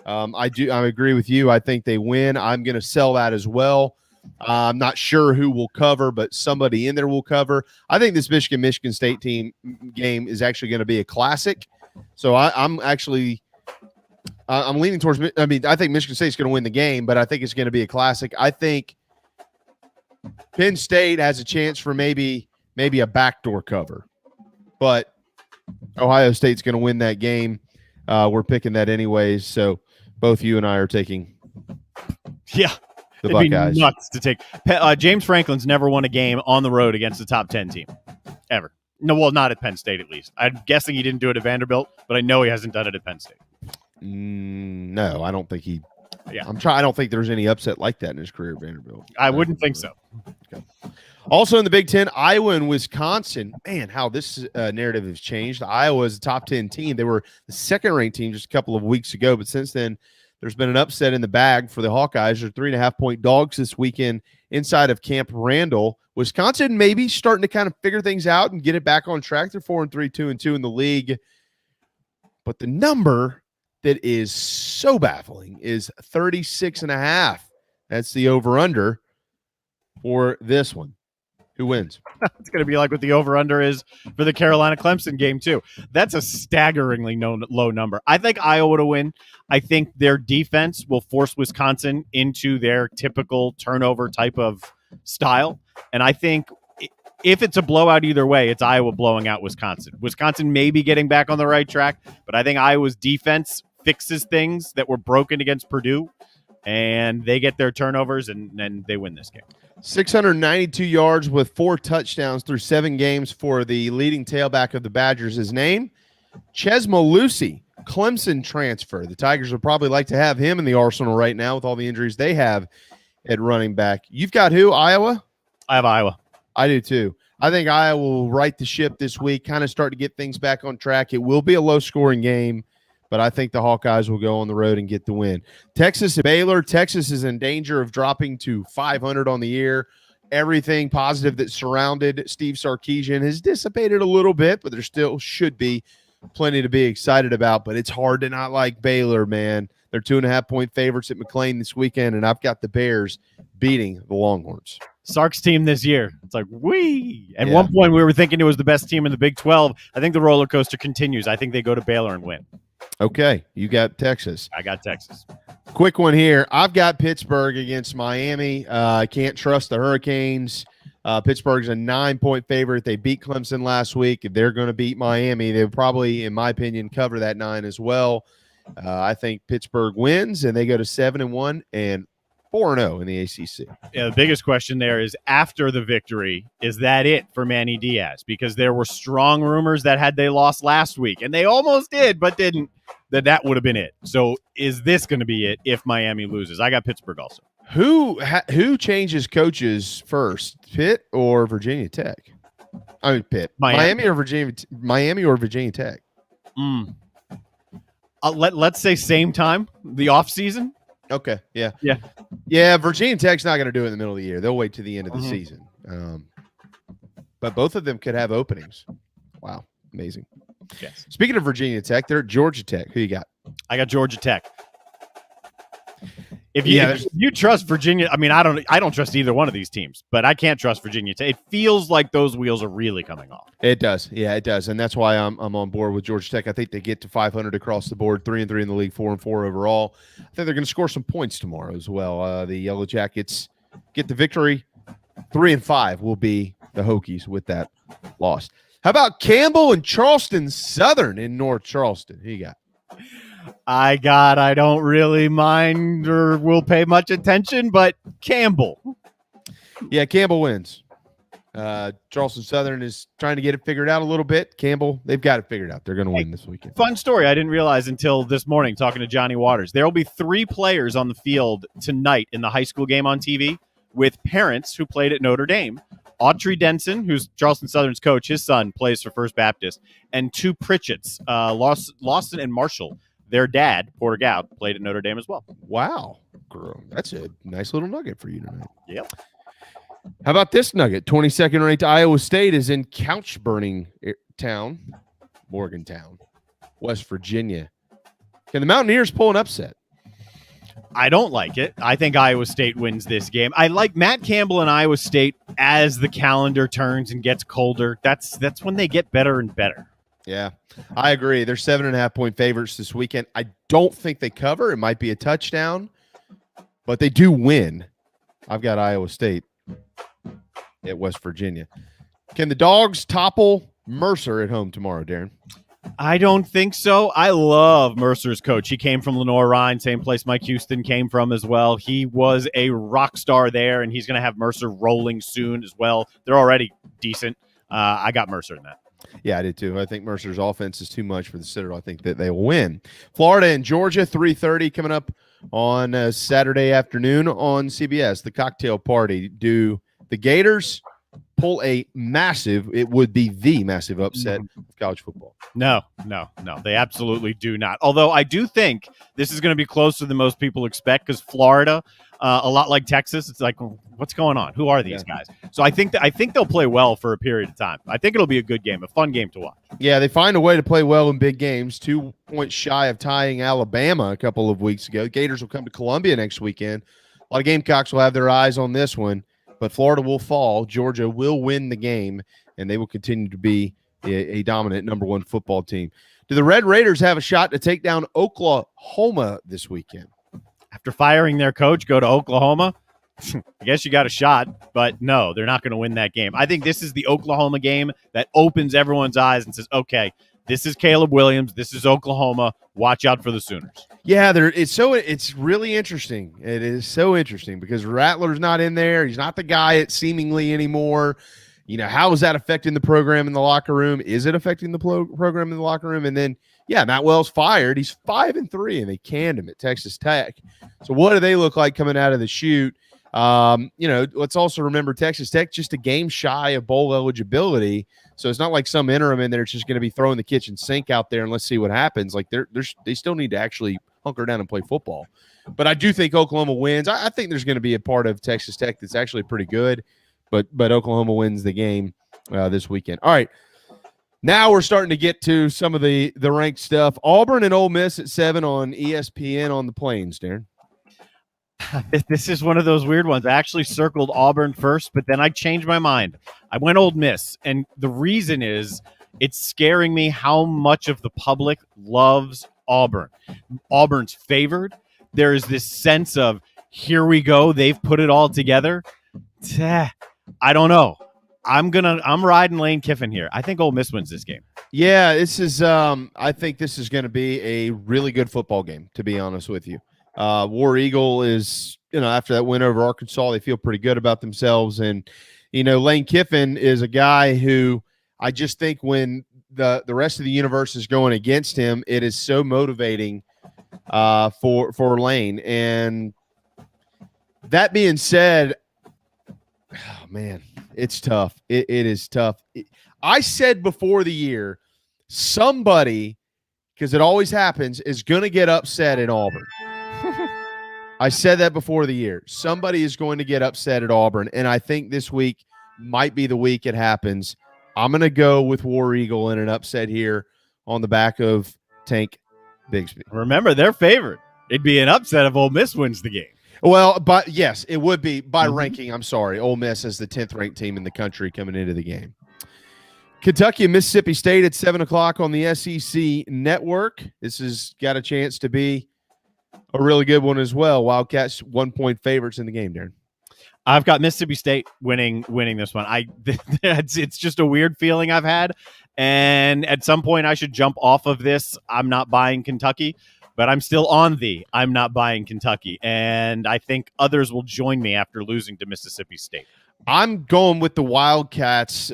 E: I agree with you. I think they win. I'm going to sell that as well. I'm not sure who will cover, but somebody in there will cover. I think this Michigan State team game is actually going to be a classic. So I'm leaning towards – I think Michigan State's going to win the game, but I think it's going to be a classic. I think Penn State has a chance for maybe a backdoor cover. But Ohio State's going to win that game. We're picking that anyways. So both you and I are taking
F: the
E: Buckeyes.
F: Be nuts to take. James Franklin's never won a game on the road against a top 10 team. Ever. No, well, not at Penn State at least. I'm guessing he didn't do it at Vanderbilt, but I know he hasn't done it at Penn State.
E: No, I don't think he –
F: yeah.
E: I don't think there's any upset like that in his career at Vanderbilt.
F: I wouldn't think so.
E: Okay. Also in the Big Ten, Iowa and Wisconsin. Man, how this narrative has changed. Iowa is a top 10 team. They were the second-ranked team just a couple of weeks ago, but since then, there's been an upset in the bag for the Hawkeyes. They're 3.5-point dogs this weekend inside of Camp Randall. Wisconsin maybe starting to kind of figure things out and get it back on track. They're 4-3, 2-2 in the league. But the number that is so baffling is 36.5. That's the over-under for this one. Who wins?
F: It's going to be like what the over-under is for the Carolina-Clemson game, too. That's a staggeringly low number. I think Iowa to win. I think their defense will force Wisconsin into their typical turnover type of style. And I think if it's a blowout either way, it's Iowa blowing out Wisconsin. Wisconsin may be getting back on the right track, but I think Iowa's defense fixes things that were broken against Purdue, and they get their turnovers, and they win this game.
E: 692 yards with 4 touchdowns through 7 games for the leading tailback of the Badgers. His name, Chesma Lucy, Clemson transfer. The Tigers would probably like to have him in the arsenal right now with all the injuries they have at running back. You've got who, Iowa?
F: I have Iowa.
E: I do too. I think Iowa will right the ship this week, kind of start to get things back on track. It will be a low-scoring game, but I think the Hawkeyes will go on the road and get the win. Texas and Baylor. Texas is in danger of dropping to 500 on the year. Everything positive that surrounded Steve Sarkisian has dissipated a little bit, but there still should be plenty to be excited about. But it's hard to not like Baylor, man. They're 2.5-point favorites at McLean this weekend, and I've got the Bears beating the Longhorns.
F: Sark's team this year. It's like, wee. At one point, we were thinking it was the best team in the Big 12. I think the roller coaster continues. I think they go to Baylor and win.
E: Okay, you got Texas.
F: I got Texas.
E: Quick one here. I've got Pittsburgh against Miami. I can't trust the Hurricanes. Pittsburgh's a 9-point favorite. They beat Clemson last week. If they're going to beat Miami, they'll probably, in my opinion, cover that 9 as well. I think Pittsburgh wins, and they go to 7-1 and 4-0 in the ACC.
F: Yeah, the biggest question there is, after the victory, is that it for Manny Diaz? Because there were strong rumors that had they lost last week, and they almost did, but didn't, that would have been it. So is this going to be it if Miami loses? I got Pittsburgh also.
E: Who changes coaches first, Pitt or Virginia Tech? I mean, Pitt. Miami or Virginia Tech?
F: Let's say same time, the offseason.
E: Okay, yeah.
F: Yeah,
E: Virginia Tech's not going to do it in the middle of the year. They'll wait to the end of the season. But both of them could have openings. Wow, amazing.
F: Yes.
E: Speaking of Virginia Tech, they're at Georgia Tech. Who you got?
F: I got Georgia Tech. If you trust Virginia, I mean, I don't trust either one of these teams, but I can't trust Virginia Tech. It feels like those wheels are really coming off.
E: It does. Yeah, it does. And that's why I'm on board with Georgia Tech. I think they get to 500 across the board, 3-3 in the league, 4-4 overall. I think they're going to score some points tomorrow as well. The Yellow Jackets get the victory. 3-5 will be the Hokies with that loss. How about Campbell and Charleston Southern in North Charleston? Who you got?
F: I don't really mind or will pay much attention, but Campbell.
E: Yeah, Campbell wins. Charleston Southern is trying to get it figured out a little bit. Campbell, they've got it figured out. They're going to win this weekend.
F: Fun story I didn't realize until this morning talking to Johnny Waters. There will be 3 players on the field tonight in the high school game on TV with parents who played at Notre Dame. Autry Denson, who's Charleston Southern's coach, his son plays for First Baptist, and 2 Pritchetts, Lawson and Marshall. Their dad, Porter Goud, played at Notre Dame as well.
E: Wow. That's a nice little nugget for you tonight.
F: Yep.
E: How about this nugget? 22nd ranked Iowa State is in couch-burning town, Morgantown, West Virginia. Can the Mountaineers pull an upset?
F: I don't like it. I think Iowa State wins this game. I like Matt Campbell and Iowa State as the calendar turns and gets colder. That's when they get better and better.
E: Yeah, I agree. They're 7.5-point favorites this weekend. I don't think they cover. It might be a touchdown, but they do win. I've got Iowa State at West Virginia. Can the Dogs topple Mercer at home tomorrow, Darren?
F: I don't think so. I love Mercer's coach. He came from Lenore-Rhyne, same place Mike Kingston came from as well. He was a rock star there, and he's going to have Mercer rolling soon as well. They're already decent. I got Mercer in that.
E: Yeah, I did too. I think Mercer's offense is too much for the Citadel. I think that they will win. Florida and Georgia, 3:30 coming up on Saturday afternoon on CBS. The cocktail party. Do the Gators pull a massive, it would be the massive upset of college football.
F: No. They absolutely do not. Although I do think this is going to be closer than most people expect because Florida, a lot like Texas, it's like, what's going on? Who are these guys? So I think they'll play well for a period of time. I think it'll be a good game, a fun game to watch.
E: Yeah, they find a way to play well in big games. 2 points shy of tying Alabama a couple of weeks ago. Gators will come to Columbia next weekend. A lot of Gamecocks will have their eyes on this one, but Florida will fall. Georgia will win the game, and they will continue to be a dominant number 1 football team. Do the Red Raiders have a shot to take down Oklahoma this weekend?
F: After firing their coach, go to Oklahoma? I guess you got a shot, but no, they're not going to win that game. I think this is the Oklahoma game that opens everyone's eyes and says, okay, this is Caleb Williams. This is Oklahoma. Watch out for the Sooners.
E: Yeah, it's really interesting. It is so interesting because Rattler's not in there. He's not the guy seemingly anymore. How is that affecting the program in the locker room? Is it affecting the program in the locker room? And then, Matt Wells fired. He's 5-3, and they canned him at Texas Tech. So what do they look like coming out of the chute? Let's also remember Texas Tech just a game shy of bowl eligibility. So it's not like some interim in there. It's just going to be throwing the kitchen sink out there and let's see what happens. Like they still need to actually hunker down and play football. But I do think Oklahoma wins. I think there's going to be a part of Texas Tech that's actually pretty good, but Oklahoma wins the game this weekend. All right. Now we're starting to get to some of the ranked stuff. Auburn and Ole Miss at 7 on ESPN on the Plains, Darren.
F: This is one of those weird ones. I actually circled Auburn first, but then I changed my mind. I went Ole Miss, and the reason is it's scaring me how much of the public loves Auburn. Auburn's favored. There is this sense of, here we go, they've put it all together. I don't know. I'm riding Lane Kiffin here. I think Ole Miss wins this game.
E: Yeah, this is I think this is going to be a really good football game, to be honest with you. War Eagle is, after that win over Arkansas, they feel pretty good about themselves. And, Lane Kiffin is a guy who I just think when the rest of the universe is going against him, it is so motivating for Lane. And that being said, oh, man, it's tough. It is tough. I said before the year, somebody, because it always happens, is going to get upset at Auburn. I said that before the year. Somebody is going to get upset at Auburn, and I think this week might be the week it happens. I'm going to go with War Eagle in an upset here on the back of Tank Bigsby.
F: Remember, they're favored. It'd be an upset if Ole Miss wins the game.
E: Well, but yes, it would be by ranking. I'm sorry. Ole Miss is the 10th ranked team in the country coming into the game. Kentucky and Mississippi State at 7 o'clock on the SEC network. This has got a chance to be a really good one as well. Wildcats 1-point favorites in the game, Darren.
F: I've got Mississippi State winning this one. It's just a weird feeling I've had, and at some point I should jump off of this. I'm not buying Kentucky, but I'm still on I'm not buying Kentucky, and I think others will join me after losing to Mississippi State.
E: I'm going with the Wildcats.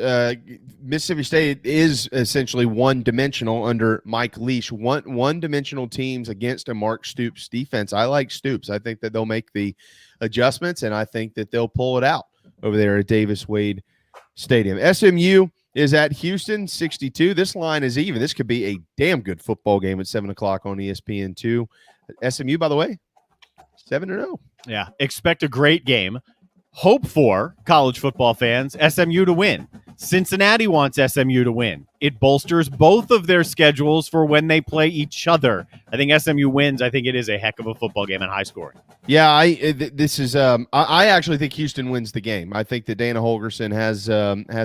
E: Mississippi State is essentially one-dimensional under Mike Leach. One-dimensional teams against a Mark Stoops defense. I like Stoops. I think that they'll make the adjustments, and I think that they'll pull it out over there at Davis Wade Stadium. SMU is at Houston, 62. This line is even. This could be a damn good football game at 7 o'clock on ESPN2. SMU, by the way, 7-0.
F: Yeah, expect a great game. Hope for college football fans, SMU to win. Cincinnati wants SMU to win. It bolsters both of their schedules for when they play each other. I think SMU wins. I think it is a heck of a football game and high scoring.
E: Yeah, I actually think Houston wins the game. I think that Dana Holgorsen has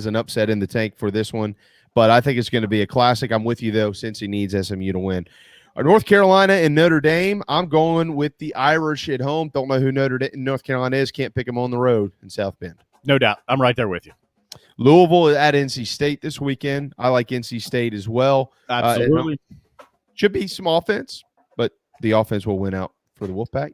E: an upset in the tank for this one, but I think it's going to be a classic. I'm with you though, since he needs SMU to win. North Carolina and Notre Dame, I'm going with the Irish at home. Don't know who North Carolina is. Can't pick them on the road in South Bend.
F: No doubt. I'm right there with you.
E: Louisville at NC State this weekend. I like NC State as well.
F: Absolutely.
E: Should be some offense, but the offense will win out for the Wolfpack.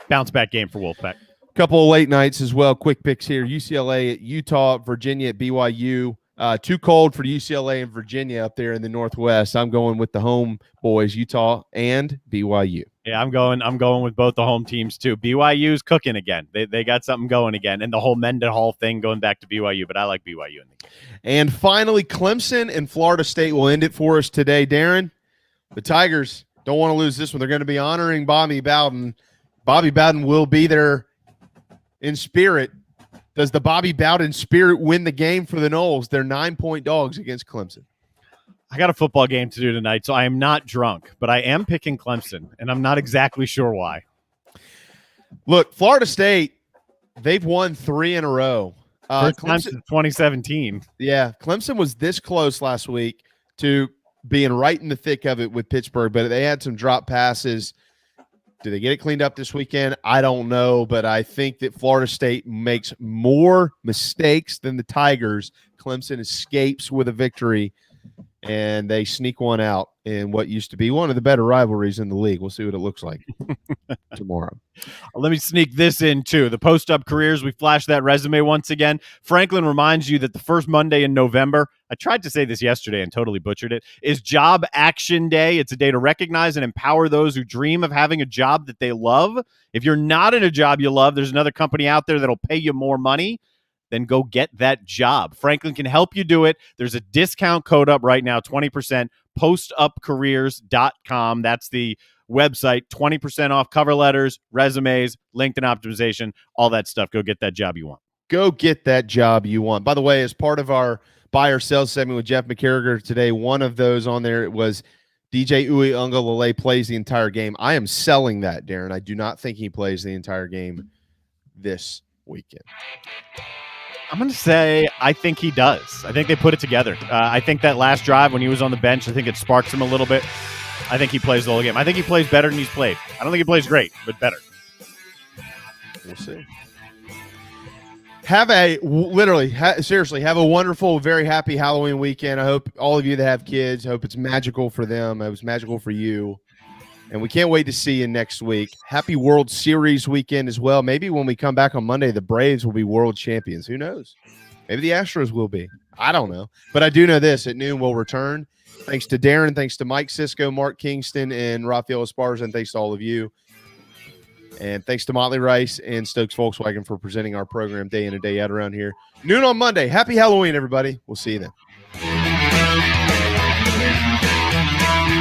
F: Bounce back game for Wolfpack.
E: Couple of late nights as well. Quick picks here. UCLA at Utah, Virginia at BYU, Too cold for UCLA and Virginia up there in the Northwest. I'm going with the home boys, Utah and BYU.
F: Yeah, I'm going with both the home teams too. BYU's cooking again. They got something going again, and the whole Mendenhall thing going back to BYU. But I like BYU in the game.
E: And finally, Clemson and Florida State will end it for us today. Darren, the Tigers don't want to lose this one. They're going to be honoring Bobby Bowden. Bobby Bowden will be there in spirit. Does the Bobby Bowden spirit win the game for the Noles? They're 9-point dogs against Clemson.
F: I got a football game to do tonight, so I am not drunk, but I am picking Clemson, and I'm not exactly sure why.
E: Look, Florida State, they've won 3 in a row.
F: First time since 2017.
E: Yeah, Clemson was this close last week to being right in the thick of it with Pittsburgh, but they had some drop passes. Do they get it cleaned up this weekend? I don't know, but I think that Florida State makes more mistakes than the Tigers. Clemson escapes with a victory, and they sneak one out in what used to be one of the better rivalries in the league. We'll see what it looks like tomorrow.
F: Let me sneak this in, too. The post-up careers, we flashed that resume once again. Franklin reminds you that the first Monday in November, I tried to say this yesterday and totally butchered it, is Job Action Day. It's a day to recognize and empower those who dream of having a job that they love. If you're not in a job you love, there's another company out there that'll pay you more money. Then go get that job. Franklin can help you do it. There's a discount code up right now, 20%, postupcareers.com. That's the website, 20% off cover letters, resumes, LinkedIn optimization, all that stuff. Go get that job you want.
E: Go get that job you want. By the way, as part of our buy or sell segment with Jeff McCarriger today, one of those on there, it was DJ Uiagalelei plays the entire game. I am selling that, Darren. I do not think he plays the entire game this weekend.
F: I'm going to say I think he does. I think they put it together. I think that last drive when he was on the bench, I think it sparks him a little bit. I think he plays the whole game. I think he plays better than he's played. I don't think he plays great, but better.
E: We'll see. Seriously, have a wonderful, very happy Halloween weekend. I hope all of you that have kids, I hope it's magical for them. It was magical for you. And we can't wait to see you next week. Happy World Series weekend as well. Maybe when we come back on Monday, the Braves will be world champions. Who knows? Maybe the Astros will be. I don't know. But I do know this. At noon, we'll return. Thanks to Darren. Thanks to Mike Cisco, Mark Kingston, and Raphael Esparza. And thanks to all of you. And thanks to Motley Rice and Stokes Volkswagen for presenting our program day in and day out around here. Noon on Monday. Happy Halloween, everybody. We'll see you then.